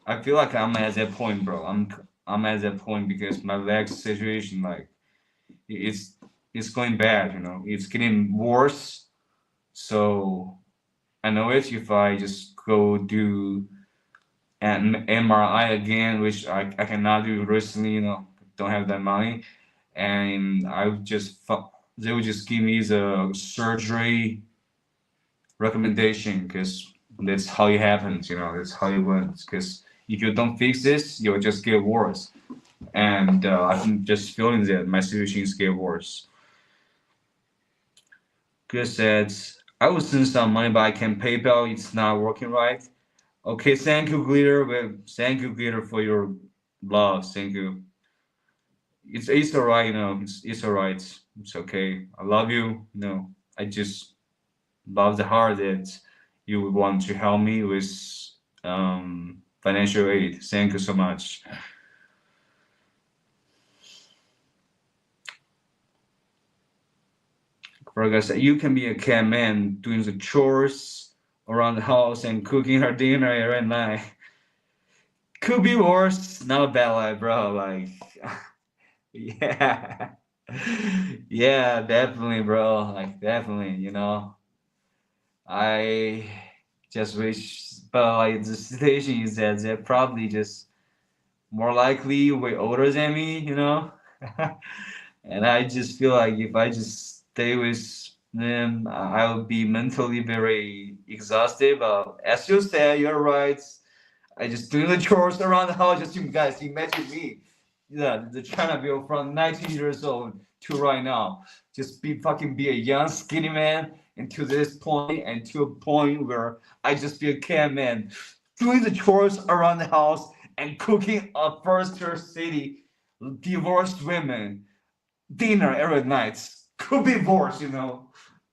I feel like I'm at that point, bro. I'm at that point because my leg situation, like, it's it's going bad. It's getting worse. So I know it if I just go do an MRI again, which I cannot do recently. Don't have that money, and they would just give me the surgery recommendation because that's how it happens. That's how it works. Because if you don't fix this, you'll just get worse. And I'm just feeling that my situation is getting worse. Chris said, I will send some money, but I can PayPal. It's not working right. Okay, thank you, Glitter. Well, thank you, Glitter, for your love. Thank you. It's alright. It's alright. It's okay. I love you. I just love the heart that you would want to help me with financial aid. Thank you so much. Like I said, you can be a cat man doing the chores around the house and cooking her dinner every night. Could be worse. Not a bad life, bro. Like, yeah. Yeah, definitely, bro. Like, definitely, I just wish, but like the situation is that they're probably just more likely way older than me. And I just feel like if I just stay with them, I would be mentally very exhausted. But as you said, you're right. I just doing the chores around the house. Just you guys imagine me, the China girl from 19 years old to right now, just be a young skinny man, and to this point, and to a point where I just be a cat man, doing the chores around the house and cooking a first-tier city divorced women dinner every night. Could be worse.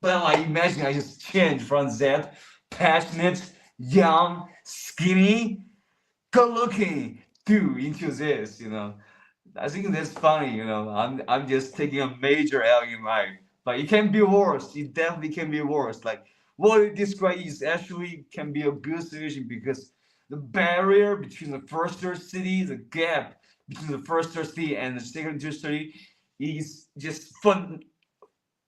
But like imagine I just changed from that passionate, young, skinny, good looking dude into this. I think that's funny. I'm just taking a major L in life. But it can be worse. It definitely can be worse. Like what you describe is actually can be a good solution because the barrier between the first tier city, the gap between the first tier city and the second tier city is just fun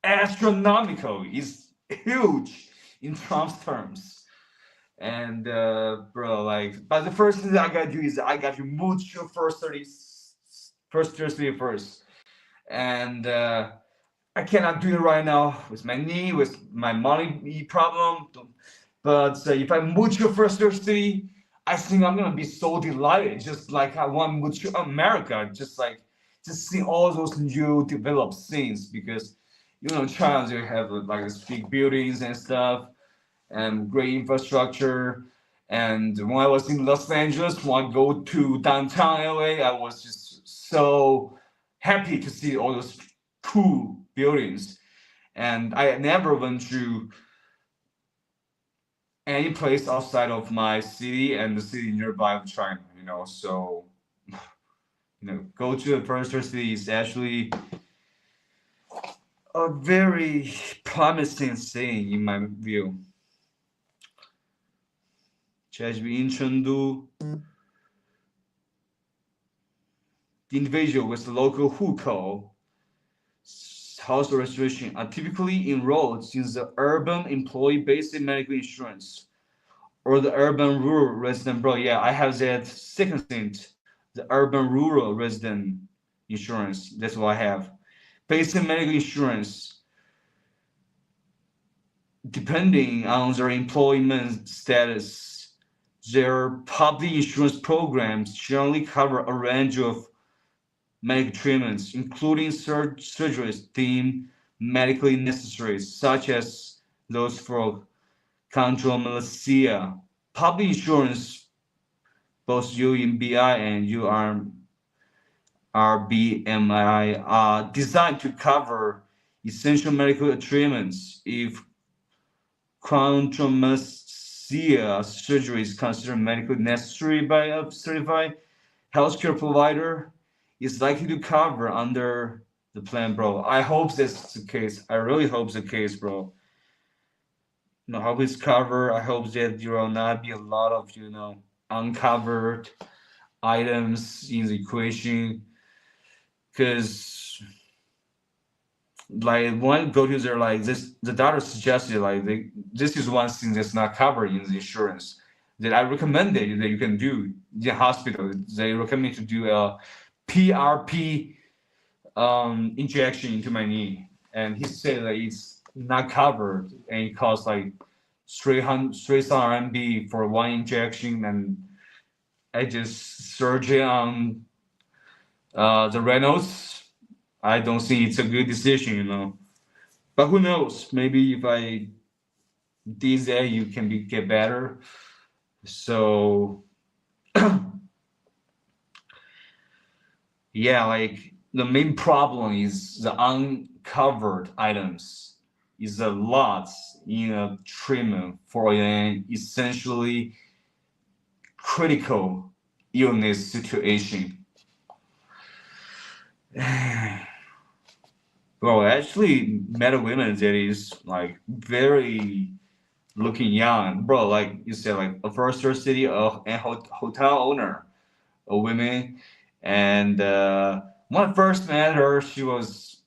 astronomical. It's huge in Trump's terms. And bro, like, but the first thing that I gotta do is I got to move to first Thursday first, and I cannot do it right now with my knee, with my money problem. But if I move to first Thursday, I think I'm gonna be so delighted, just like I want to move to America, just see all those new developed things because China they have like these big buildings and stuff and great infrastructure. And when I was in Los Angeles, when I go to downtown LA, I was just so happy to see all those cool buildings. And I never went to any place outside of my city and the city nearby of China. So, go to the first city is actually a very promising thing in my view. Chajbi in Chengdu, the individual with the local hukou house registration are typically enrolled in the urban employee basic medical insurance or the urban rural resident. Bro, yeah, I have that second thing, the urban rural resident insurance. That's what I have. Basic medical insurance, depending on their employment status, their public insurance programs generally cover a range of medical treatments, including surgeries deemed medically necessary, such as those for chondromalacia. Public insurance, both UMBI and URBMI, are designed to cover essential medical treatments if chondromalacia surgery is considered medically necessary by a certified healthcare provider. Is likely to cover under the plan, bro. I hope that's the case. I really hope it's the case, bro. I hope it's covered. I hope that there will not be a lot of uncovered items in the equation, because like when I go to there, like this, the doctor suggested like this is one thing that's not covered in the insurance that I recommended that you can do in the hospital. They recommend to do a PRP injection into my knee, and he said that it's not covered and it costs like 3,000 RMB for one injection, and I just searched it on the Reynolds. I don't think it's a good decision. But who knows? Maybe if I did that, you can get better. So yeah, like the main problem is the uncovered items is a lot in a treatment for an essentially critical illness situation. Well, actually met a woman that is like very looking young, bro. Like you said, like a first city and hotel owner, a woman, and when I first met her, she was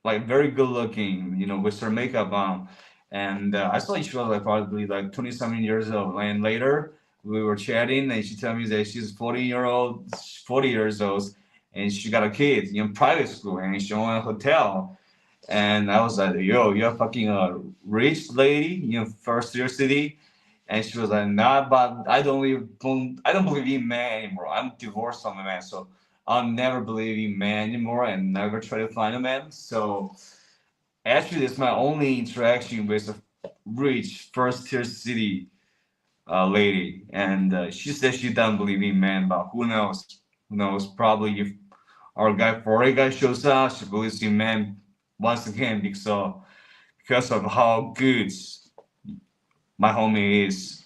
like very good looking, with her makeup on, and I thought she was like probably like 20 something years old. And later we were chatting, and she told me that she's 40 years old, and she got a kid in private school, and she owned a hotel. And I was like, yo, you're fucking a rich lady in first tier city. And she was like, nah, but I don't believe in man anymore. I'm divorced from a man, so I'll never believe in man anymore and never try to find a man. So actually, it's my only interaction with a rich first tier city lady. And she says she doesn't believe in man, but who knows? Who knows? Probably if our guy, foreign guy shows up, she believes in man once again because of how good my homie is.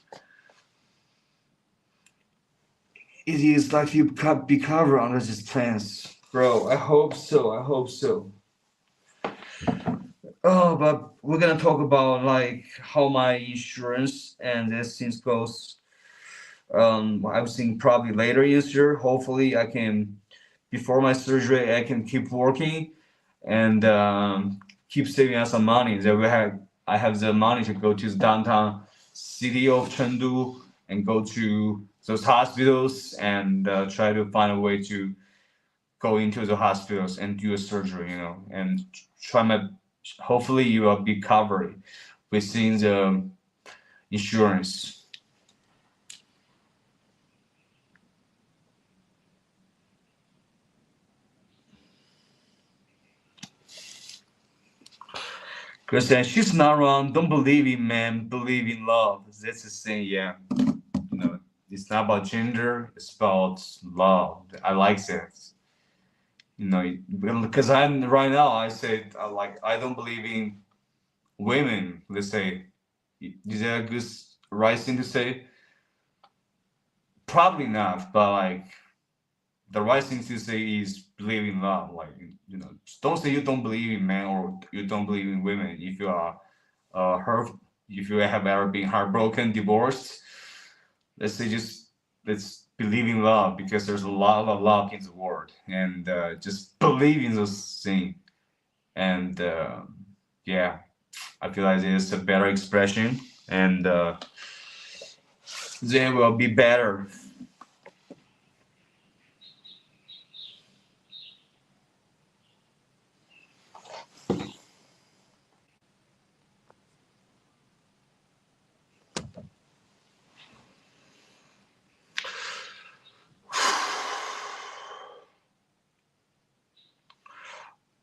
It is like you be covered under these plans, bro. I hope so. I hope so. Oh, but we're gonna talk about like how my insurance and this things goes. I was thinking probably later this year. Hopefully, I can before my surgery, I can keep working and keep saving us some money. That I have the money to go to the downtown city of Chengdu and go to those hospitals and try to find a way to go into the hospitals and do a surgery, and try my. Hopefully, you will be covered within the insurance. Because she's not wrong. Don't believe in man, believe in love. That's the thing, yeah. It's not about gender, it's about love. I like that. Because I'm right now, I said, I don't believe in women, let's say. Is that a good right thing to say? Probably not, but like, the right thing to say is believe in love. Like, don't say you don't believe in men or you don't believe in women if you are hurt, if you have ever been heartbroken, divorced. Let's say let's believe in love because there's a lot of love in the world, and just believe in those things. And yeah, I feel like it's a better expression, and they will be better.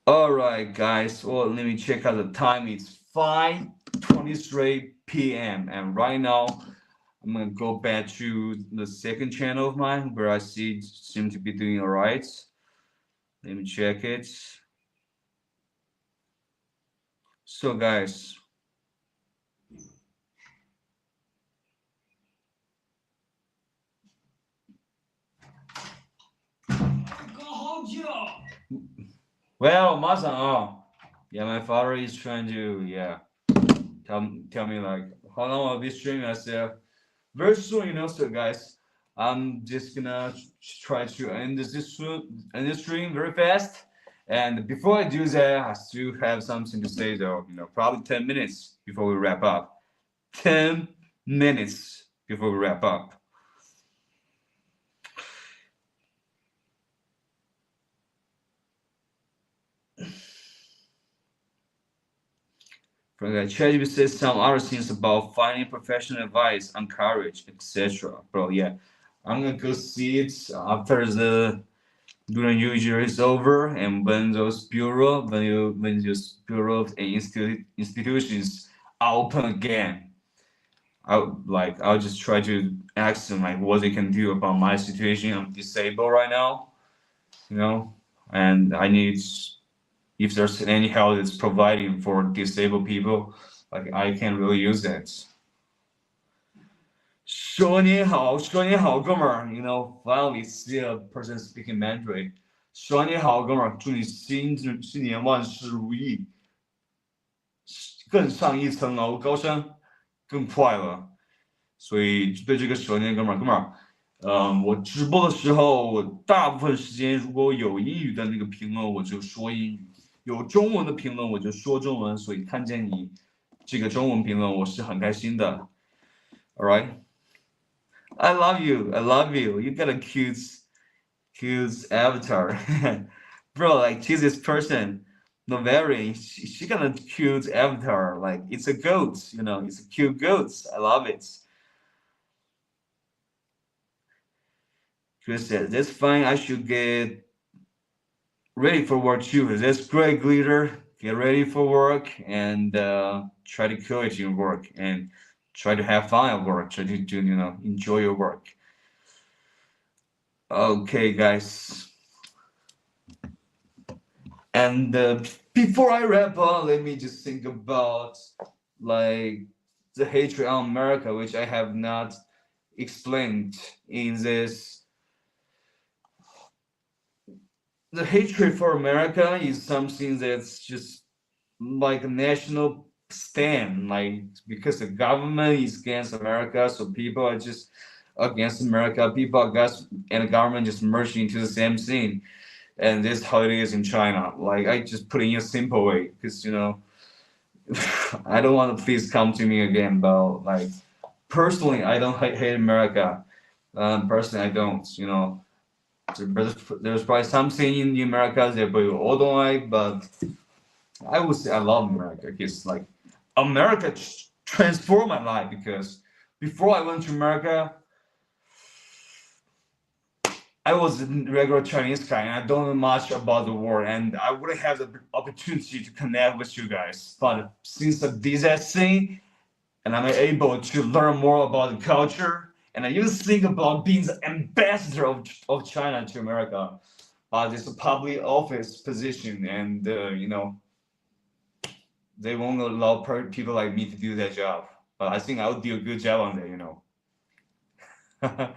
All right, guys. Well, let me check out the time. It's 5:23 p.m. and right now I'm gonna go back to the second channel of mine where I see it seem to be doing all right. Let me check it. So, guys. Well, Masa, yeah, my father is trying to, tell me like how long I'll be streaming. I said very soon. So guys, I'm just gonna try to end this stream very fast. And before I do that, I still have something to say though. Probably 10 minutes before we wrap up. 10 minutes before we wrap up. ChatGPT says some other things about finding professional advice, encourage, etc. Bro, yeah, I'm gonna go see it after the during New Year is over, and when those bureaus and institutions are open again. I'll just try to ask them like what they can do about my situation. I'm disabled right now, and I need, if there's any help that's providing for disabled people, like I can really use that. 说你好，哥们儿，finally see a person speaking Mandarin。说你好，哥们儿，祝你新年万事如意，更上一层楼，高升，更快乐。所以对这个蛇年哥们儿，我直播的时候，我大部分时间如果有英语的那个评论，我就说英语；有中文的评论，我就说中文。所以看见你这个中文评论，我是很开心的。All right, I love you. You got a cute avatar, bro. Like this person, Novarian, she got a cute avatar. Like it's a goat, it's a cute goat. I love it. Chris said, that's fine. I should get ready for work too. That's great, Glitter. Get ready for work and try to kill it in work and try to have fun at work. Try to enjoy your work. Okay, guys. And before I wrap up, let me just think about like the hatred on America, which I have not explained in this. The hatred for America is something that's just like a national stand, like because the government is against America, so people are just against America. People against and the government just merged into the same thing, and this is how it is in China. Like I just put it in a simple way, because I don't want to please come to me again, but like personally, I don't hate America. Personally, I don't. There's probably something in the Americas that we all don't like, but I would say I love America because like America transformed my life, because before I went to America, I was a regular Chinese guy and I don't know much about the world, and I wouldn't have the opportunity to connect with you guys. But since I did that thing and I'm able to learn more about the culture, and I even think about being the ambassador of China to America. This public office position, and they won't allow people like me to do that job. But I think I would do a good job on that.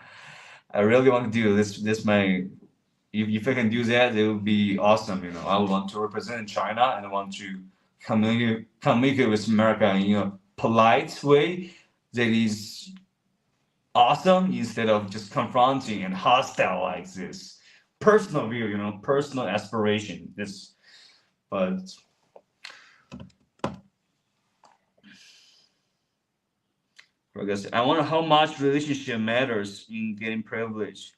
I really want to do this. If I can do that, it would be awesome. I would want to represent China, and I want to communicate with America in a polite way that is awesome, instead of just confronting and hostile like this. Personal view, personal aspiration. But I wonder how much relationship matters in getting privilege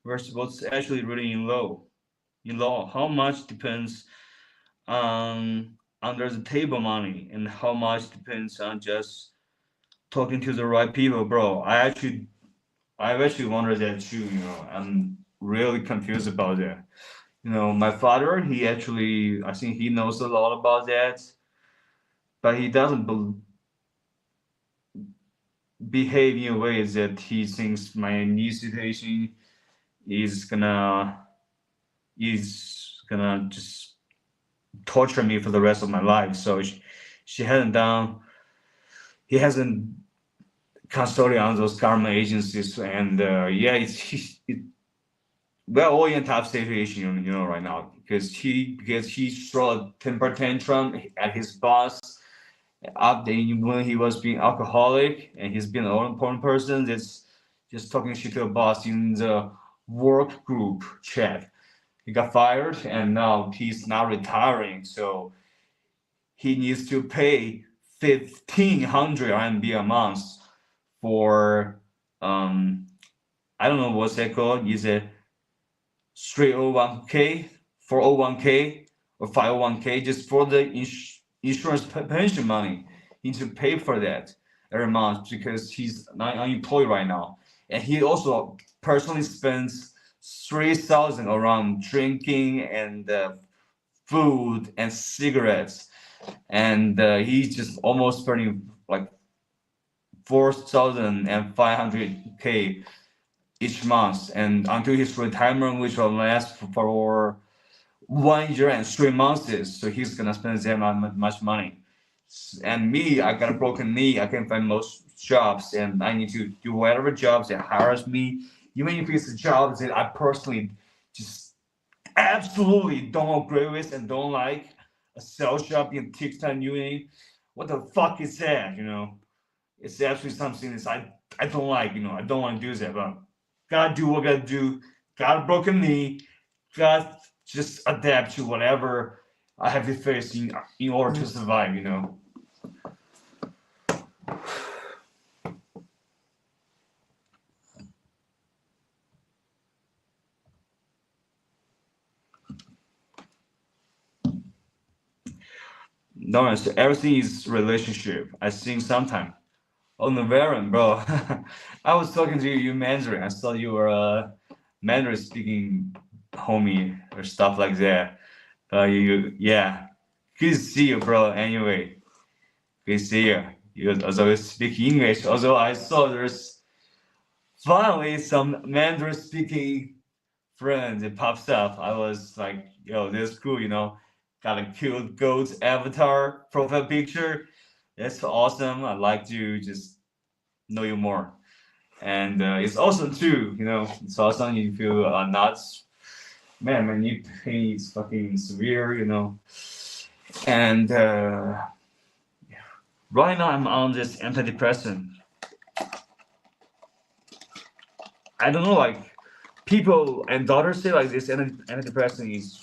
versus what's actually really in law. How much depends on under the table money, and how much depends on just talking to the right people, bro. I actually wonder that too. I'm really confused about that. My father, I think he knows a lot about that, but he doesn't behave in a way that he thinks my new situation is gonna just torture me for the rest of my life. So he hasn't consulted on those government agencies, and we're all in a tough situation, right now, because he threw a temper tantrum at his boss after when he was being alcoholic, and he's been an important person that's just talking shit to a boss in the work group chat. He got fired, and now he's not retiring, so he needs to pay 1,500 RMB a month for I don't know what's that called. Is it 301k, 401k, or 501k, just for the insurance pension money? He needs to pay for that every month because he's not unemployed right now, and he also personally spends 3,000 around drinking and food and cigarettes, and he's just almost spending like 4,500k each month, and until his retirement, which will last for 1 year and 3 months. So he's gonna spend that much money. And me, I got a broken knee. I can't find most jobs, and I need to do whatever jobs that hires me, even if it's a job that I personally just absolutely don't agree with and don't like. A sales job in textile union. What the fuck is that? It's actually something that I don't like. I don't want to do that, but gotta do what I gotta do. Got a broken knee. Got just adapt to whatever I have to face in order to survive. No, so everything is relationship. I think sometimes. Oh, Navaran, bro. I was talking to you Mandarin. I thought you were a Mandarin speaking homie or stuff like that. Yeah. Good to see you, bro. Anyway, good to see you. You also speak English. Although I saw there's finally some Mandarin speaking friends that pops up. I was like, yo, this is cool, Got a cute goat avatar profile picture. That's awesome. I'd like to just know you more. And it's awesome too, It's awesome if you are not, man, my knee pain is fucking severe, And right now I'm on this antidepressant. I don't know, like people and daughters say like this antidepressant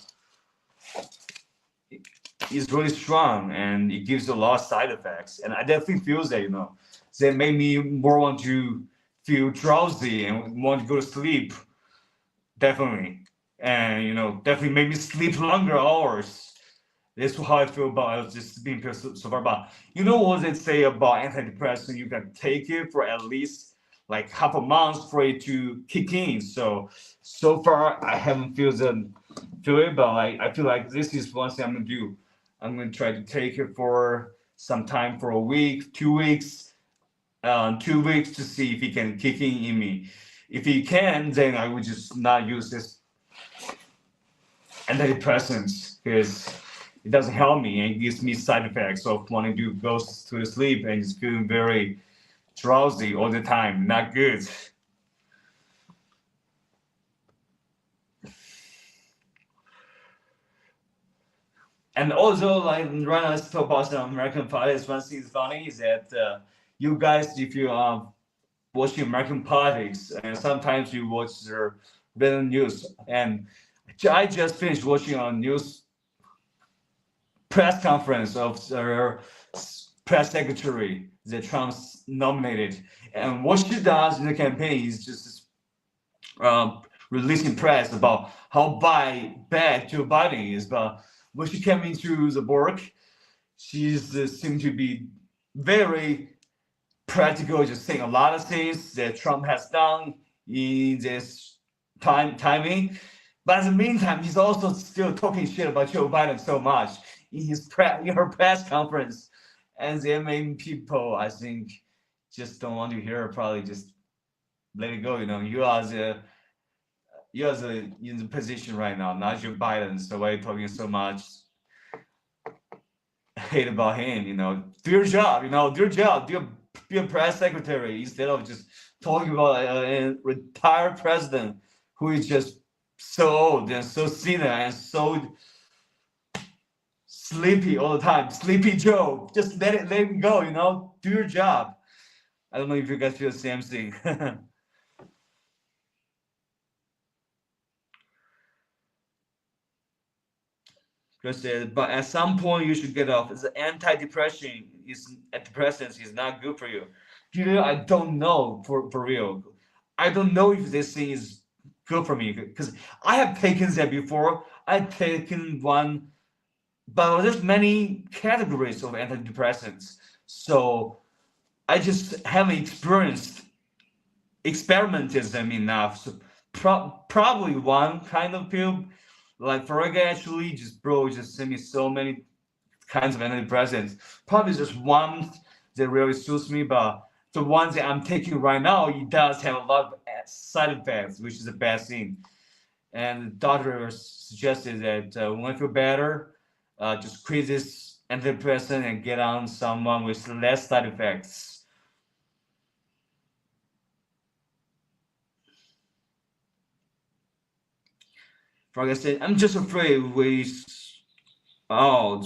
is really strong and it gives a lot of side effects. And I definitely feel that, That made me more want to feel drowsy and want to go to sleep. Definitely. And, definitely made me sleep longer hours. That's how I feel about just being so far. But you know what they say about antidepressant? You can take it for at least like half a month for it to kick in. So far I haven't feel it, but I feel like this is one thing I'm gonna do. I'm gonna try to take it for some time, for a week, 2 weeks, 2 weeks to see if he can kick in me. If he can, then I would just not use this antidepressants because it doesn't help me and it gives me side effects of wanting to go to sleep and just feeling very drowsy all the time. Not good. And also, like right now, let's talk about some American politics. One thing is funny is that you guys, if you watching American politics, and sometimes you watch their random news, and I just finished watching a news press conference of their press secretary that Trump's nominated, and what she does in the campaign is just releasing press about how bad Joe Biden is, but when she came into the work, she seemed to be very practical, just saying a lot of things that Trump has done in this timing. But in the meantime, he's also still talking shit about Joe Biden so much in her press conference, and there many people, I think, just don't want to hear her. Probably just let it go. You are in the position right now, not Joe Biden. So why are you talking so much hate about him? Do your job. Do your job. Be a press secretary instead of just talking about a retired president who is just so old and so senile and so sleepy all the time. Sleepy Joe. Just let him go, do your job. I don't know if you guys feel the same thing. But at some point you should get off. The antidepressants is not good for you. I don't know for real. I don't know if this thing is good for me because I have taken that before. I've taken one, but there's many categories of antidepressants. So I just haven't experimented them enough. So probably one kind of pill. Like Farraga actually just sent me so many kinds of antidepressants. Probably just one that really suits me, but the ones that I'm taking right now, it does have a lot of side effects, which is a bad thing. And the doctor suggested that when I feel better, just quit this antidepressant and get on someone with less side effects. Like I said, I'm just afraid with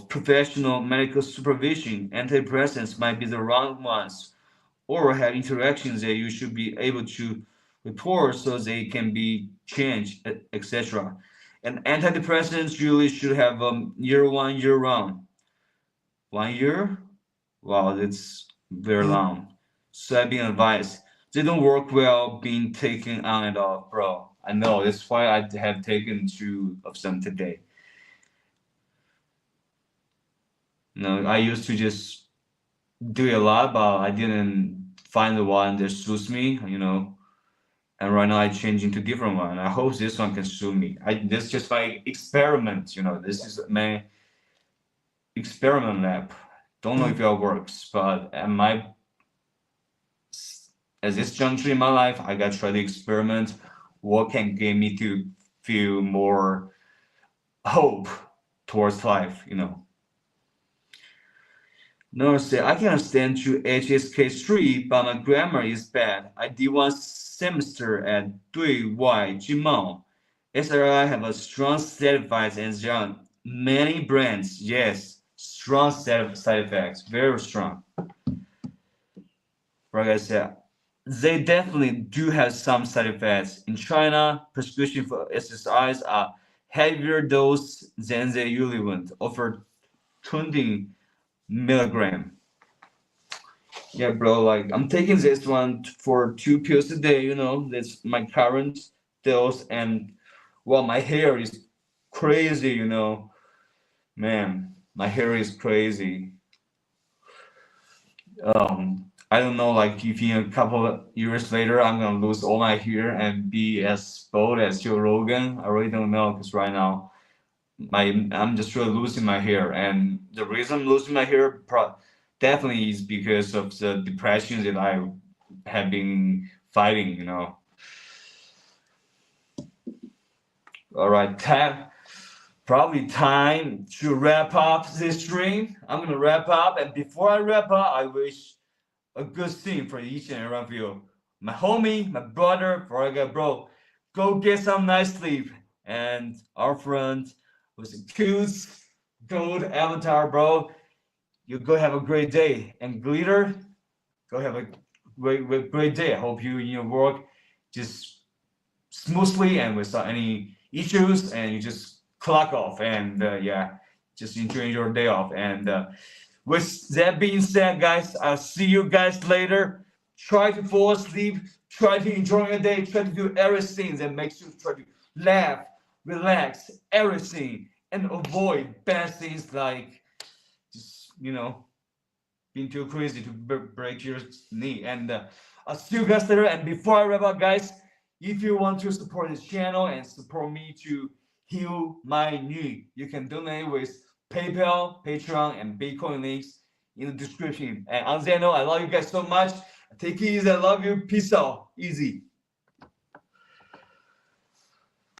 professional medical supervision, antidepressants might be the wrong ones or have interactions that you should be able to report so they can be changed, etc. And antidepressants usually should have year one, year round. 1 year? Wow, that's very long. So I've been advised. They don't work well being taken on and off, bro. I know, that's why I have taken 2 of them today. I used to just do it a lot, but I didn't find the one that suits me, And right now I change into different one. I hope this one can suit me. This is just my experiment, This is my experiment lab. Don't know if it works, but at this juncture in my life, I gotta try to experiment what can get me to feel more hope towards life, No, say I can understand to HSK3, but my grammar is bad. I did 1 semester at 对外经贸. SRI have a strong side effects and there are many brands. Yes, strong side effects, very strong. Like I said, they definitely do have some side effects. In China, prescription for SSRIs are heavier dose than they usually would, offer 20 milligram. Yeah, bro, like I'm taking this one for 2 pills a day, that's my current dose. And my hair is crazy, man, my hair is crazy. I don't know, like if in a couple of years later I'm gonna lose all my hair and be as bald as Joe Rogan. I really don't know, because right now I'm just really losing my hair, and the reason I'm losing my hair definitely is because of the depression that I have been fighting, All right, probably time to wrap up this stream. I'm gonna wrap up, and before I wrap up, I wish a good thing for each and every one of you. My homie, my brother, bro, go get some nice sleep. And our friend with the cute gold avatar, bro, you go have a great day. And Glitter, go have a great day. I hope you in your work just smoothly and without any issues, and you just clock off and just enjoy your day off. And with that being said, guys, I'll see you guys later. Try to fall asleep. Try to enjoy your day. Try to do everything that makes you try to laugh, relax, everything, and avoid bad things like just, being too crazy to break your knee. And I'll see you guys later. And before I wrap up, guys, if you want to support this channel and support me to heal my knee, you can donate with PayPal, Patreon, and Bitcoin links in the description. And on that note, I love you guys so much. Take it easy. I love you. Peace out. Easy.